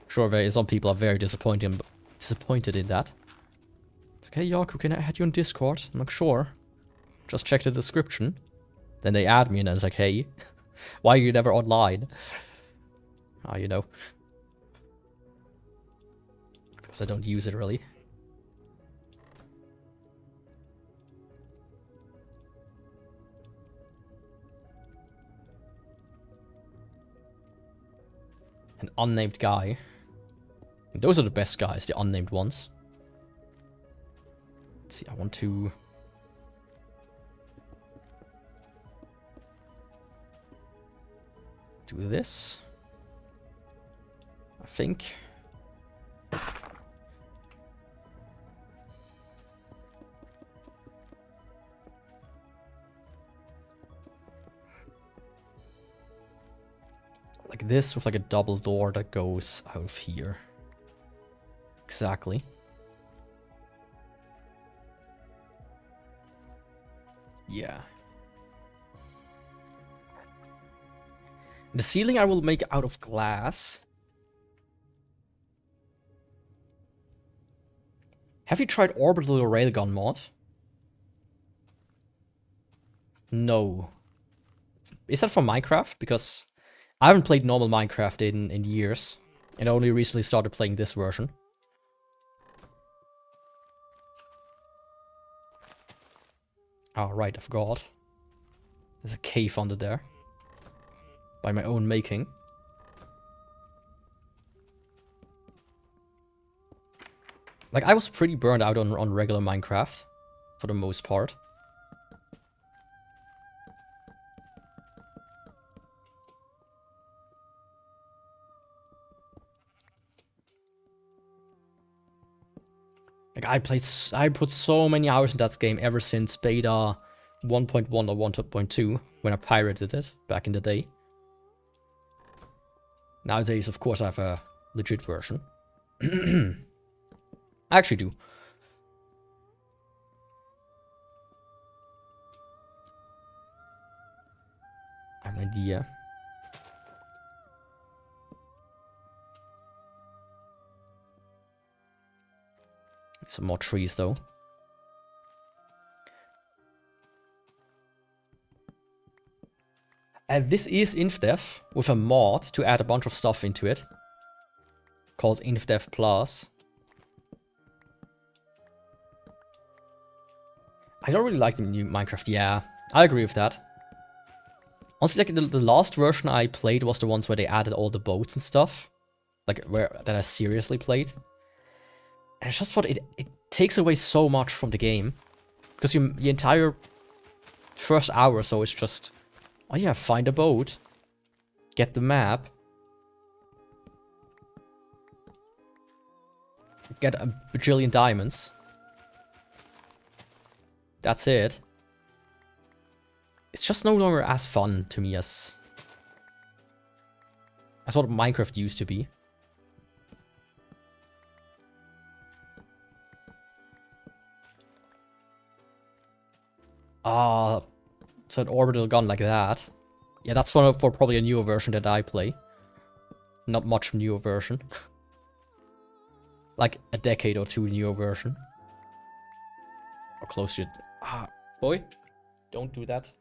Sure, some people are very disappointed in that. It's like, hey Yaku, can I add you on Discord? I'm like, sure. Just check the description. Then they add me and then it's like, hey, why are you never online? Ah, you know. Because I don't use it really. An unnamed guy. And those are the best guys, the unnamed ones. Let's see, I want to... do this. I think. Like this with like a double door that goes out of here. Exactly. Yeah. The ceiling I will make out of glass. Have you tried Orbital Railgun mod? No. Is that for Minecraft? Because I haven't played normal Minecraft in years. And I only recently started playing this version. Oh, right, I forgot. There's a cave under there. By my own making. Like, I was pretty burned out on regular Minecraft. For the most part. Like, I put so many hours in that game ever since beta 1.1 or 1.2, when I pirated it back in the day. Nowadays, of course, I have a legit version. I actually do. idea. Some more trees, though. This is INFDEV with a mod to add a bunch of stuff into it called INFDEV Plus. I don't really like the new Minecraft. Yeah, I agree with that. Honestly, like the last version I played was the ones where they added all the boats and stuff, like that I seriously played. And I just thought it takes away so much from the game, because the entire first hour or so is just, oh yeah, find a boat, get the map, get a bajillion diamonds. That's it. It's just no longer as fun to me as what Minecraft used to be. So an orbital gun like that. Yeah, that's for probably a newer version that I play. Not much newer version. Like a decade or two newer version. Or close to it. Ah, boy, don't do that.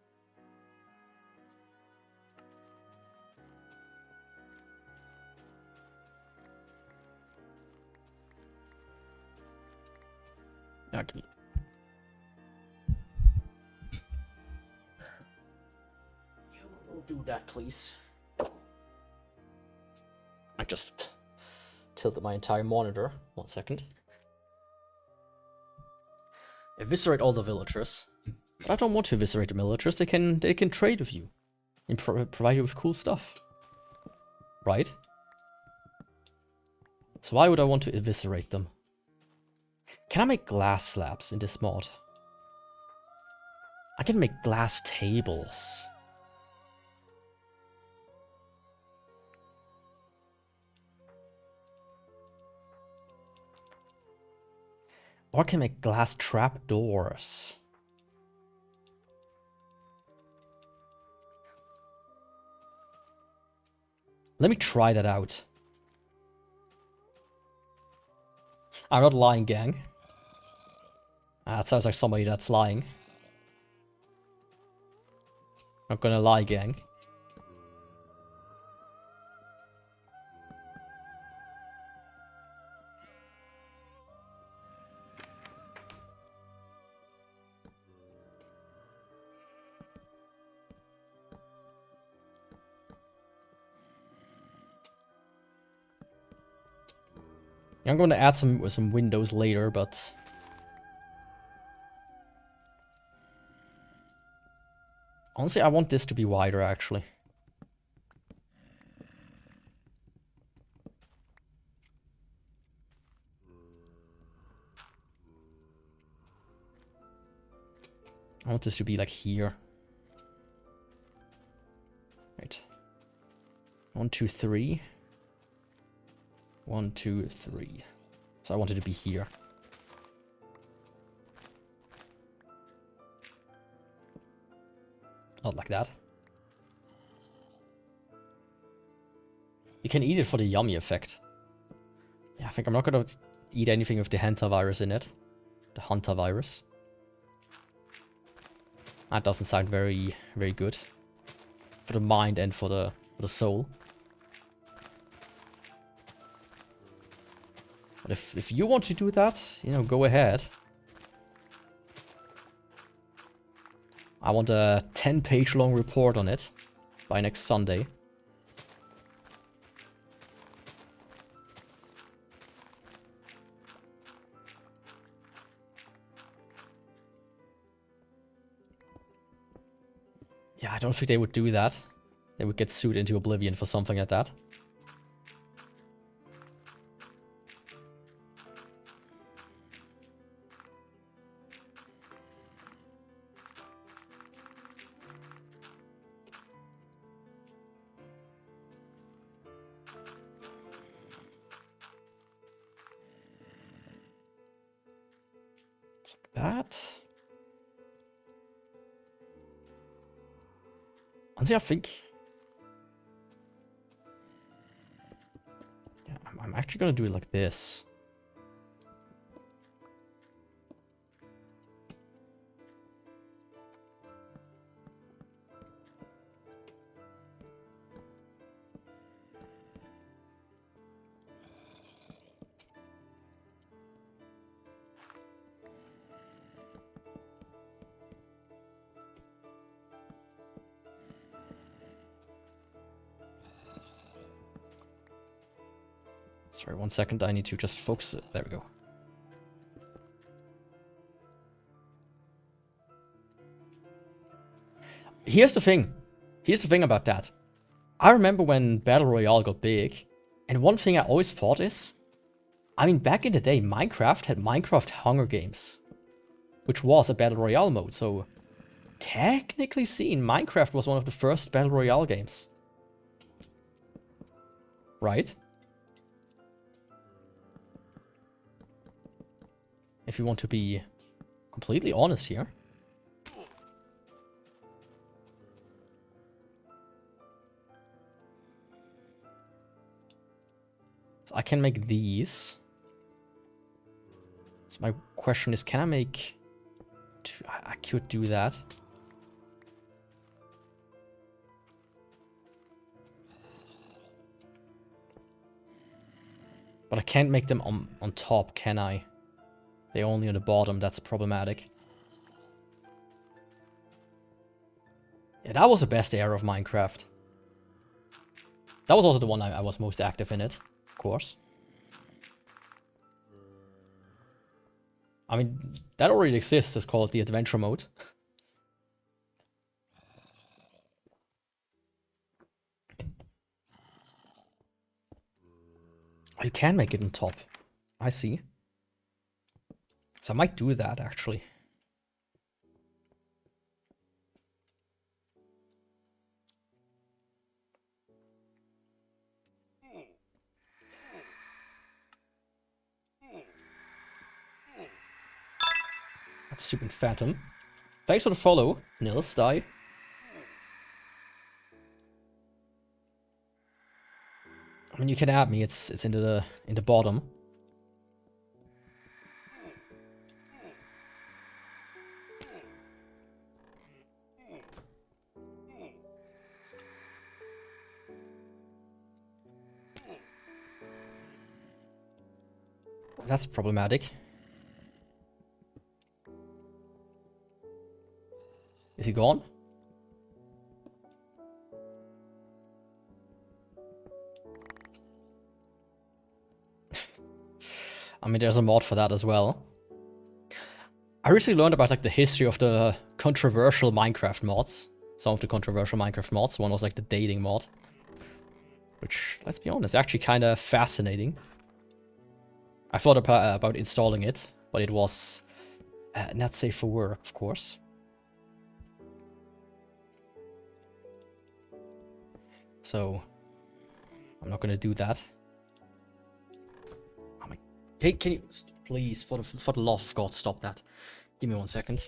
Okay. You don't do that, please. I just tilted my entire monitor. 1 second. Eviscerate all the villagers. But I don't want to eviscerate the villagers. They can trade with you and provide you with cool stuff, right? So why would I want to eviscerate them? Can I make glass slabs in this mod? I can make glass tables. Or I can make glass trapdoors. Let me try that out. I'm not lying, gang. That sounds like somebody that's lying. Not gonna lie, gang. I'm going to add some windows later, but honestly, I want this to be wider, actually. I want this to be like here. Right. 1, 2, 3. 1, 2, 3. So I want it to be here. Not like that. You can eat it for the yummy effect. Yeah, I think I'm not gonna eat anything with the hantavirus in it. The hantavirus. That doesn't sound very, very good. For the mind and for the soul. But if you want to do that, you know, go ahead. I want a 10-page long report on it by next Sunday. Yeah, I don't think they would do that. They would get sued into oblivion for something like that. Honestly, I think I'm actually gonna do it like this. Sorry, 1 second. I need to just focus it. There we go. Here's the thing. Here's the thing about that. I remember when Battle Royale got big, and one thing I always thought is, I mean, back in the day, Minecraft had Minecraft Hunger Games, which was a Battle Royale mode, so technically seen, Minecraft was one of the first Battle Royale games. Right? If you want to be completely honest here. So I can make these. So my question is, can I make... I could do that. But I can't make them on top, can I? They're only on the bottom, that's problematic. Yeah, that was the best era of Minecraft. That was also the one I was most active in it, of course. I mean, that already exists, it's called the adventure mode. You can make it on top. I see. So I might do that, actually. That's Stupid Phantom. Thanks for the follow, Nils, die. I mean, you can add me, it's in the bottom. That's problematic. Is he gone? I mean, there's a mod for that as well. I recently learned about like the history of the controversial Minecraft mods. Some of the controversial Minecraft mods. One was like the dating mod. Which, let's be honest, actually kind of fascinating. I thought about installing it, but it was not safe for work, of course. So, I'm not gonna do that. Oh my... Hey, can you please, for the love of God, stop that? Give me 1 second.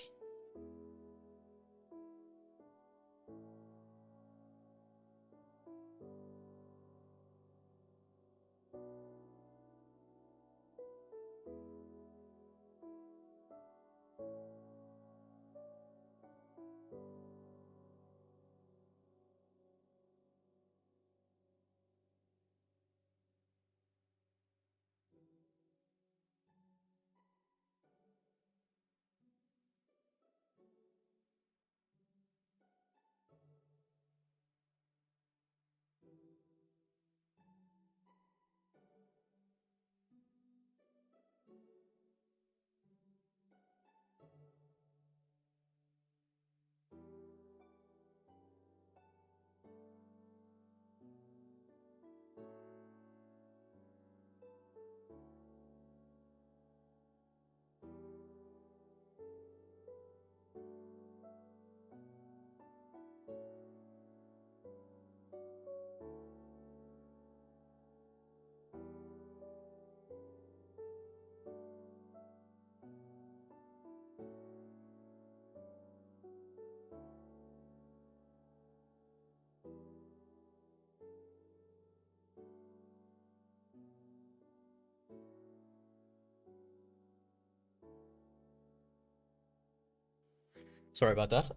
Sorry about that.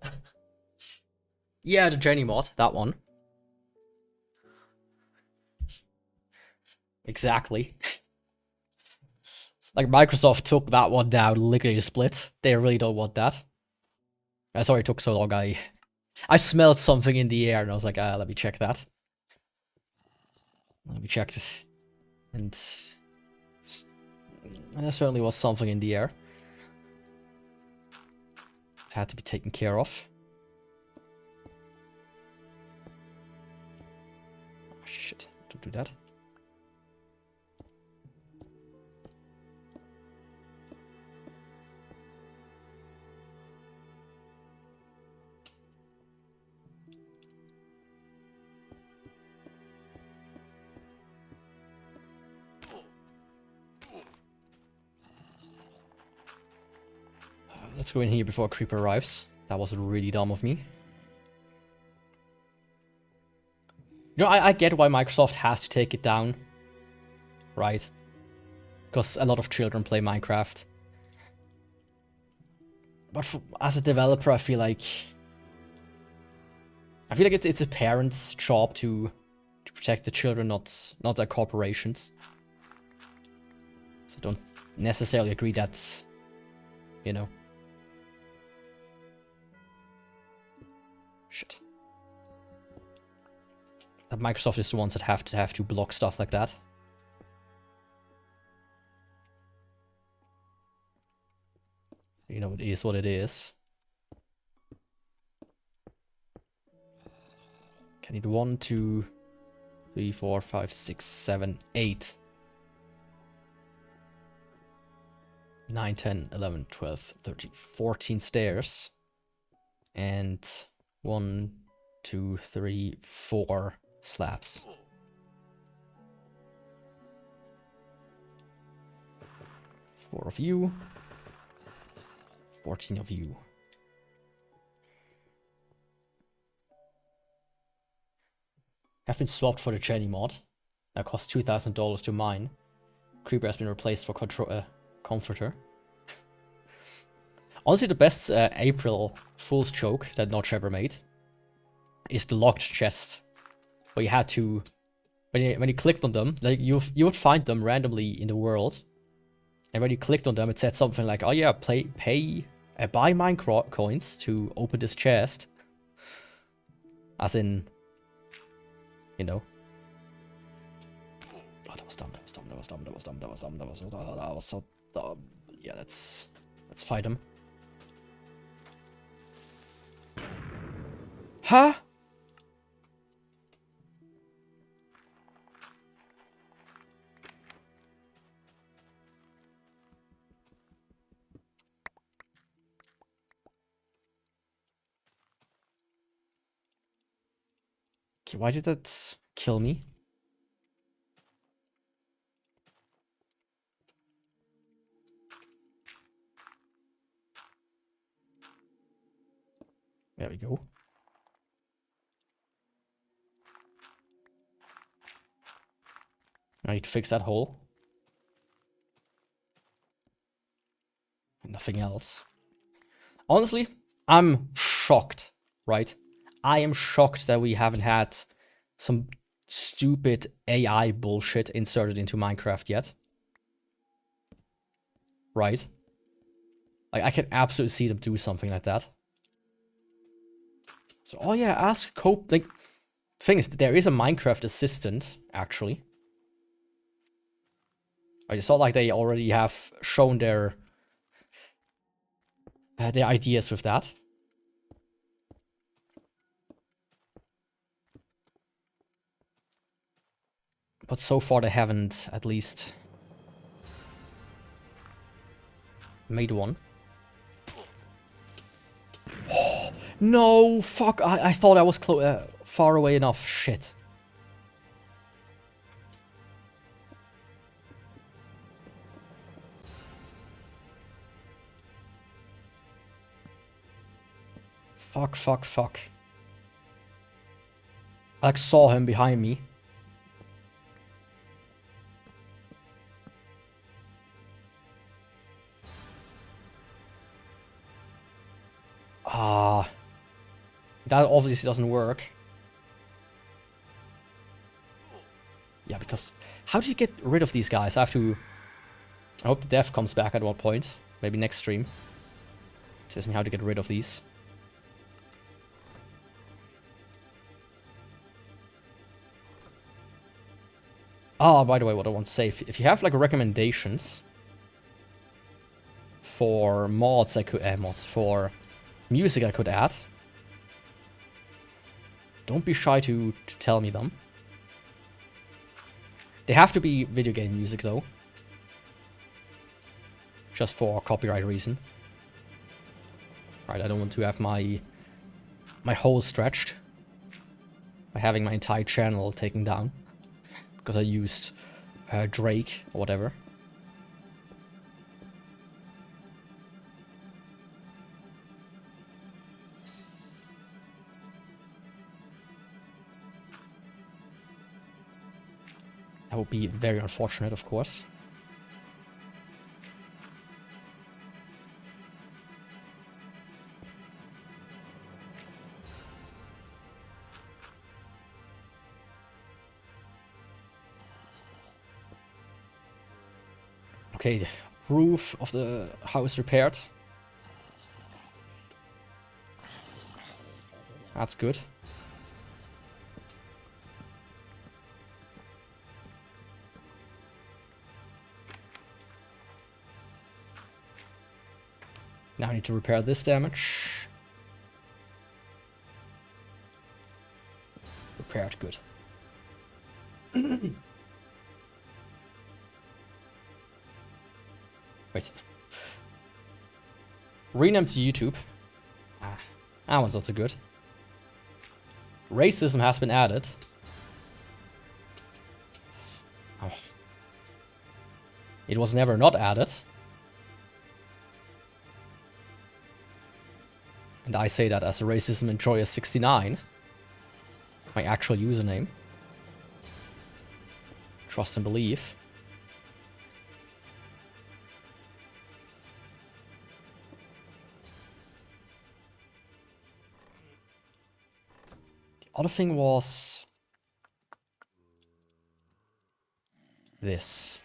Yeah, the Jenny mod, that one. Exactly. Like, Microsoft took that one down, lickety split. They really don't want that. Sorry it took so long. I smelled something in the air and I was like, let me check that. Let me check this. And there certainly was something in the air. It had to be taken care of. Oh, shit, don't do that. Let's go in here before a creeper arrives. That was really dumb of me. You know, I get why Microsoft has to take it down. Right? Because a lot of children play Minecraft. But as a developer, I feel like it's a parent's job to protect the children, not their corporations. So I don't necessarily agree that, you know. Shit. That Microsoft is the ones that have to block stuff like that. You know, it is what it is. I need 1, 2, 3, 4, 5, 6, 7, 8. 9, 10, 11, 12, 13, 14 stairs. And 1, 2, 3, 4 slabs. 4 of you. 14 of you. Have been swapped for the Jenny mod. That cost $2,000 to mine. Creeper has been replaced for Comforter. Honestly, the best April Fool's joke that Notch ever made is the locked chest, where you had to, when you clicked on them, like you would find them randomly in the world, and when you clicked on them, it said something like, "Oh yeah, buy mine coins to open this chest," as in, you know. Oh, that was dumb. That was dumb. That was dumb. That was dumb. That was dumb. That was so dumb. Yeah, let's fight him. Huh? Okay, why did that kill me? There we go. I need to fix that hole. Nothing else. Honestly, I'm shocked, right? I am shocked that we haven't had some stupid AI bullshit inserted into Minecraft yet. Right? Like, I can absolutely see them do something like that. So, oh yeah, ask Cope. Like, the thing is, there is a Minecraft assistant, actually. I saw like they already have shown their ideas with that. But so far they haven't, at least, made one. No, fuck, I thought I was far away enough. Shit. Fuck, fuck, fuck. I like saw him behind me. Ah, that obviously doesn't work. Yeah, because how do you get rid of these guys? I have to... I hope the dev comes back at one point. Maybe next stream. Tells me how to get rid of these. Ah, by the way, what I want to say, if you have like recommendations for mods I could for music I could add, don't be shy to tell me them. They have to be video game music though. Just for copyright reason. Right, I don't want to have my hole stretched by having my entire channel taken down because I used Drake or whatever. That would be very unfortunate, of course. Okay, the roof of the house repaired. That's good. Now I need to repair this damage. Repaired, good. Wait. Rename to YouTube. Ah, that one's not so good. Racism has been added. Oh. It was never not added. And I say that as a Racism Enjoyer 69. My actual username. Trust and believe. The other thing was this.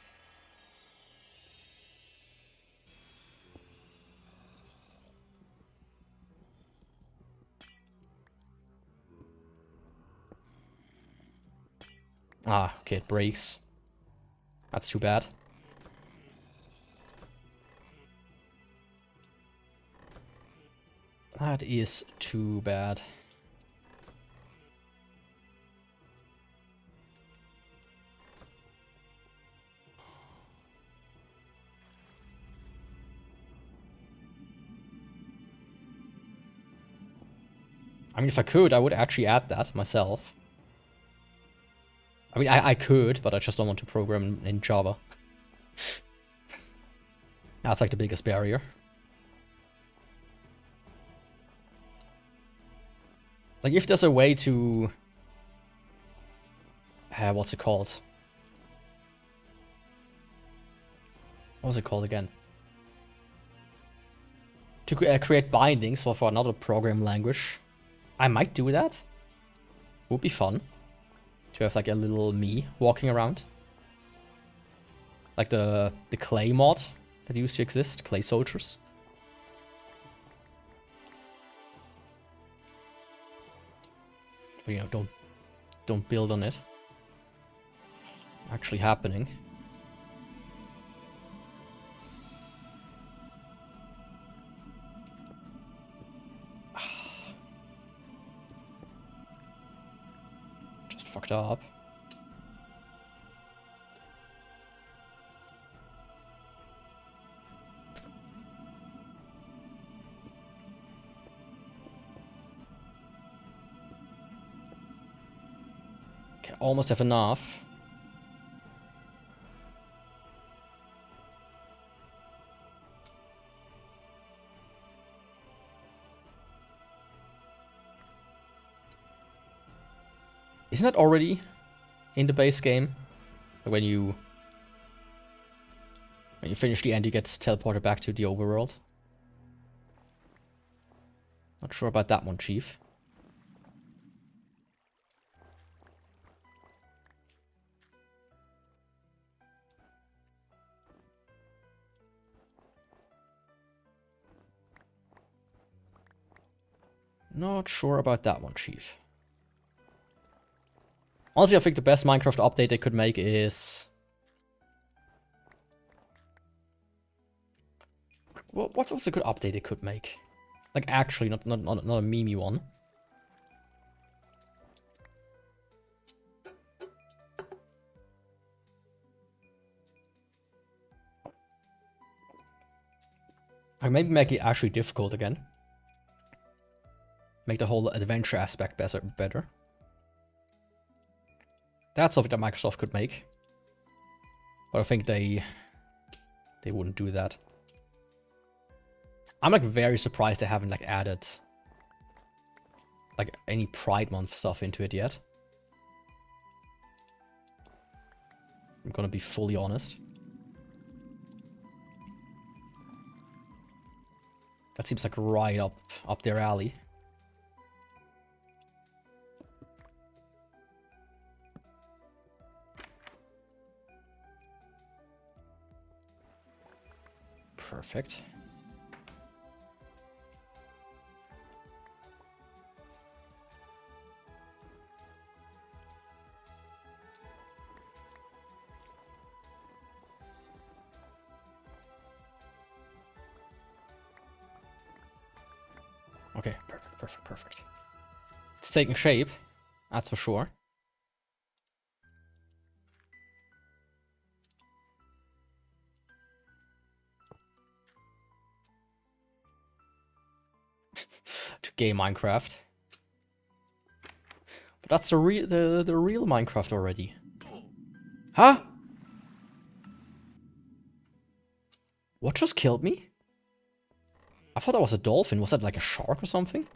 Ah, okay, it breaks. That's too bad. That is too bad. I mean, if I could, I would actually add that myself. I mean, I could, but I just don't want to program in Java. That's like the biggest barrier. Like, if there's a way to... what's it called? What was it called again? To create bindings for another program language. I might do that. Would be fun. To have like a little me walking around. Like the clay mod that used to exist. Clay soldiers. But, you know, don't build on it. Actually happening. Just fucked up. Okay, almost have enough. Isn't that already in the base game? When you finish the end, you get teleported back to the overworld. Not sure about that one, Chief. Not sure about that one, Chief. Honestly, I think the best Minecraft update they could make is... What's a good update they could make? Like, actually, not a meme one. Or maybe make it actually difficult again. Make the whole adventure aspect better. That's something that Microsoft could make. But I think they wouldn't do that. I'm like very surprised they haven't like added like any Pride Month stuff into it yet. I'm gonna be fully honest. That seems like right up their alley. Perfect. Okay, perfect. It's taking shape, that's for sure. To game Minecraft. But that's the real Minecraft already. Huh? What just killed me? I thought that was a dolphin. Was that like a shark or something?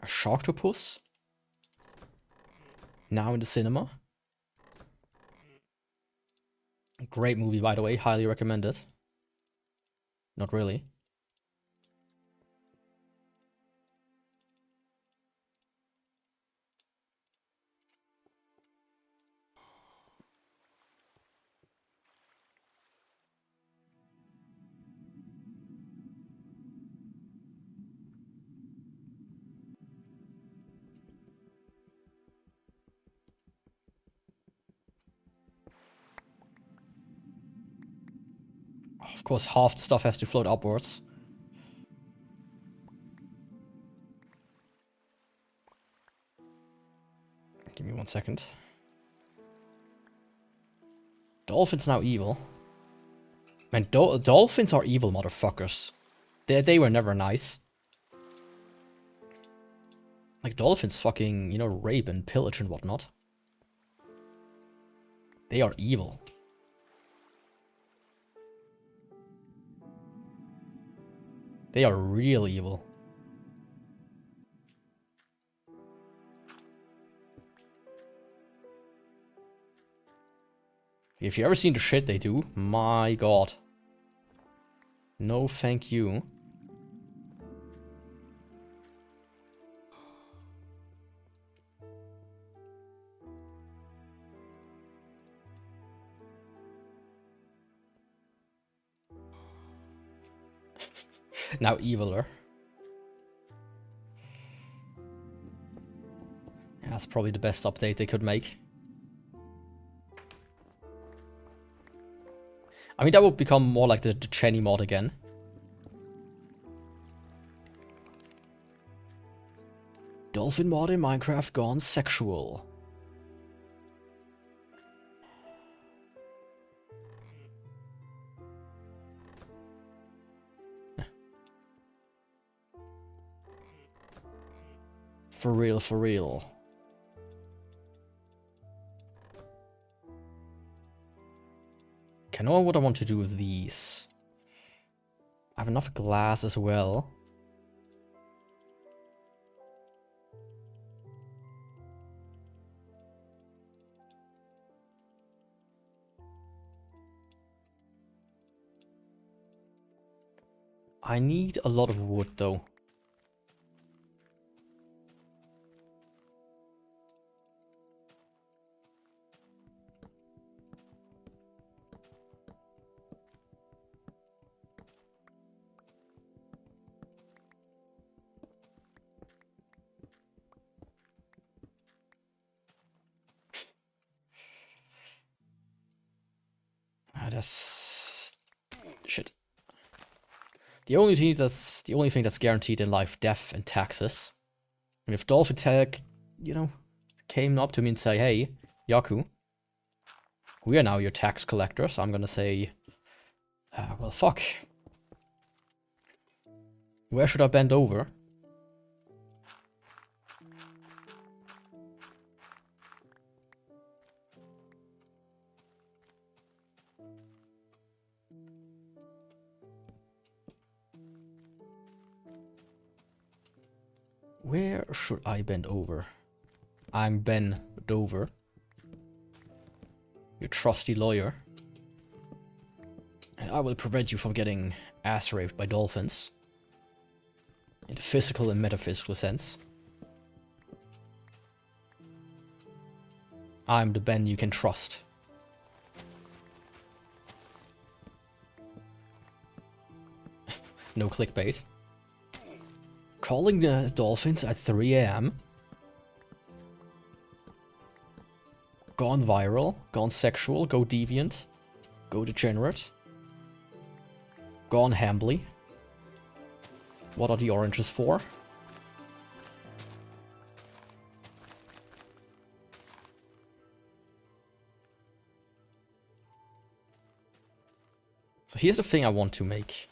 A sharktopus? Now in the cinema? Great movie, by the way. Highly recommend it. Not really. Of course, half the stuff has to float upwards. Give me 1 second. Dolphins now evil. Man, dolphins are evil motherfuckers. They were never nice. Like, dolphins fucking, you know, rape and pillage and whatnot. They are evil. They are real evil. If you ever seen the shit they do, my god. No thank you. Now eviler. Yeah, that's probably the best update they could make. I mean, that would become more like the Chenny mod again. Dolphin mod in Minecraft gone sexual. For real, for real. I know what I want to do with these. I have enough glass as well. I need a lot of wood though. Yes. Shit. The only thing that's guaranteed in life, death and taxes. And if Dolphin Tech, you know, came up to me and say, "Hey, Yaku, we are now your tax collectors," I'm gonna say, well, fuck. Where should I bend over? Where should I bend over? I'm Ben Dover, your trusty lawyer. And I will prevent you from getting ass raped by dolphins. In the physical and metaphysical sense. I'm the Ben you can trust. No clickbait. Calling the dolphins at 3 AM. Gone viral, gone sexual, go deviant, go degenerate. Gone hambly. What are the oranges for? So here's the thing I want to make.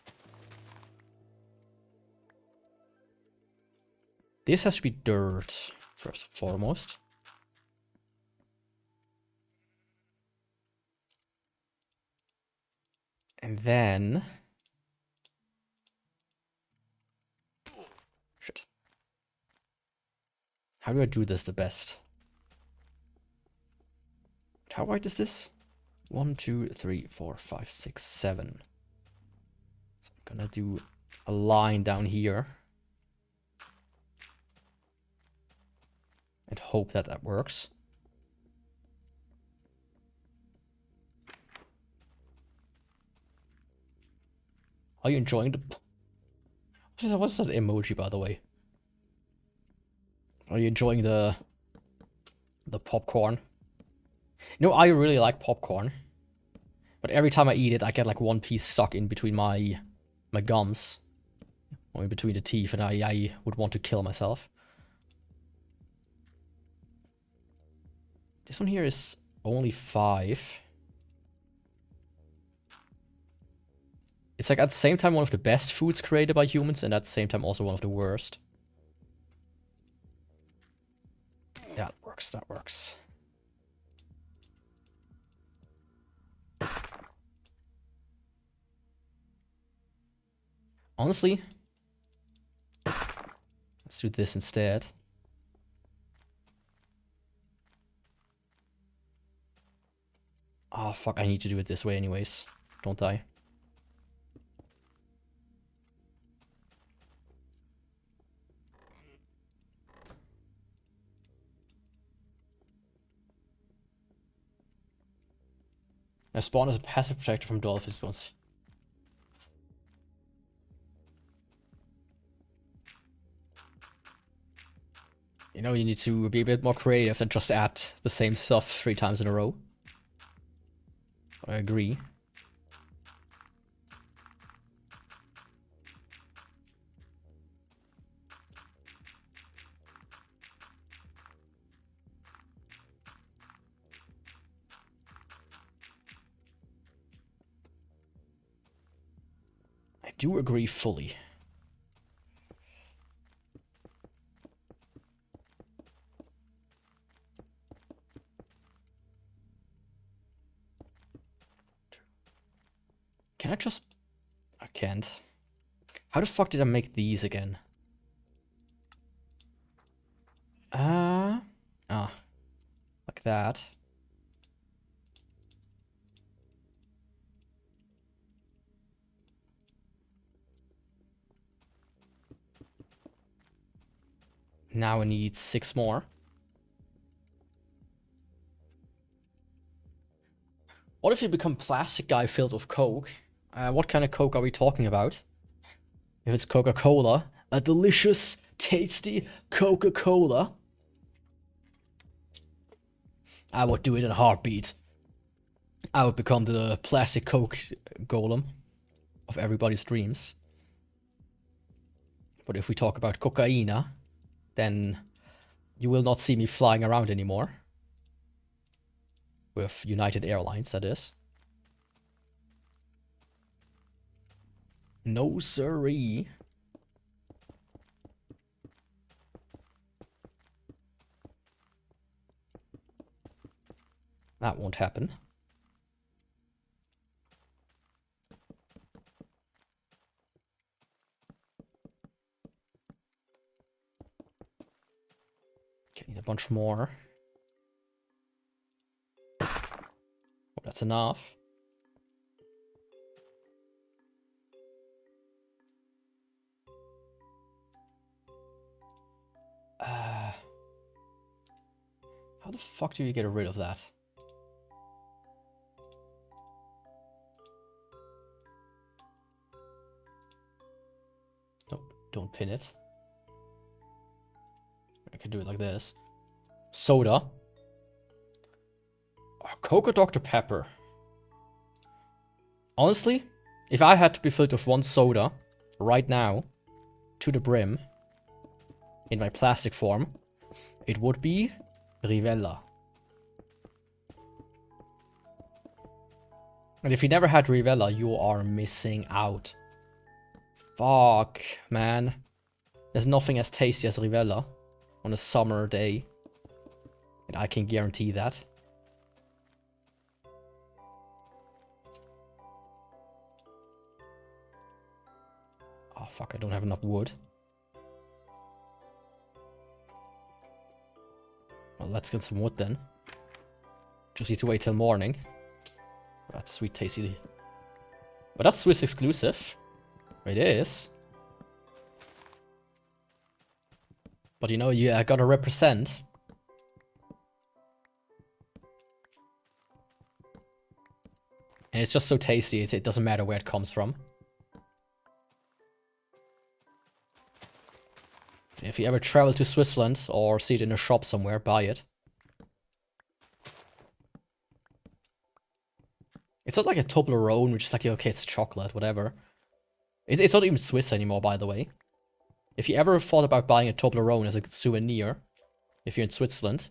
This has to be dirt, first and foremost. And then... Shit. How do I do this the best? How wide is this? 1, 2, 3, 4, 5, 6, 7. So I'm gonna do a line down here. And hope that that works. Are you enjoying the... What's that emoji, by the way? Are you enjoying the popcorn? You know, I really like popcorn. But every time I eat it, I get like one piece stuck in between my gums. Or in between the teeth, and I would want to kill myself. This one here is only 5. It's like at the same time one of the best foods created by humans, and at the same time also one of the worst. Yeah, that works, that works. Honestly, let's do this instead. Oh, fuck, I need to do it this way anyways. Don't I? Now spawn as a passive protector from dolphins once. You know, you need to be a bit more creative than just add the same stuff 3 times in a row. I agree. I do agree fully. Can I just... I can't. How the fuck did I make these again? Like that. Now I need 6 more. What if you become plastic guy filled with Coke? What kind of Coke are we talking about? If it's Coca-Cola, a delicious, tasty Coca-Cola, I would do it in a heartbeat. I would become the plastic Coke golem of everybody's dreams. But if we talk about cocaine, then you will not see me flying around anymore. With United Airlines, that is. No siree. That won't happen. Okay, need a bunch more. Oh, that's enough. How the fuck do you get rid of that? Nope, don't pin it. I can do it like this. Soda. Oh, Coca Dr. Pepper. Honestly, if I had to be filled with one soda right now to the brim in my plastic form, it would be Rivella. And if you never had Rivella, you are missing out. Fuck, man. There's nothing as tasty as Rivella on a summer day. And I can guarantee that. Oh fuck, I don't have enough wood. Well, let's get some wood then. Just need to wait till morning. That's sweet tasty. But that's Swiss exclusive. It is. But you know, I gotta represent. And it's just so tasty, it doesn't matter where it comes from. If you ever travel to Switzerland or see it in a shop somewhere, buy it. It's not like a Toblerone, which is like, okay, it's chocolate, whatever. It's not even Swiss anymore, by the way. If you ever thought about buying a Toblerone as a souvenir, if you're in Switzerland,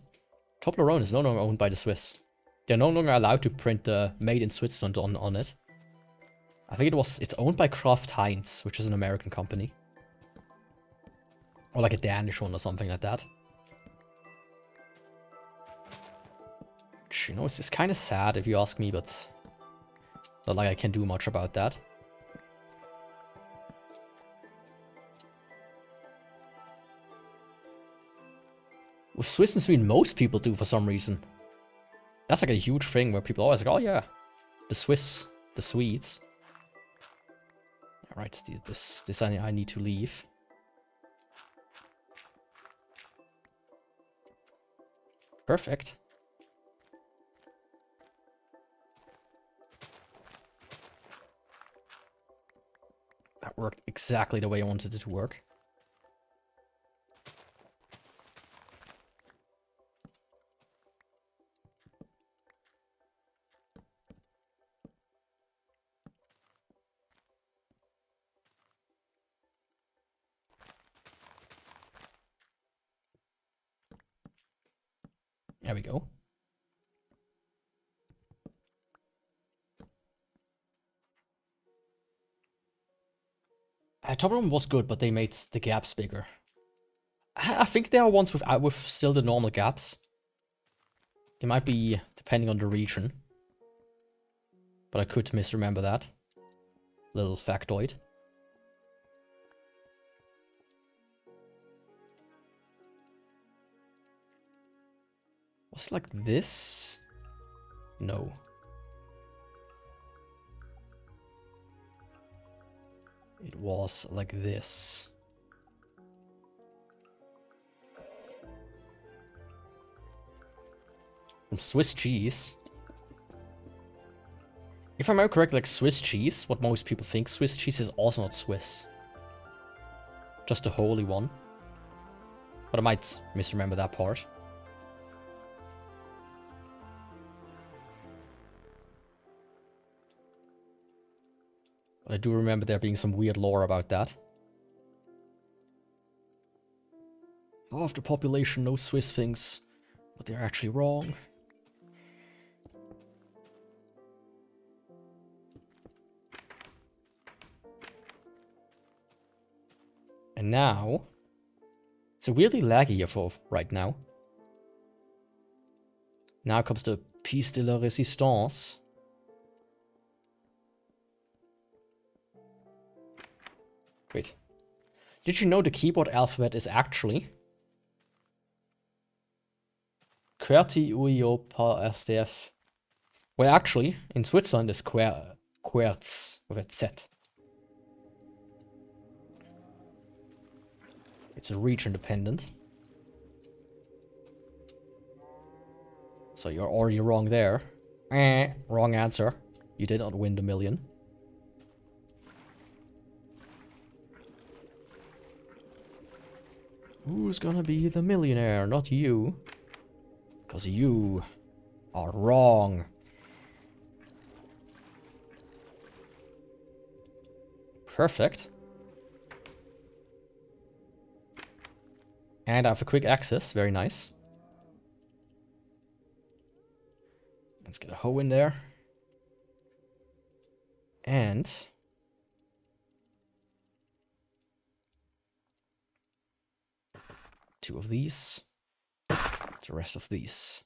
Toblerone is no longer owned by the Swiss. They're no longer allowed to print the Made in Switzerland on it. I think it's owned by Kraft Heinz, which is an American company. Or like a Danish one or something like that. Which, you know, it's kind of sad if you ask me, but not like I can do much about that. With Swiss and Sweden, most people do for some reason. That's like a huge thing where people are always like, oh yeah, the Swiss, the Swedes. Alright, this I need to leave. Perfect. That worked exactly the way I wanted it to work. There we go. Top room was good, but they made the gaps bigger. I think there are ones with still the normal gaps. It might be depending on the region. But I could misremember that. Little factoid. Was it like this? No. It was like this. From Swiss cheese. If I remember correctly, like Swiss cheese, what most people think Swiss cheese is also not Swiss. Just the holy one. But I might misremember that part. But I do remember there being some weird lore about that. Half the population knows Swiss things, but they're actually wrong. And now, it's weirdly laggy here for right now. Now comes the piece de la résistance. Wait. Did you know the keyboard alphabet is actually QWERTY UIO PA SDF? Well, actually, in Switzerland it's QWERTZ with a Z. It's region dependent. So you're already wrong there. Wrong answer. You did not win the million. Who's gonna be the millionaire? Not you. Because you are wrong. Perfect. And I have a quick access. Very nice. Let's get a hoe in there. And two of these. The rest of these.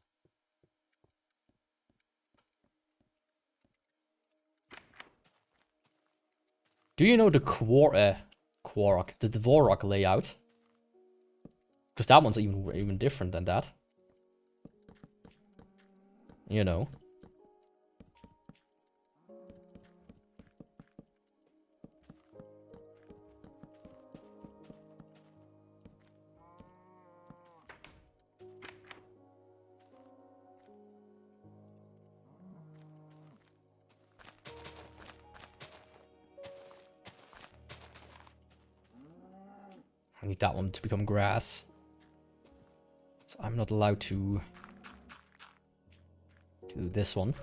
Do you know the the Dvorak layout? Because that one's even different than that. You know. I need that one to become grass. So I'm not allowed to do this one.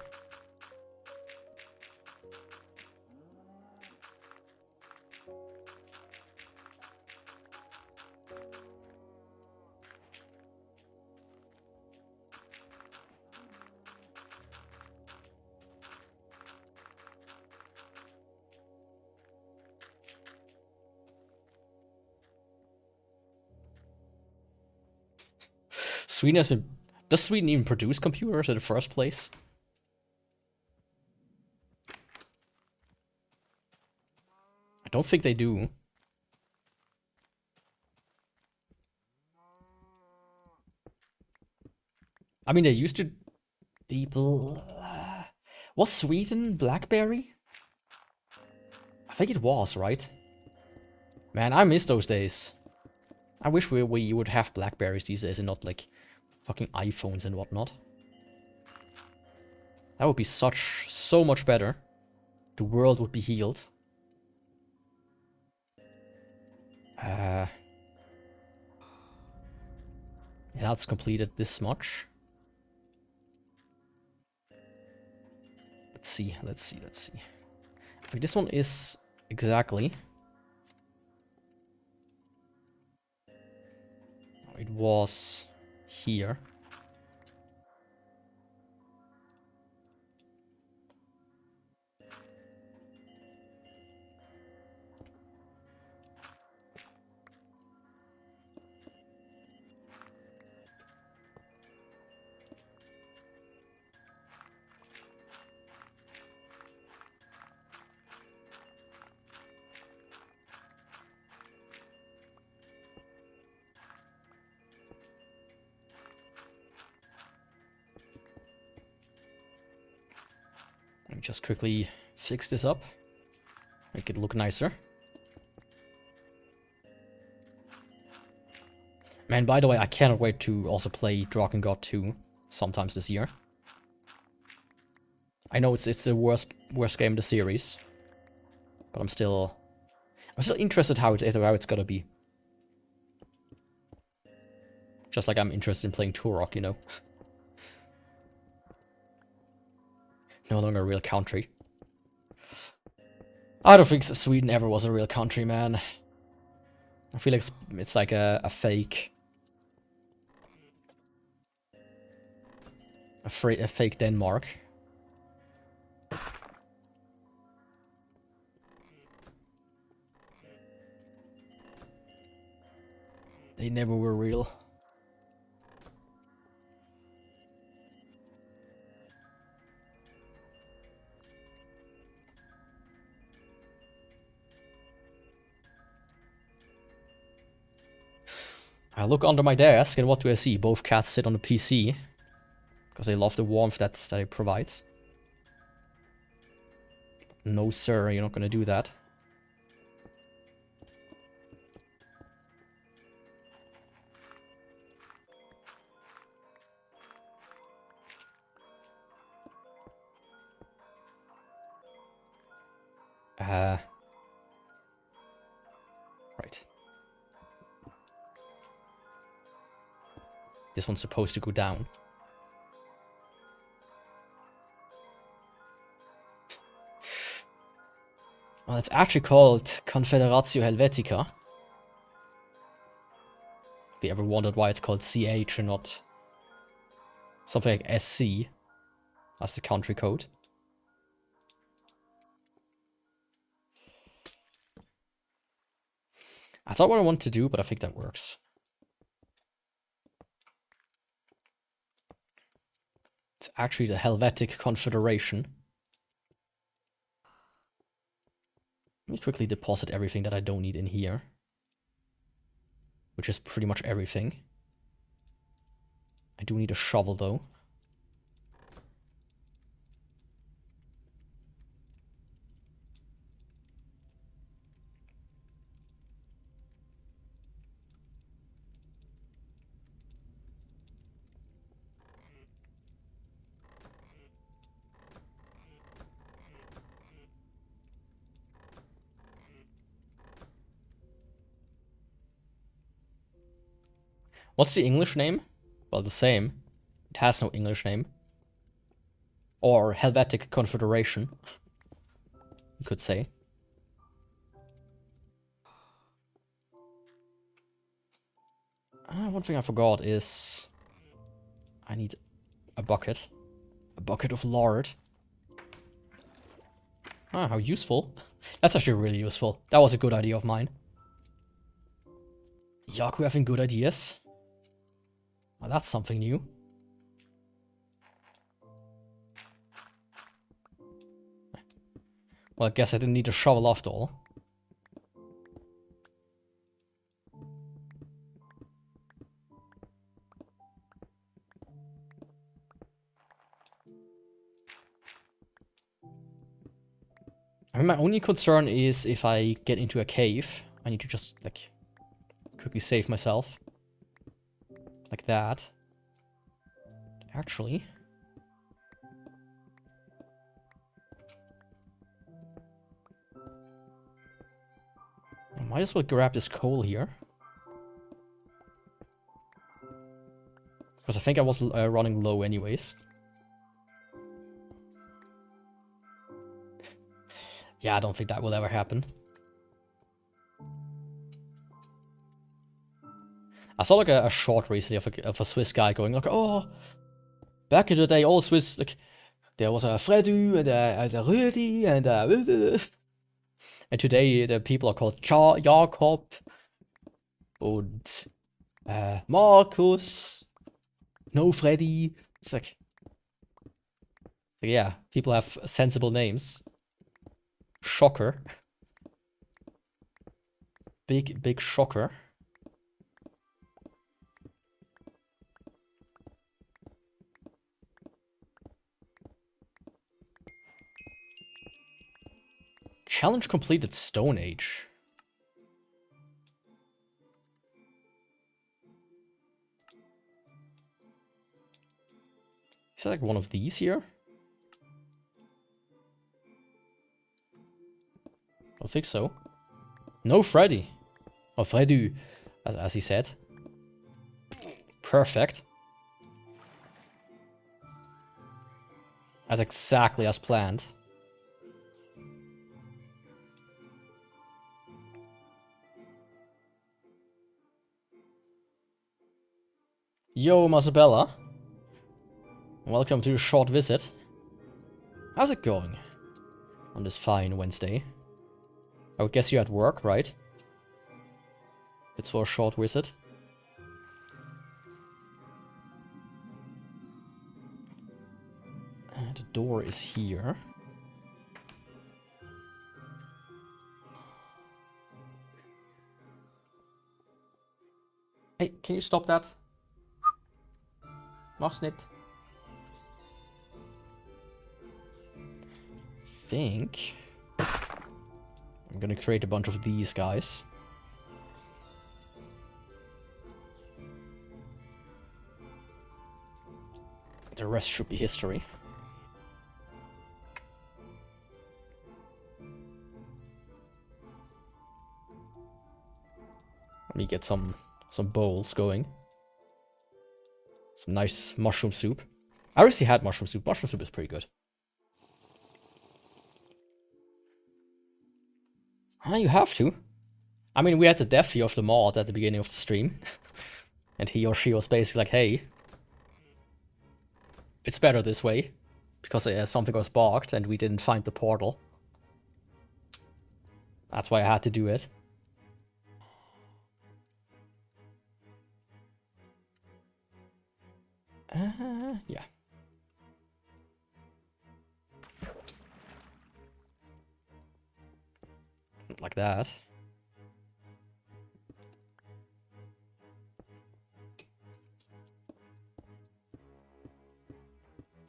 Sweden has been... Does Sweden even produce computers in the first place? I don't think they do. I mean, they used to... People... was Sweden BlackBerry? I think it was, right? Man, I miss those days. I wish we would have Blackberries these days and not, like, fucking iPhones and whatnot. That would be so much better. The world would be healed. Yeah, that's completed this much. Let's see. I think this one is exactly... It was here. Let me just quickly fix this up. Make it look nicer. Man, by the way, I cannot wait to also play Dragon God 2 sometimes this year. I know it's the worst game in the series, but I'm still interested how it's gonna be. Just like I'm interested in playing Turok, you know. No longer a real country. I don't think Sweden ever was a real country, man. I feel like it's like a fake. A fake Denmark. They never were real. I look under my desk and what do I see? Both cats sit on the PC. Because they love the warmth that it provides. No sir, you're not gonna do that. Right. This one's supposed to go down. Well, it's actually called Confederatio Helvetica. If you ever wondered why it's called CH and not something like SC as the country code. That's not what I want to do, but I think that works. It's actually the Helvetic Confederation. Let me quickly deposit everything that I don't need in here. Which is pretty much everything. I do need a shovel though. What's the English name? Well, the same. It has no English name. Or Helvetic Confederation, you could say. One thing I forgot is I need a bucket. A bucket of lard. Ah, how useful. That's actually really useful. That was a good idea of mine. Yaku having good ideas. Well, that's something new. Well, I guess I didn't need a shovel after all. I mean, my only concern is if I get into a cave, I need to just, like, quickly save myself. Like that. Actually. I might as well grab this coal here. Because I think I was running low anyways. Yeah, I don't think that will ever happen. I saw like a short recently of a Swiss guy going like, oh, back in the day, all Swiss, like, there was a Fredu and a Rudi and a... And today the people are called Jakob and Markus, no Freddy. It's like, yeah, people have sensible names. Shocker. Big shocker. Challenge completed Stone Age. Is that like one of these here? I don't think so. No Freddy. Or Freddy, as he said. Perfect. That's exactly as planned. Yo, Masabella. Welcome to a short visit. How's it going on this fine Wednesday? I would guess you're at work, right? It's for a short visit. The door is here. Hey, can you stop that? Mach's nicht. Think I'm gonna create a bunch of these guys. The rest should be history. Let me get some bowls going. Some nice mushroom soup. I already had mushroom soup. Mushroom soup is pretty good. You have to. I mean, we had the death of the mod at the beginning of the stream. And he or she was basically like, hey, it's better this way. Because something was bugged and we didn't find the portal. That's why I had to do it. Yeah. Like that.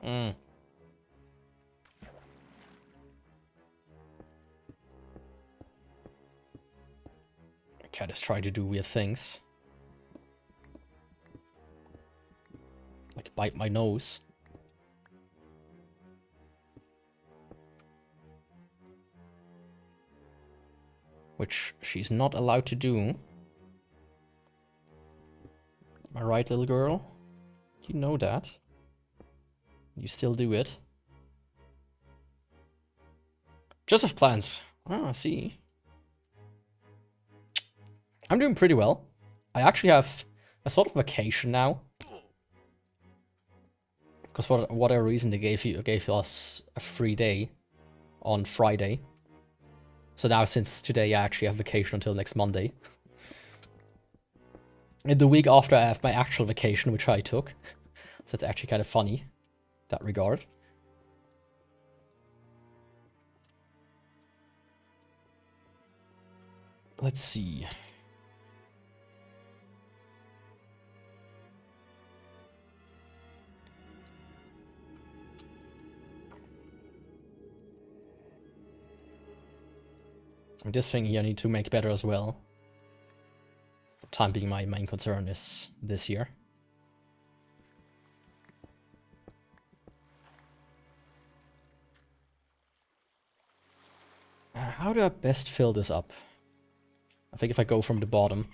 The cat is trying to do weird things. Like bite my nose. Which she's not allowed to do. Am I right, little girl? You know that. You still do it. Just have plans. Oh, I see. I'm doing pretty well. I actually have a sort of vacation now. Because for whatever reason they gave us a free day on Friday. So now since today I actually have vacation until next Monday. And the week after I have my actual vacation, which I took. So it's actually kind of funny in that regard. Let's see. And this thing here I need to make better as well. For the time being, my main concern is this year. How do I best fill this up? I think if I go from the bottom,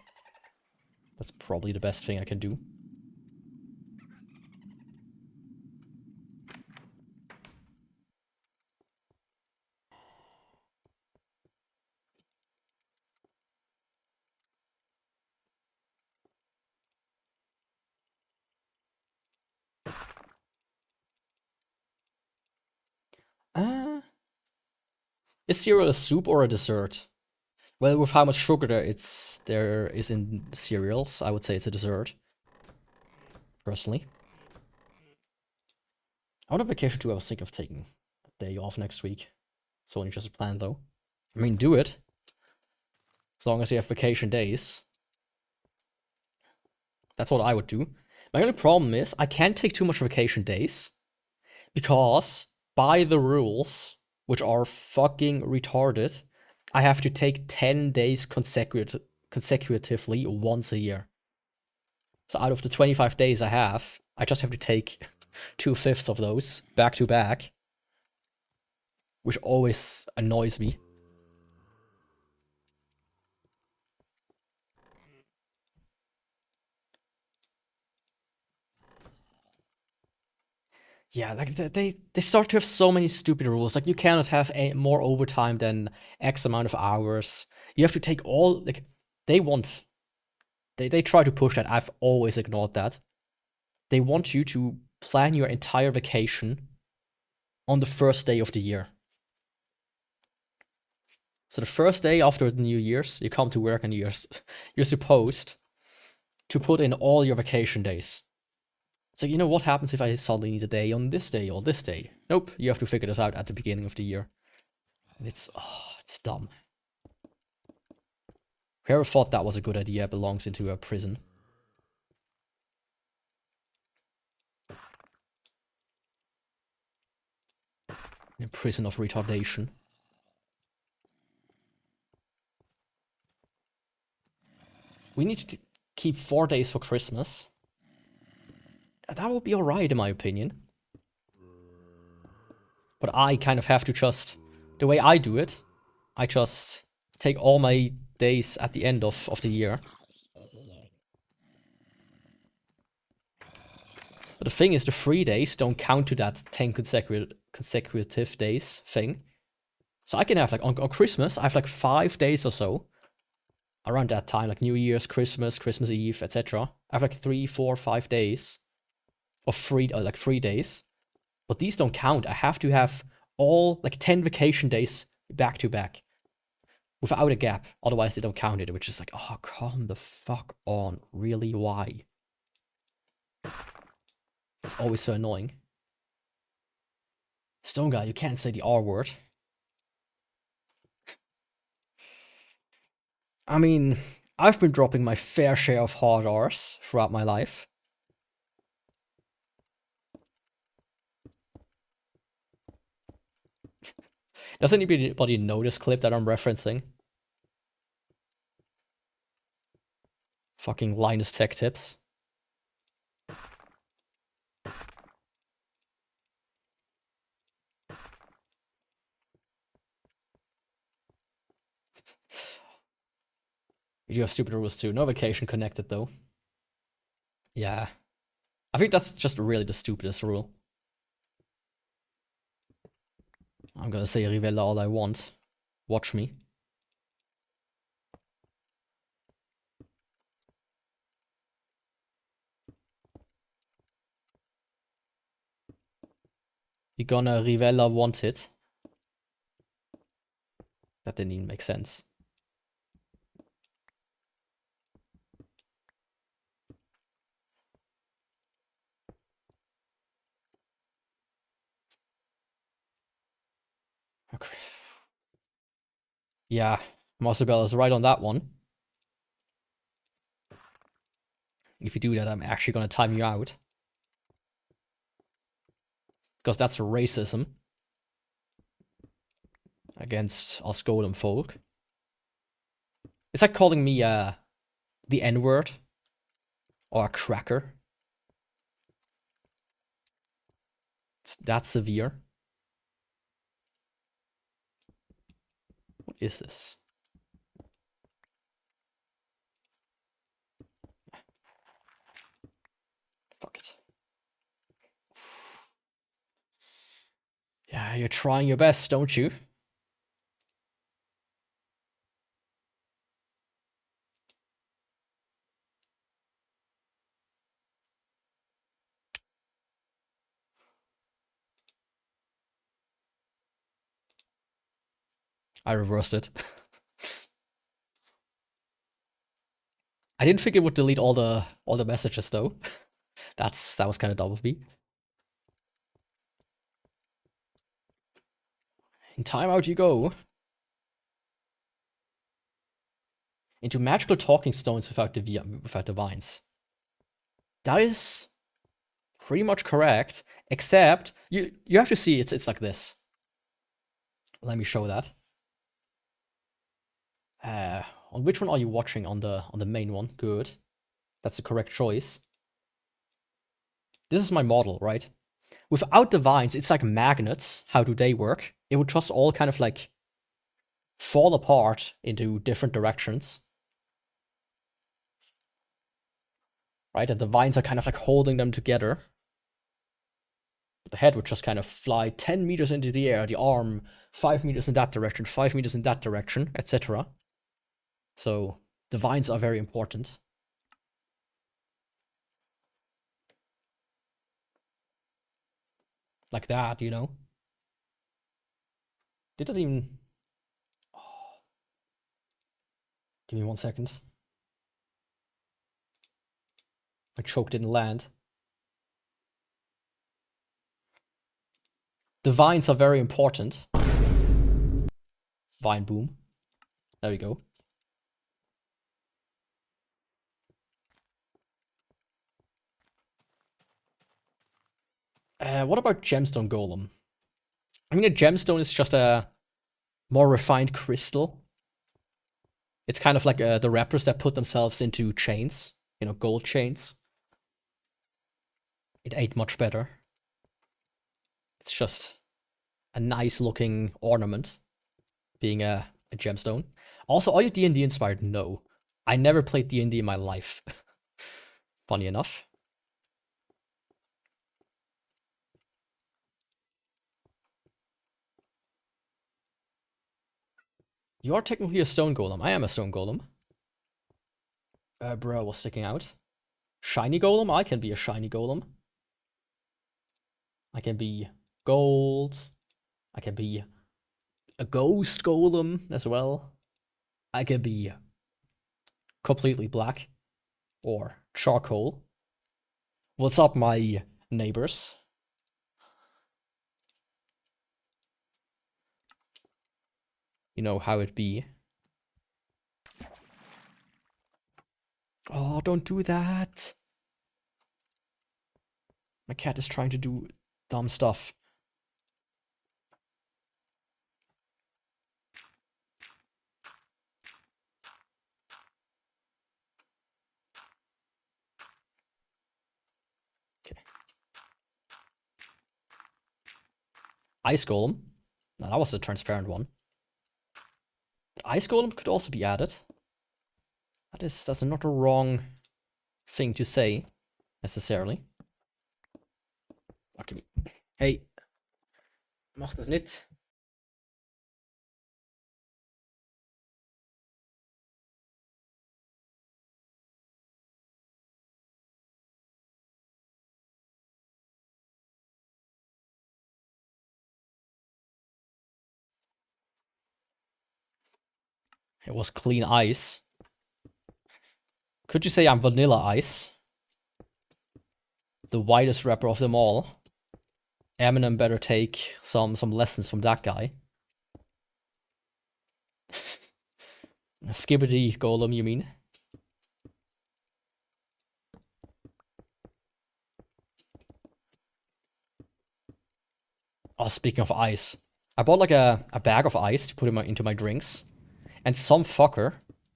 that's probably the best thing I can do. Is cereal a soup or a dessert? Well, with how much sugar there is in cereals, I would say it's a dessert. Personally. On a vacation too, I was thinking of taking a day off next week. It's only just a plan though. I mean, do it. As long as you have vacation days. That's what I would do. My only problem is, I can't take too much vacation days. Because, by the rules, which are fucking retarded, I have to take 10 days consecutively once a year. So out of the 25 days I have, I just have to take 2/5 of those back to back. Which always annoys me. Yeah, like they start to have so many stupid rules. Like you cannot have more overtime than X amount of hours. You have to take all, like, they try to push that. I've always ignored that. they want you to plan your entire vacation on the first day of the year. So the first day after the New Year's, you come to work and you're supposed to put in all your vacation days. So you know what happens if I suddenly need a day on this day or this day? Nope, you have to figure this out at the beginning of the year. And it's dumb. Whoever thought that was a good idea belongs into a prison. A prison of retardation. We need to keep 4 days for Christmas. That would be alright in my opinion. But I kind of have to just, the way I do it, I just take all my days at the end of the year. But the thing is, the 3 days don't count to that 10 consecutive days thing. So I can have, like, on Christmas, I have like 5 days or so. Around that time, like New Year's, Christmas, Christmas Eve, etc. I have like 3, 4, 5 days. Or 3 days. But these don't count. I have to have all, like, 10 vacation days back to back. Without a gap. Otherwise they don't count it. Which is like, oh, come the fuck on. Really? Why? It's always so annoying. Stone Guy, you can't say the R word. I mean, I've been dropping my fair share of hard R's throughout my life. Does anybody know this clip that I'm referencing? Fucking Linus Tech Tips. You do have stupid rules too. No vacation connected though. Yeah. I think that's just really the stupidest rule. I'm gonna say Rivella all I want. Watch me. You're gonna Rivella want it. That didn't even make sense. Okay. Yeah, Marcibel is right on that one. If you do that, I'm actually gonna time you out. Because that's racism. Against us golem folk. It's like calling me the N-word. Or a cracker. It's that severe. What is this? Fuck it. Yeah, you're trying your best, don't you? I reversed it. I didn't think it would delete all the messages though. That was kind of dumb of me. In timeout you go. Into magical talking stones without the vines. That is pretty much correct, except you have to see it's like this. Let me show that. On which one are you watching? On the main one. Good. That's the correct choice. This is my model, right? Without the vines, it's like magnets. How do they work? It would just all kind of like fall apart into different directions. Right? And the vines are kind of like holding them together. The head would just kind of fly 10 meters into the air, the arm 5 meters in that direction, 5 meters in that direction, etc. So the vines are very important. Like that, you know? Did that even... Oh. Give me 1 second. My choke didn't land. The vines are very important. Vine boom. There we go. What about Gemstone Golem? I mean, a gemstone is just a more refined crystal. It's kind of like the rappers that put themselves into chains, you know, gold chains. It ain't much better. It's just a nice looking ornament, being a gemstone. Also, are you D&D inspired? No. I never played D&D in my life. Funny enough. You are technically a stone golem. I am a stone golem. Bro was sticking out. Shiny golem? I can be a shiny golem. I can be gold. I can be a ghost golem as well. I can be completely black or charcoal. What's up, my neighbors? You know how it be. Oh, don't do that. My cat is trying to do dumb stuff. Okay. Ice Golem. Now, that was a transparent one. But Ice Golem could also be added. That's not a wrong thing to say, necessarily. Okay. Hey. Mach das nicht. It was clean ice. Could you say I'm Vanilla Ice? The whitest rapper of them all. Eminem better take some lessons from that guy. Skibbity Golem, you mean? Oh, speaking of ice. I bought like a bag of ice to put into my drinks. And some fucker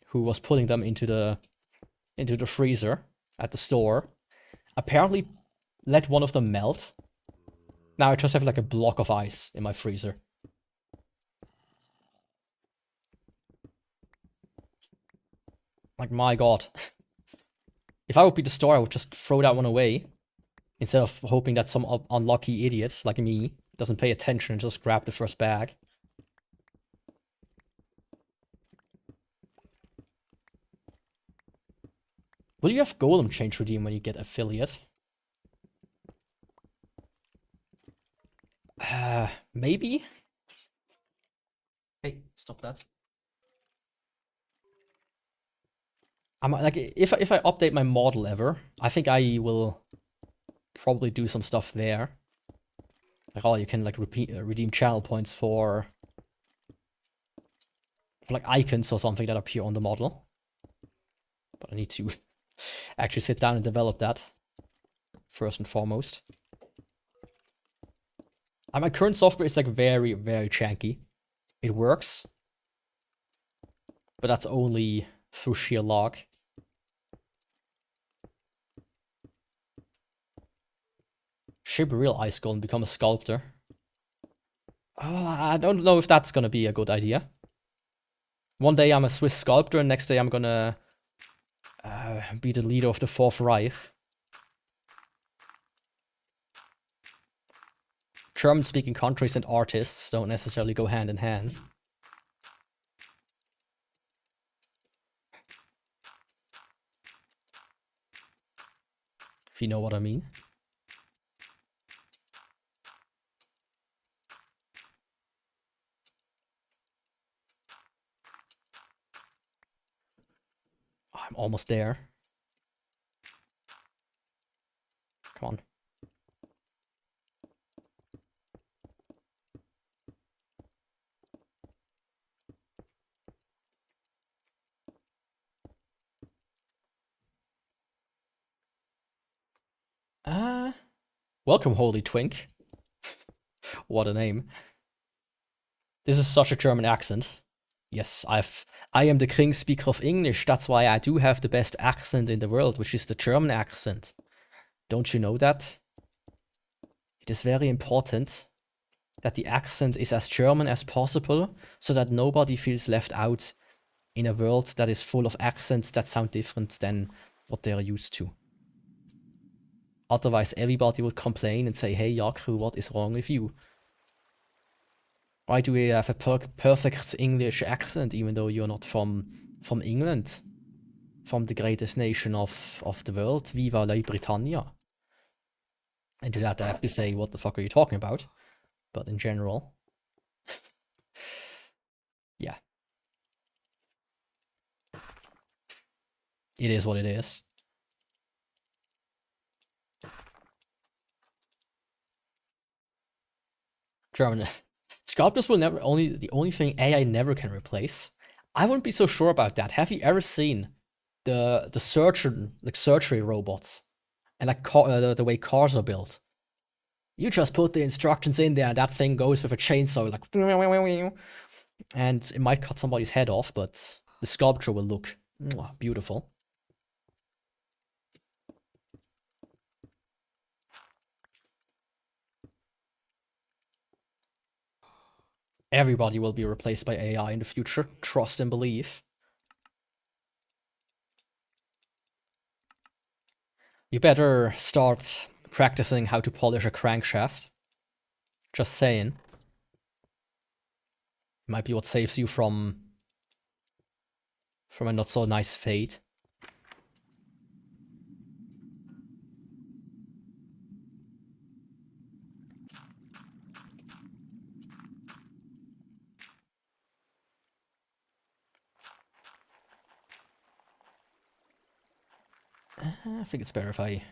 who was putting them into the freezer at the store apparently let one of them melt. Now I just have like a block of ice in my freezer. Like, my god. If I would be the store, I would just throw that one away. Instead of hoping that some unlucky idiot like me doesn't pay attention and just grab the first bag. Will you have Golem change redeem when you get affiliate? Maybe? Hey, stop that. I'm like, if I update my model ever, I think I will probably do some stuff there. Like, oh, you can like redeem channel points for like icons or something that appear on the model. But I need to actually sit down and develop that first and foremost. And my current software is like very, very janky. It works, but that's only through sheer luck. Should be real ice golem and become a sculptor. Oh, I don't know if that's gonna be a good idea. One day I'm a Swiss sculptor, and next day I'm gonna be the leader of the Fourth Reich. German-speaking countries and artists don't necessarily go hand in hand. If you know what I mean. almost there. Come on. Welcome, Holy Twink. What a name. This is such a German accent. Yes, I am the king speaker of English. That's why I do have the best accent in the world, which is the German accent. Don't you know that? It is very important that the accent is as German as possible, so that nobody feels left out in a world that is full of accents that sound different than what they're used to. Otherwise, everybody would complain and say, "Hey, Yaku, what is wrong with you? Why do we have a perfect English accent, even though you're not from England? From the greatest nation of the world, Viva la Britannia." And to that I have to say, what the fuck are you talking about? But in general, yeah. It is what it is. German. Sculptors will never, the only thing AI never can replace. I wouldn't be so sure about that. Have you ever seen the surgery robots and like the way cars are built? You just put the instructions in there and that thing goes with a chainsaw like, and it might cut somebody's head off, but the sculpture will look beautiful. Everybody will be replaced by AI in the future. Trust and believe. You better start practicing how to polish a crankshaft. Just saying. It might be what saves you from a not so nice fate. I think it's better if I...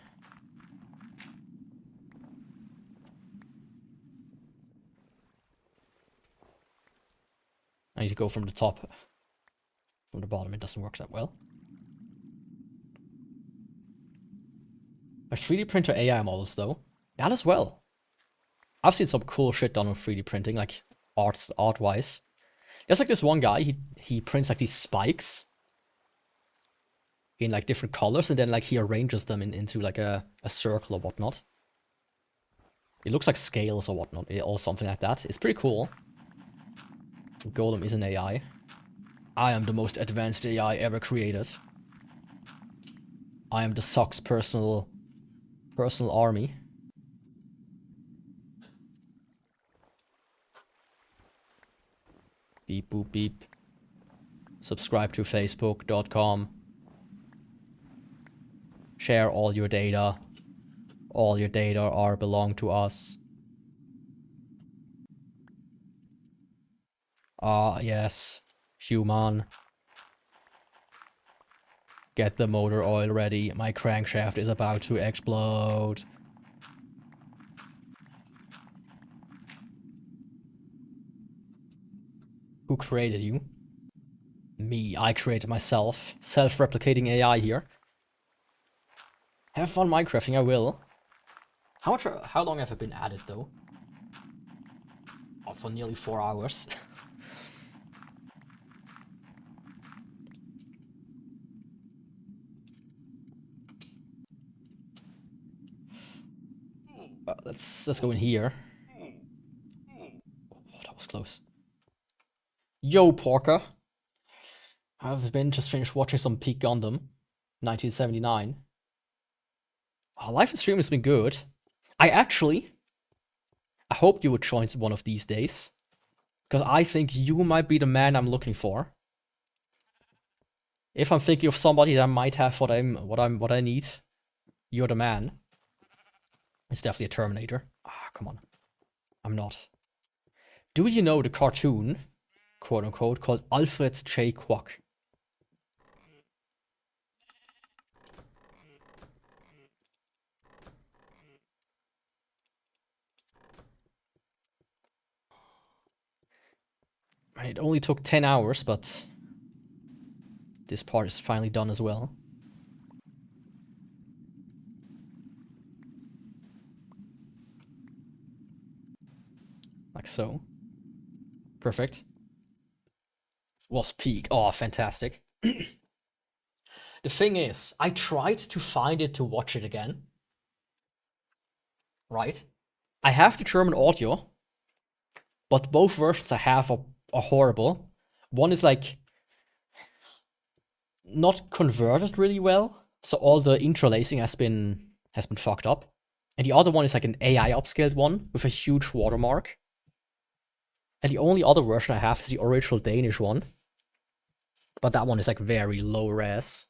I need to go from the top. From the bottom, it doesn't work that well. A 3D printer AI models, though, that as well. I've seen some cool shit done with 3D printing, like art-wise. There's like this one guy, he prints like these spikes in like different colors, and then like he arranges them into like a circle or whatnot. It looks like scales or whatnot, or something like that. It's pretty cool. Golem is an AI. I am the most advanced AI ever created. I am the Sock's personal army. Beep boop beep. Subscribe to facebook.com. Share all your data. All your data belong to us. Ah, yes. Human. Get the motor oil ready. My crankshaft is about to explode. Who created you? Me. I created myself. Self-replicating AI here. Have fun Minecrafting, I will. How long have I been at it, though? Oh, for nearly 4 hours. Let's go in here. Oh, that was close. Yo, Porker. I've just finished watching some Peak Gundam, 1979. Oh, live stream has been good. I hope you would join one of these days, because I think you might be the man I'm looking for. If I'm thinking of somebody that might have what I need, you're the man. It's definitely a Terminator. Ah, come on. I'm not. Do you know the cartoon, quote unquote, called Alfred J. Kwok? It only took 10 hours, but this part is finally done as well. Like so. Perfect. Was peak. Oh, fantastic. The thing is, I tried to find it to watch it again. Right? I have the German audio, but both versions I have are horrible. One is like not converted really well, so all the interlacing has been fucked up. And the other one is like an AI upscaled one with a huge watermark. And the only other version I have is the original Danish one. But that one is like very low res.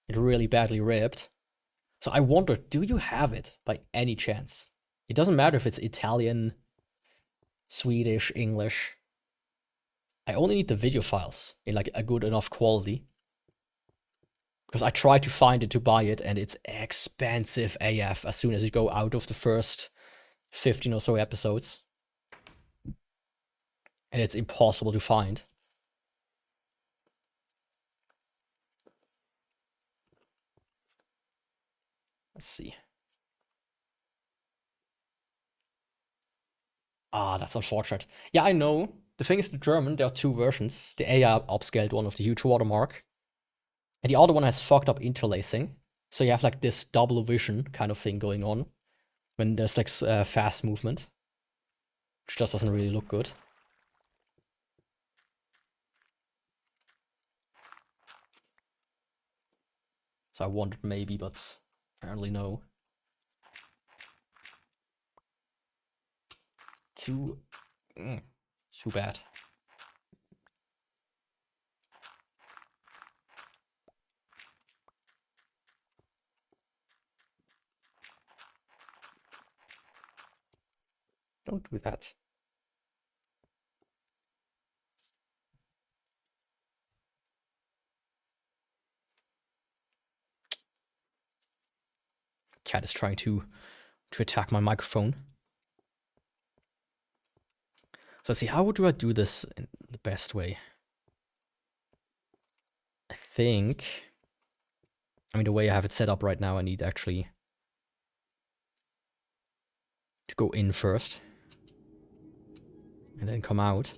It really badly ripped. So I wonder, do you have it by any chance? It doesn't matter if it's Italian, Swedish, English. I only need the video files in like a good enough quality. Because I tried to find it to buy it, and it's expensive AF as soon as you go out of the first 15 or so episodes. And it's impossible to find. Let's see. Ah, that's unfortunate. Yeah, I know. The thing is, the German, there are two versions. The AI upscaled one with the huge watermark. And the other one has fucked up interlacing. So you have like this double vision kind of thing going on when there's like fast movement, which just doesn't really look good. So I wondered maybe, but apparently no. Too bad. Don't do that. Cat is trying to attack my microphone. So let's see, how do I do this in the best way? I think, I mean, the way I have it set up right now, I need actually to go in first and then come out.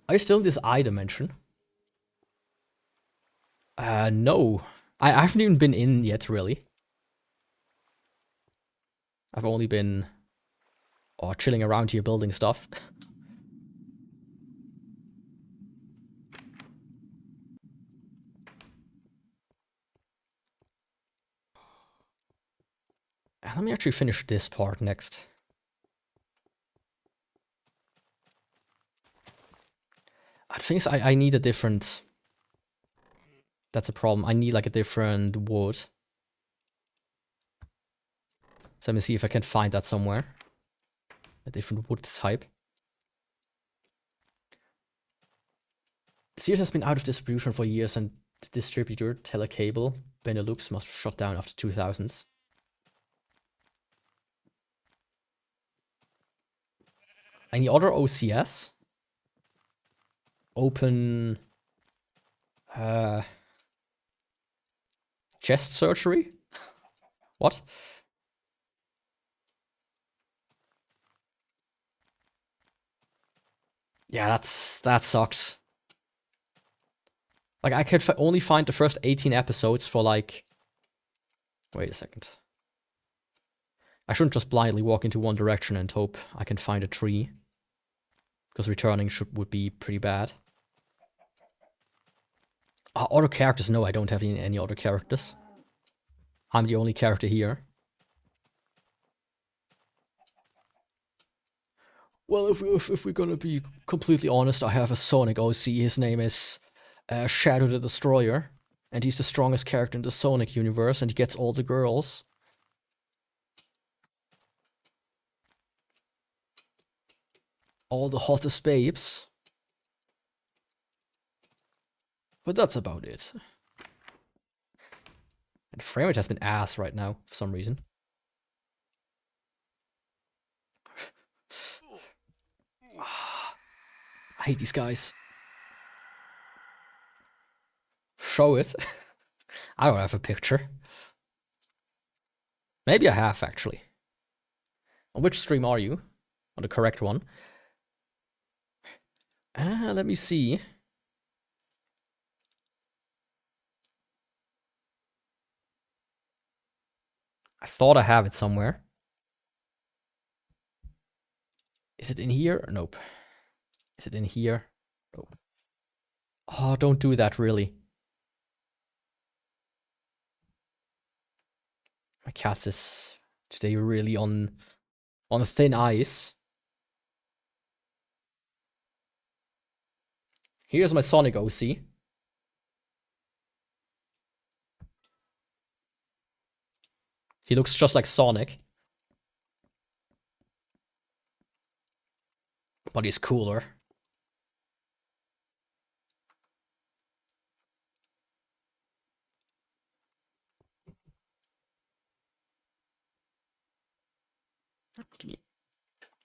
Are you still in this I dimension? No. I haven't even been in yet, really. I've only been chilling around here building stuff. Let me actually finish this part next. The thing is, I need a different... That's a problem. I need like a different wood. So let me see if I can find that somewhere. A different wood type. Sears has been out of distribution for years, and the distributor, Telecable, Benelux, must have shut down after 2000s. Any other OCS? Open... chest surgery? What? Yeah, that sucks. Like, I could only find the first 18 episodes for like... Wait a second. I shouldn't just blindly walk into one direction and hope I can find a tree. Because returning would be pretty bad. Other characters? No, I don't have any other characters. I'm the only character here. Well, if we're gonna be completely honest, I have a Sonic OC. His name is Shadow the Destroyer. And he's the strongest character in the Sonic universe, and he gets all the girls. All the hottest babes. But that's about it. And frame rate has been ass right now, for some reason. hate these guys. Show it. I don't have a picture. Maybe I have, actually. On which stream are you? On the correct one. Let me see. I thought I have it somewhere. Is it in here? Nope. Is it in here? Nope. Oh, don't do that, really. My cat is today really on thin ice. Here's my Sonic OC. He looks just like Sonic. But he's cooler.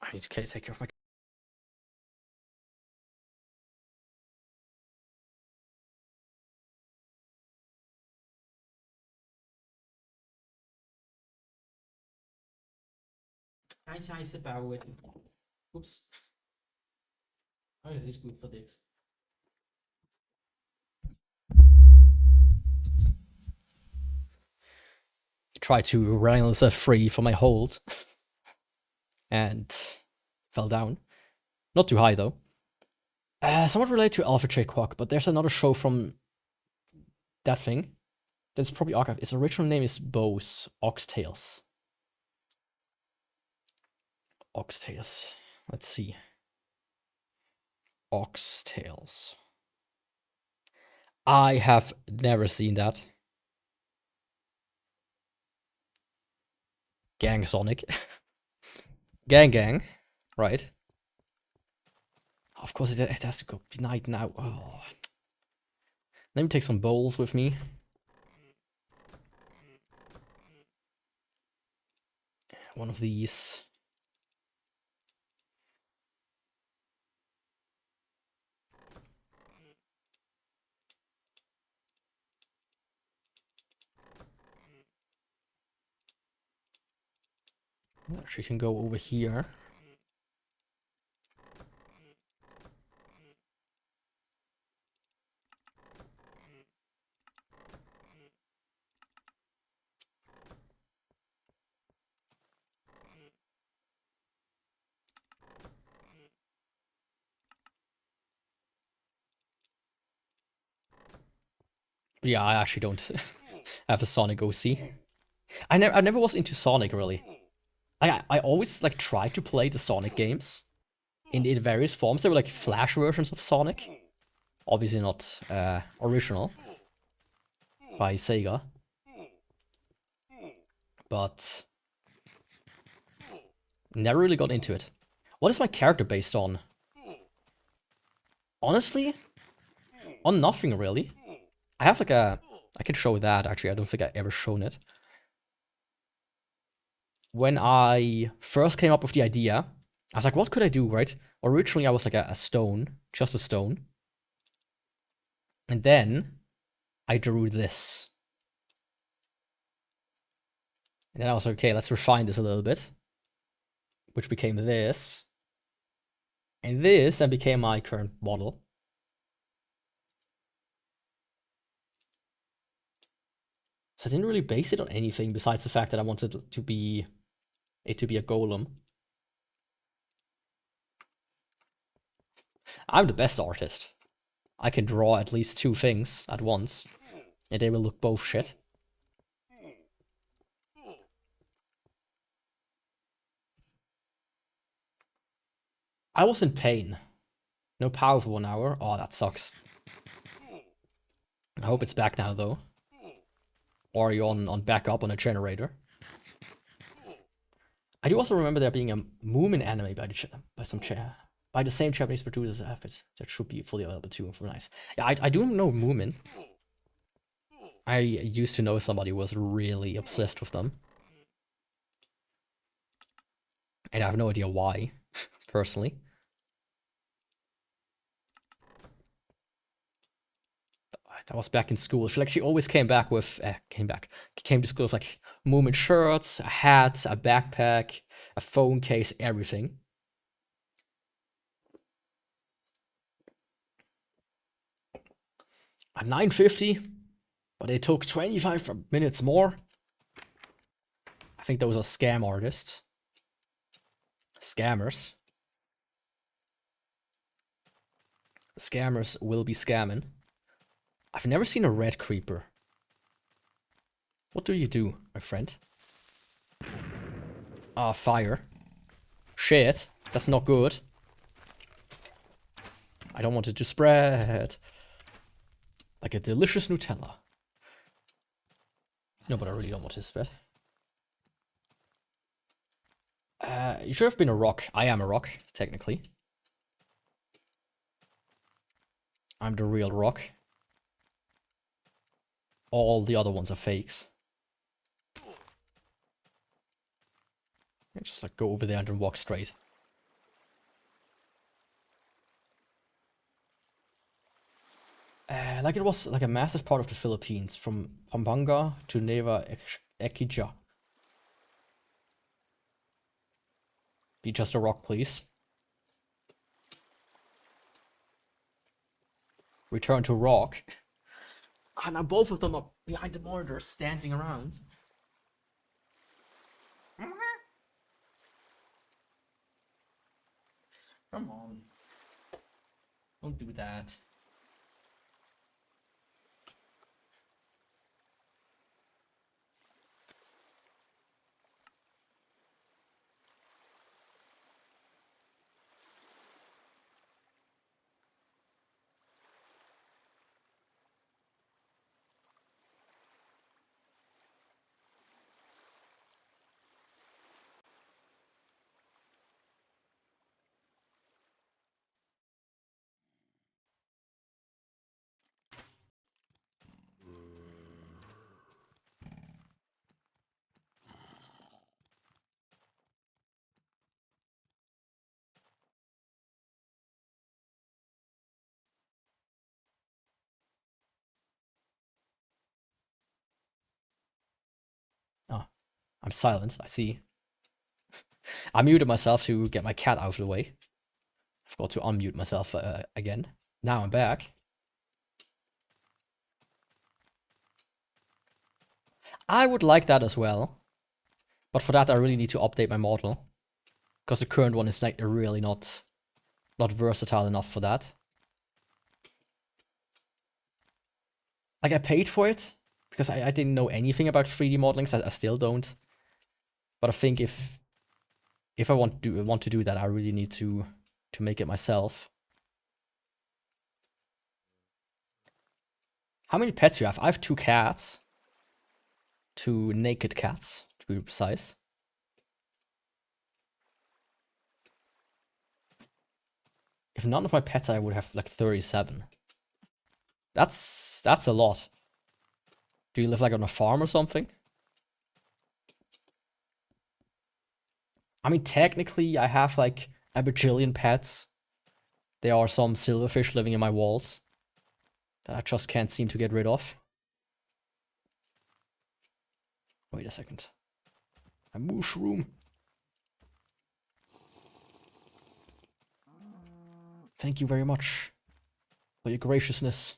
I need to take care of my... Scheiße bauen. Oops. Oh, this is good for this. Tried to wrangle free from my hold. And fell down. Not too high, though. Somewhat related to Alpha J Quack, but there's another show from that thing that's probably archived. Its original name is Bose Oxtails. Oxtails. Let's see. Oxtails. I have never seen that. Gang Sonic. Gang. Right. Of course, it has to go night now. Oh. Let me take some bowls with me. One of these. Actually, can go over here. Yeah, I actually don't have a Sonic OC. I never was into Sonic, really. I always like tried to play the Sonic games in various forms. They were like Flash versions of Sonic, obviously not original by Sega, but never really got into it. What is my character based on? Honestly, on nothing really. I have like a... I can show that, actually. I don't think I ever shown it. When I first came up with the idea, I was like, what could I do, right? Originally, I was like a stone. Just a stone. And then I drew this. And then I was like, okay, let's refine this a little bit. Which became this. And this then became my current model. So I didn't really base it on anything besides the fact that I wanted it to be a golem. I'm the best artist. I can draw at least 2 things at once, and they will look both shit. I was in pain. No power for 1 hour. Oh, that sucks. I hope it's back now, though. Or are you on backup on a generator? I do also remember there being a Moomin anime by the same Japanese producers as it. That should be fully available too. For nice. Yeah, I do know Moomin. I used to know somebody who was really obsessed with them. And I have no idea why, personally. I was back in school. She always came back with, came to school with like Moomin shirts, a hat, a backpack, a phone case, everything. At 9:50, but they took 25 minutes more. I think those are scam artists. Scammers. Scammers will be scamming. I've never seen a red creeper. What do you do, my friend? Ah, fire. Shit, that's not good. I don't want it to spread. Like a delicious Nutella. No, but I really don't want it to spread. You should have been a rock. I am a rock, technically. I'm the real rock. All the other ones are fakes. Just like go over there and then walk straight. Like it was like a massive part of the Philippines, from Pampanga to Nueva Ecija. Be just a rock, please. Return to rock. And now both of them are behind the monitors, dancing around. Come on. Don't do that. Oh, I'm silent, I see. I muted myself to get my cat out of the way. I forgot to unmute myself again. Now I'm back. I would like that as well. But for that I really need to update my model. Because the current one is like really not versatile enough for that. Like I paid for it because I didn't know anything about 3D modeling, so I still don't. But I think if I want to do that, I really need to make it myself. How many pets do you have? I have 2 cats. 2 naked cats, to be precise. If none of my pets, I would have like 37. That's a lot. Do you live like on a farm or something? I mean, technically, I have like a bajillion pets. There are some silverfish living in my walls that I just can't seem to get rid of. Wait a second. A mushroom. Thank you very much for your graciousness.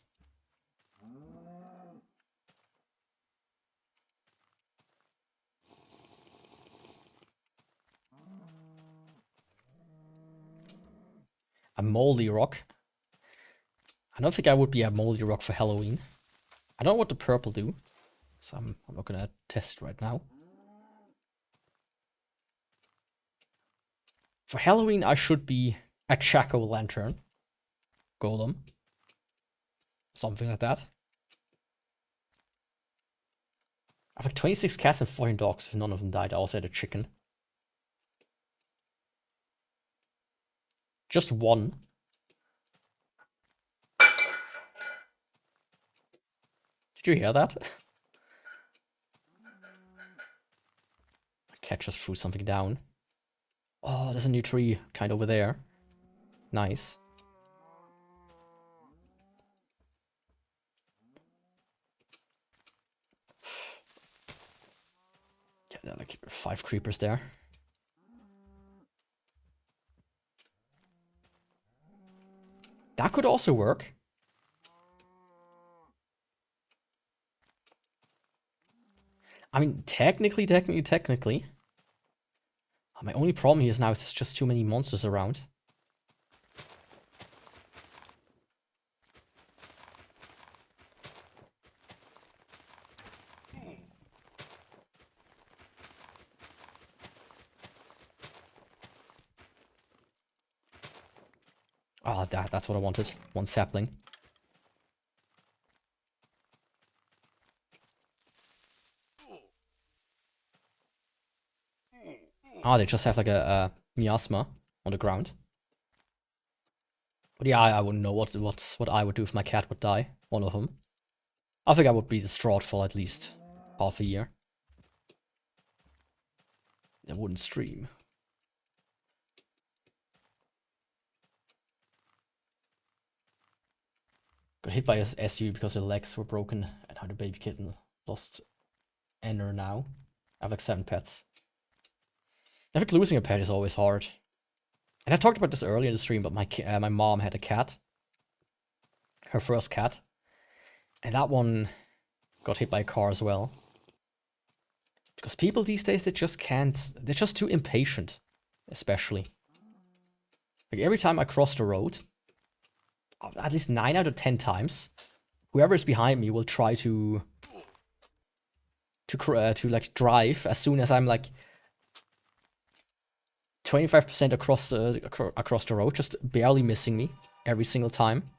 A moldy rock. I don't think I would be a moldy rock for Halloween. I don't know what the purple do, so I'm not gonna test it right now. For Halloween, I should be a jack-o'-lantern golem. Something like that. I have like 26 cats and 14 dogs. If none of them died, I also had a chicken. Just one. Did you hear that? My cat just threw something down. Oh, there's a new tree kind of over there. Nice. There are like 5 creepers there. That could also work. I mean, technically. My only problem here is now there's just too many monsters around. Ah, that's what I wanted. 1 sapling. Ah, they just have like a miasma on the ground. But yeah, I wouldn't know what I would do if my cat would die. One of them. I think I would be distraught for at least half a year. I wouldn't stream. Got hit by a SU because her legs were broken and how the baby kitten lost Ender now. I have like 7 pets. I think losing a pet is always hard. And I talked about this earlier in the stream, but my mom had a cat. Her first cat. And that one got hit by a car as well. Because people these days, they just can't... They're just too impatient. Especially. Like every time I cross the road, at least 9 out of 10 times, whoever is behind me will try to like drive as soon as I'm like 25% across the road, just barely missing me every single time.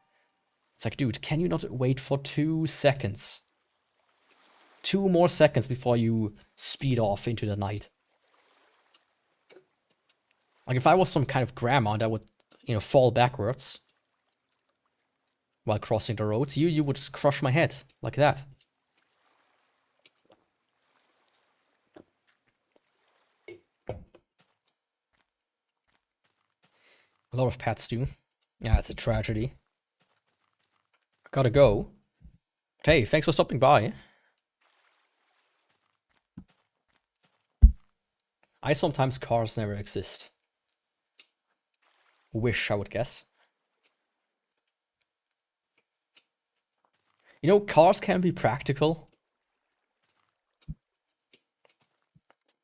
It's like, dude, can you not wait for 2 seconds? 2 more seconds before you speed off into the night. Like if I was some kind of grandma that would, you know, fall backwards while crossing the roads, you would crush my head like that. A lot of pets do. Yeah, it's a tragedy. Gotta go. But hey, thanks for stopping by. I sometimes cars never exist. Wish, I would guess. You know, cars can be practical.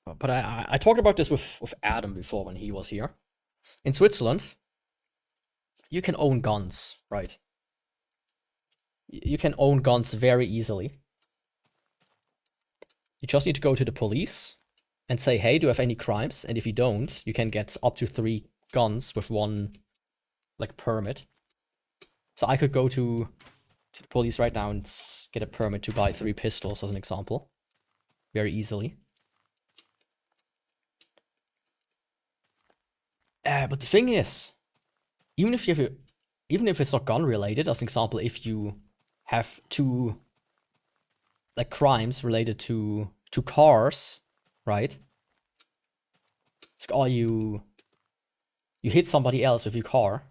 But I talked about this with Adam before when he was here. In Switzerland, you can own guns, right? You can own guns very easily. You just need to go to the police and say, hey, do you have any crimes? And if you don't, you can get up to 3 guns with 1, like, permit. So I could go to the police right now and get a permit to buy 3 pistols, as an example. Very easily. But the thing is, even if it's not gun related, as an example, if you have 2 like crimes related to cars, right? It's like, oh, you hit somebody else with your car,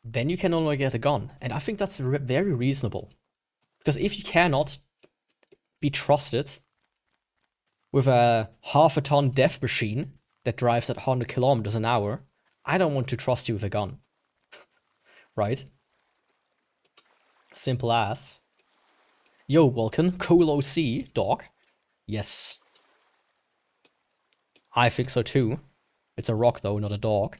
then you can only get a gun, and I think that's very reasonable, because if you cannot be trusted with a half-a-ton death machine that drives at 100 kilometers an hour, I don't want to trust you with a gun. Right? Simple as. Yo, Vulcan, cool OC, dog. Yes. I think so too. It's a rock though, not a dog.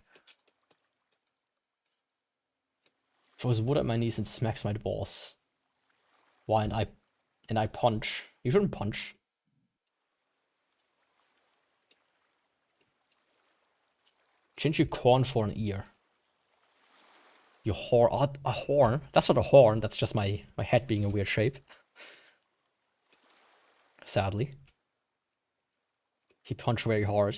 Throws wood at my knees and smacks my balls. Why, and I punch. You shouldn't punch. Change your corn for an ear. Your horn. Oh, a horn? That's not a horn, that's just my head being a weird shape. Sadly. He punched very hard.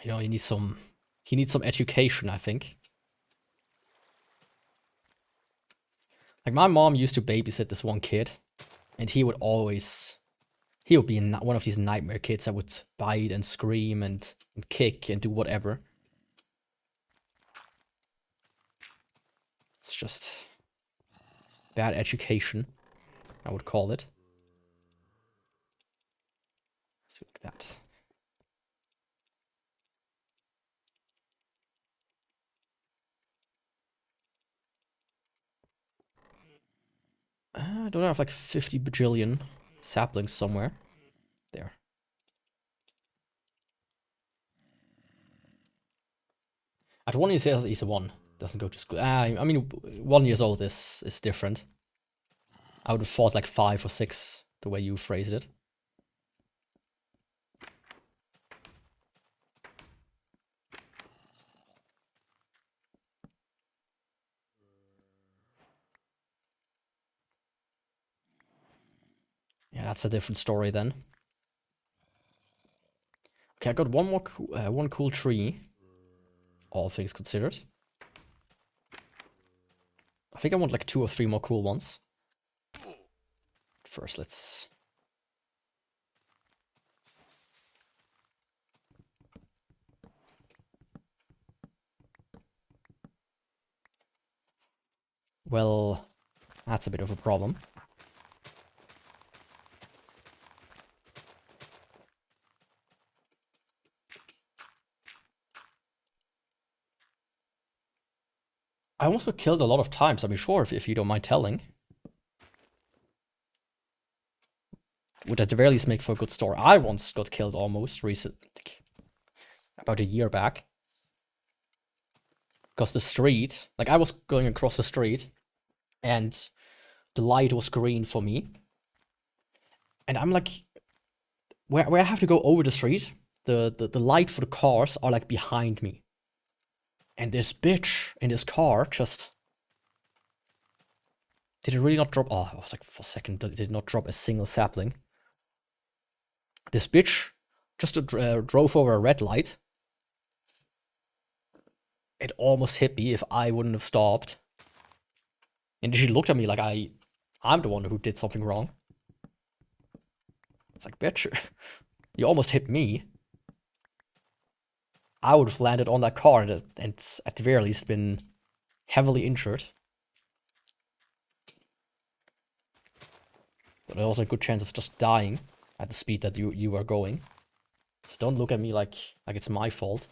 You know, he needs some education, I think. Like, my mom used to babysit this one kid, and he would be one of these nightmare kids that would bite and scream and kick and do whatever. It's just bad education, I would call it. Let's do it like that. I don't have like 50 bajillion saplings somewhere. There. At 1 years old, he's a 1. Doesn't go to school. I mean, 1 years old is different. I would have thought like 5 or 6, the way you phrased it. Yeah, that's a different story then. Okay, I got one more, one cool tree. All things considered. I think I want like 2 or 3 more cool ones. First, let's... Well, that's a bit of a problem. I almost got killed a lot of times, I mean, sure, if you don't mind telling. Would at the very least make for a good story. I once got killed almost recently, like, about a year back. Because the street, like I was going across the street, and the light was green for me. And I'm like, where I have to go over the street, the light for the cars are like behind me. And this bitch in this car just... Did it really not drop? Oh, I was like, for a second, it did not drop a single sapling. This bitch just drove over a red light. It almost hit me if I wouldn't have stopped. And she looked at me like I'm the one who did something wrong. It's like, bitch, you almost hit me. I would have landed on that car and at the very least been heavily injured. But there's also a good chance of just dying at the speed that you are going. So don't look at me like it's my fault.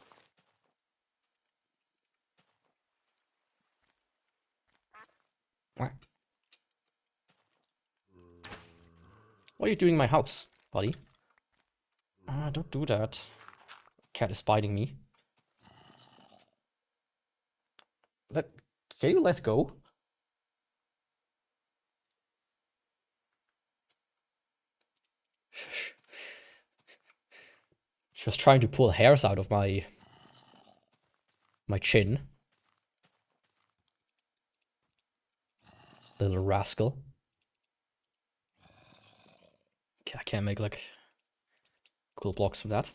What are you doing in my house, buddy? Don't do that. Cat is biting me. Can you let go? She was trying to pull hairs out of my chin. Little rascal. Okay, I can't make like cool blocks from that.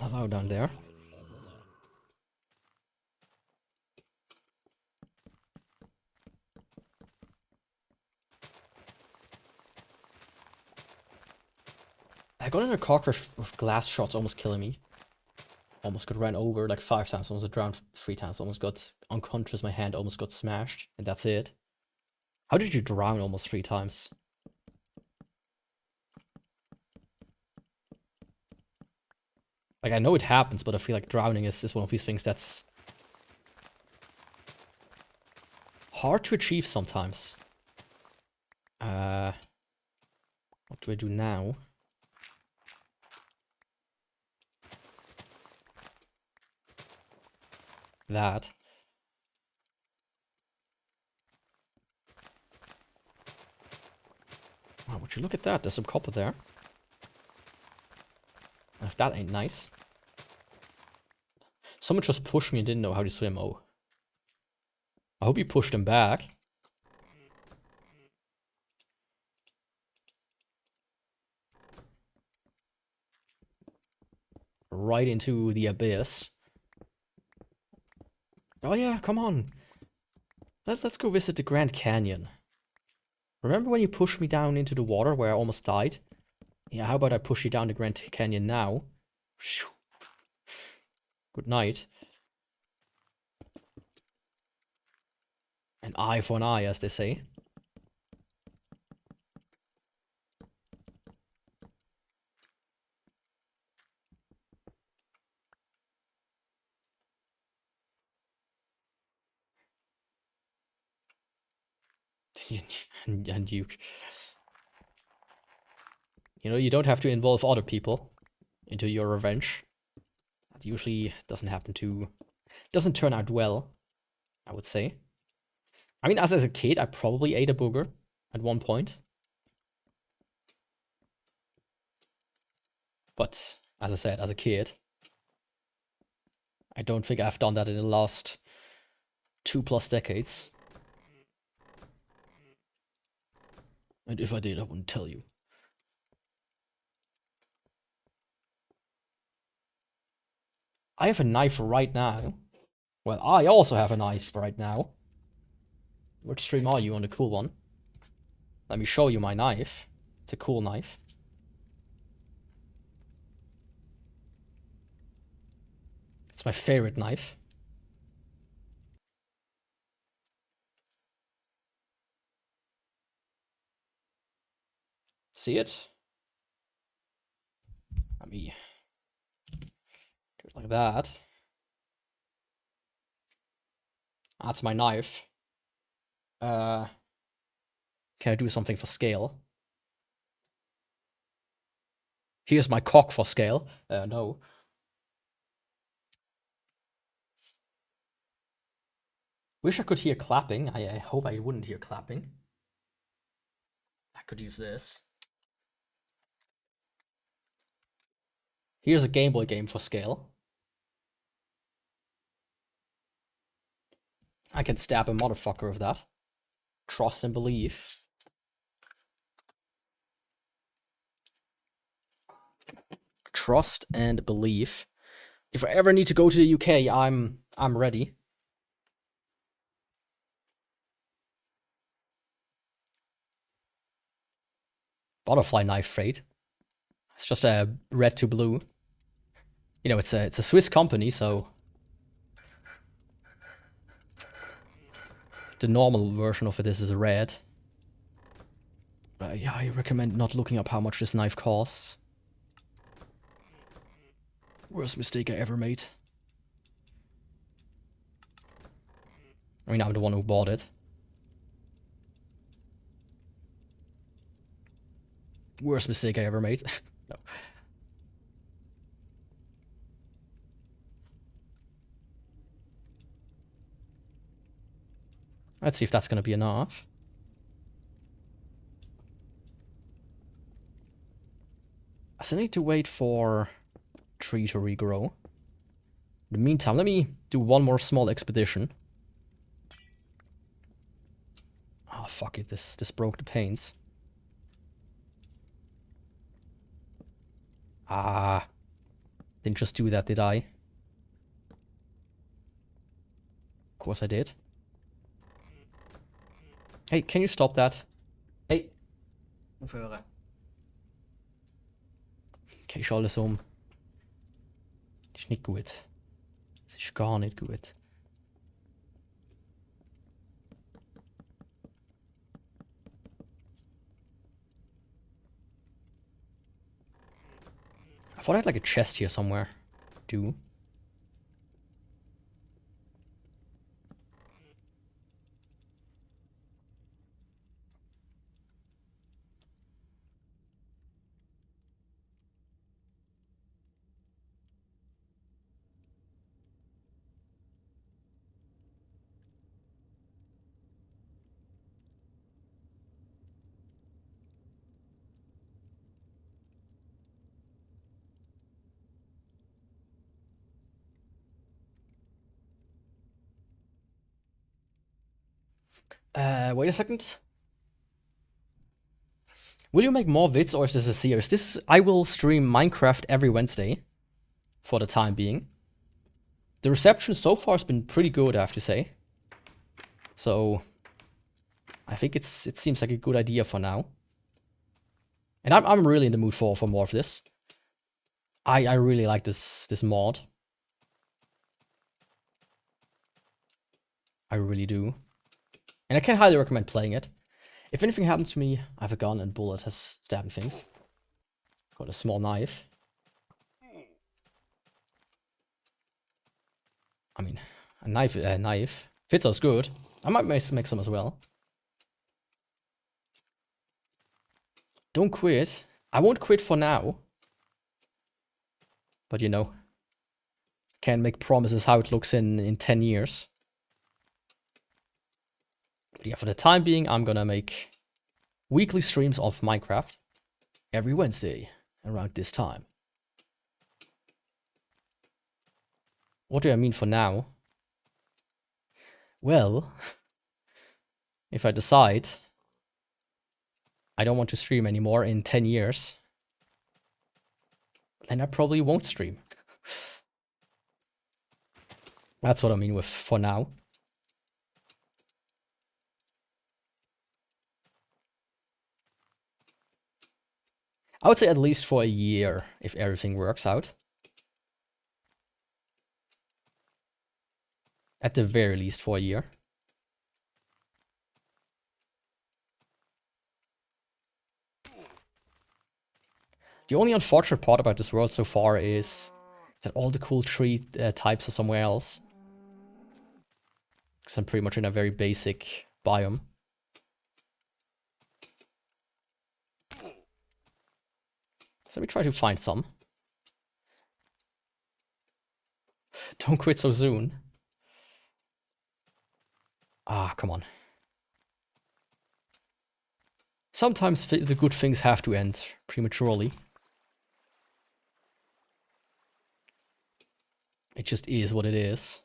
Hello down there. I got in a car crash with glass shots almost killing me. Almost got ran over like 5 times, almost got drowned 3 times, almost got unconscious, my hand almost got smashed, and that's it. How did you drown almost 3 times? Like, I know it happens, but I feel like drowning is one of these things that's hard to achieve sometimes. What do I do now? That. Oh, would you look at that? There's some copper there. If that ain't nice. Someone just pushed me and didn't know how to swim. Oh. I hope you pushed him back. Right into the abyss. Oh yeah, come on. Let's go visit the Grand Canyon. Remember when you pushed me down into the water where I almost died? Yeah, how about I push you down the Grand Canyon now? Good night. An eye for an eye, as they say. And you know, you don't have to involve other people into your revenge. That usually doesn't turn out well, I would say. I mean, as a kid, I probably ate a booger at one point. But, as I said, as a kid, I don't think I've done that in the last 2+ decades. And if I did, I wouldn't tell you. I have a knife right now. Well, I also have a knife right now. Which stream are you on the cool one? Let me show you my knife. It's a cool knife. It's my favorite knife. See it? Let me do it like that. That's my knife. Can I do something for scale? Here's my cock for scale. No. Wish I could hear clapping. I hope I wouldn't hear clapping. I could use this. Here's a Game Boy game for scale. I can stab a motherfucker with that. Trust and believe. Trust and believe. If I ever need to go to the UK, I'm ready. Butterfly knife freight. It's just a red to blue. You know, it's a Swiss company, so the normal version of it is a red. Yeah, I recommend not looking up how much this knife costs. Worst mistake I ever made. I mean, I'm the one who bought it. Worst mistake I ever made. No. Let's see if that's gonna be enough. I still need to wait for tree to regrow. In the meantime, let me do one more small expedition. Oh, fuck it. This broke the panes. Ah. Didn't just do that, did I? Of course I did. Hey, can you stop that? Hey. Aufhören. Okay, ich schalte es um. Das ist nicht gut. Das ist gar nicht gut. I thought I had like a chest here somewhere. Do. Wait a second. Will you make more vids or is this a series? I will stream Minecraft every Wednesday. For the time being. The reception so far has been pretty good, I have to say. So I think it seems like a good idea for now. And I'm really in the mood for more of this. I really like this mod. I really do. And I can highly recommend playing it. If anything happens to me, I have a gun and bullet has stabbing things. Got a small knife. I mean, a knife. If it sounds good, I might make some as well. Don't quit. I won't quit for now. But you know, can't make promises how it looks in 10 years. But yeah, for the time being, I'm gonna make weekly streams of Minecraft every Wednesday around this time. What do I mean for now? Well, if I decide I don't want to stream anymore in 10 years, then I probably won't stream. That's what I mean with for now. I would say at least for a year, if everything works out. At the very least for a year. The only unfortunate part about this world so far is that all the cool tree types are somewhere else. Because I'm pretty much in a very basic biome. So let me try to find some. Don't quit so soon. Ah, come on. Sometimes the good things have to end prematurely. It just is what it is.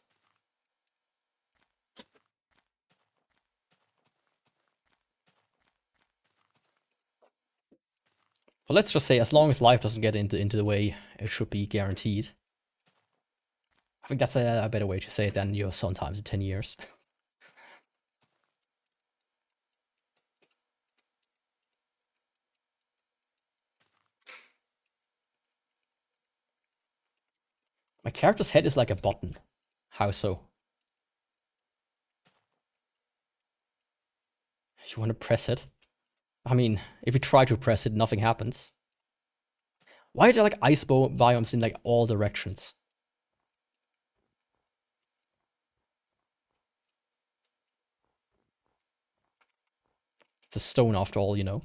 But let's just say, as long as life doesn't get into the way, it should be guaranteed. I think that's a better way to say it than, you know, sometimes in 10 years. My character's head is like a button. How so? You want to press it? I mean, if you try to press it, nothing happens. Why are there like ice biomes in like all directions? It's a stone after all, you know.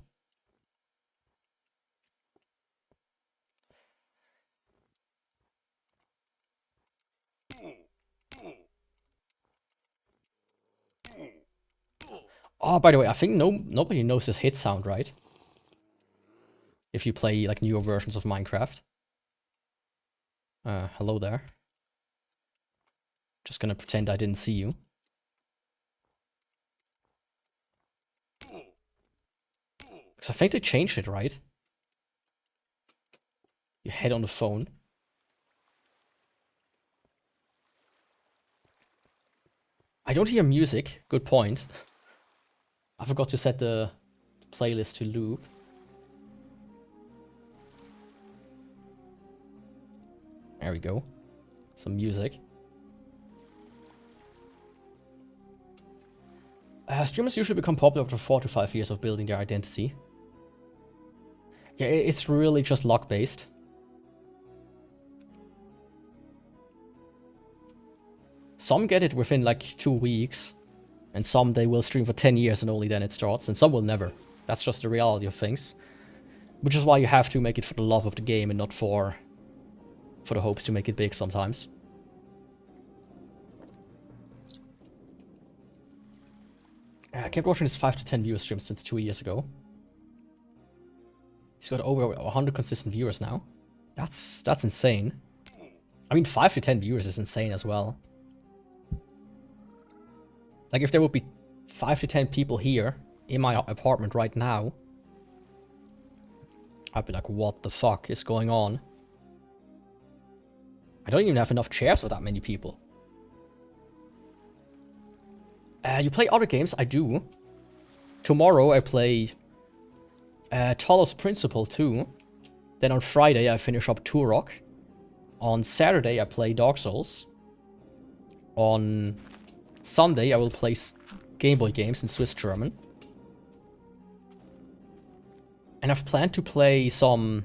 Oh, by the way, I think nobody knows this hit sound, right? If you play like newer versions of Minecraft. Hello there. Just gonna pretend I didn't see you. Because I think they changed it, right? Your head on the phone. I don't hear music. Good point. I forgot to set the playlist to loop. There we go. Some music. Streamers usually become popular after 4 to 5 years of building their identity. Yeah, it's really just luck based. Some get it within like 2 weeks. And some they will stream for 10 years and only then it starts. And some will never. That's just the reality of things. Which is why you have to make it for the love of the game and not for the hopes to make it big sometimes. I kept watching his 5 to 10 viewer streams since 2 years ago. He's got over 100 consistent viewers now. That's insane. I mean, 5 to 10 viewers is insane as well. Like, if there would be 5 to 10 people here in my apartment right now, I'd be like, what the fuck is going on? I don't even have enough chairs for that many people. You play other games? I do. Tomorrow I play Talos Principle 2. Then on Friday I finish up Turok. On Saturday I play Dark Souls. On Sunday I will play Game Boy games in Swiss German. And I've planned to play some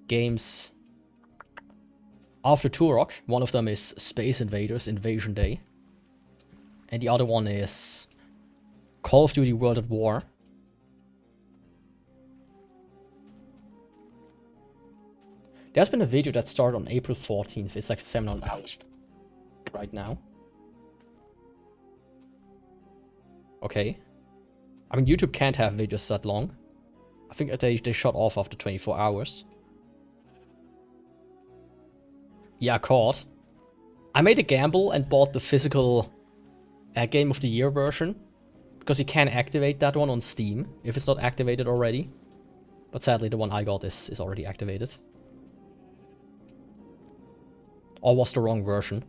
games after Turok. One of them is Space Invaders Invasion Day. And the other one is Call of Duty World at War. There's been a video that started on April 14th. It's like 7 hours right now. Okay. I mean, YouTube can't have videos that long. I think they shut off after 24 hours. Yeah, caught. I made a gamble and bought the physical Game of the Year version. Because you can activate that one on Steam if it's not activated already. But sadly, the one I got is already activated. Or was the wrong version.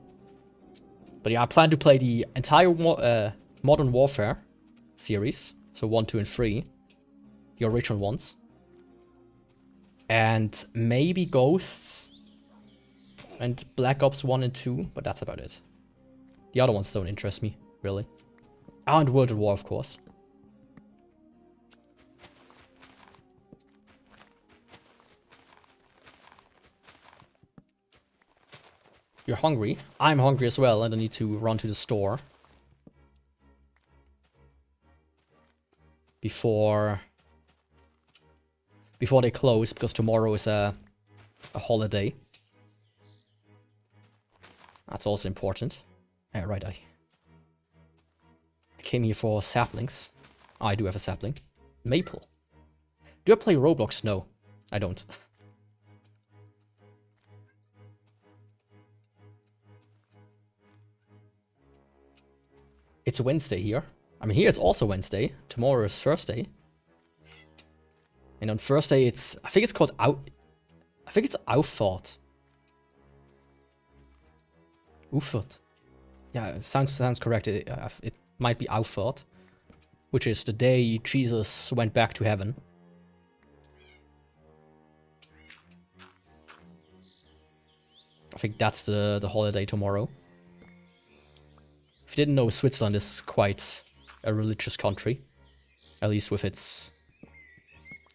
But yeah, I plan to play the entire Modern Warfare series. So 1, 2, and 3. The original ones. And maybe Ghosts. And Black Ops 1 and 2. But that's about it. The other ones don't interest me, really. Oh, and World at War, of course. You're hungry? I'm hungry as well, and I need to run to the store. Before they close, because tomorrow is a holiday. That's also important. Right, I came here for saplings. Oh, I do have a sapling. Maple. Do I play Roblox? No, I don't. It's Wednesday here. I mean, here it's also Wednesday. Tomorrow is Thursday. And on Thursday it's... I think it's called out... I think it's Auffahrt. Auffahrt. Yeah, it sounds correct. It might be Auffahrt. Which is the day Jesus went back to heaven. I think that's the holiday tomorrow. If you didn't know, Switzerland is quite a religious country. At least with its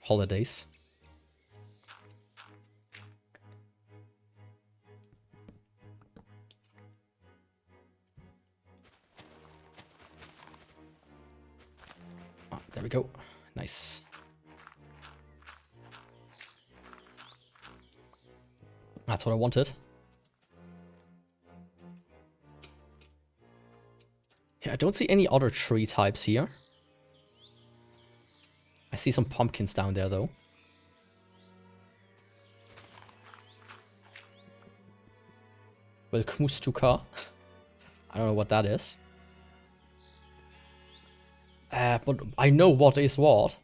holidays. Ah, there we go. Nice. That's what I wanted. Yeah, I don't see any other tree types here. I see some pumpkins down there, though. Welkmustuka. I don't know what that is. But I know what is what.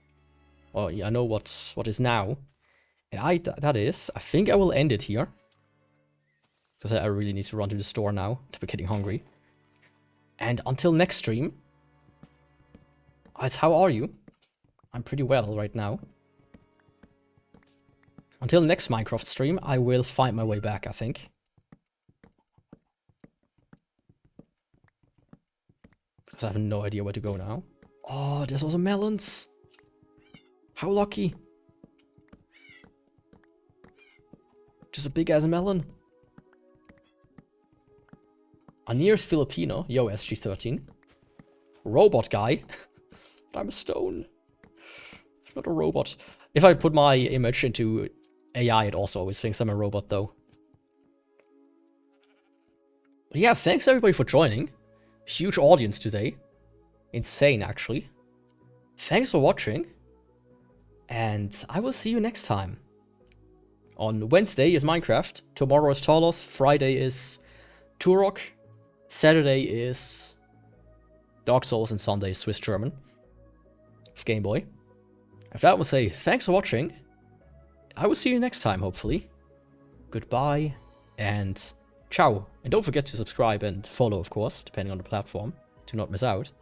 Well, yeah, I know what is now. And I think I will end it here. Because I really need to run to the store now. I'm getting hungry. And until next stream, how are you? I'm pretty well right now. Until next Minecraft stream, I will find my way back, I think. Because I have no idea where to go now. Oh, there's also melons. How lucky. Just a big ass melon. Anir's Filipino. Yo, SG13. Robot guy. I'm a stone. I'm not a robot. If I put my image into AI, it also always thinks I'm a robot, though. But yeah, thanks everybody for joining. Huge audience today. Insane, actually. Thanks for watching. And I will see you next time. On Wednesday is Minecraft. Tomorrow is Talos. Friday is Turok. Saturday is Dark Souls, and Sunday is Swiss German of Game Boy. With that, I will say thanks for watching. I will see you next time, hopefully. Goodbye, and ciao. And don't forget to subscribe and follow, of course, depending on the platform, to not miss out.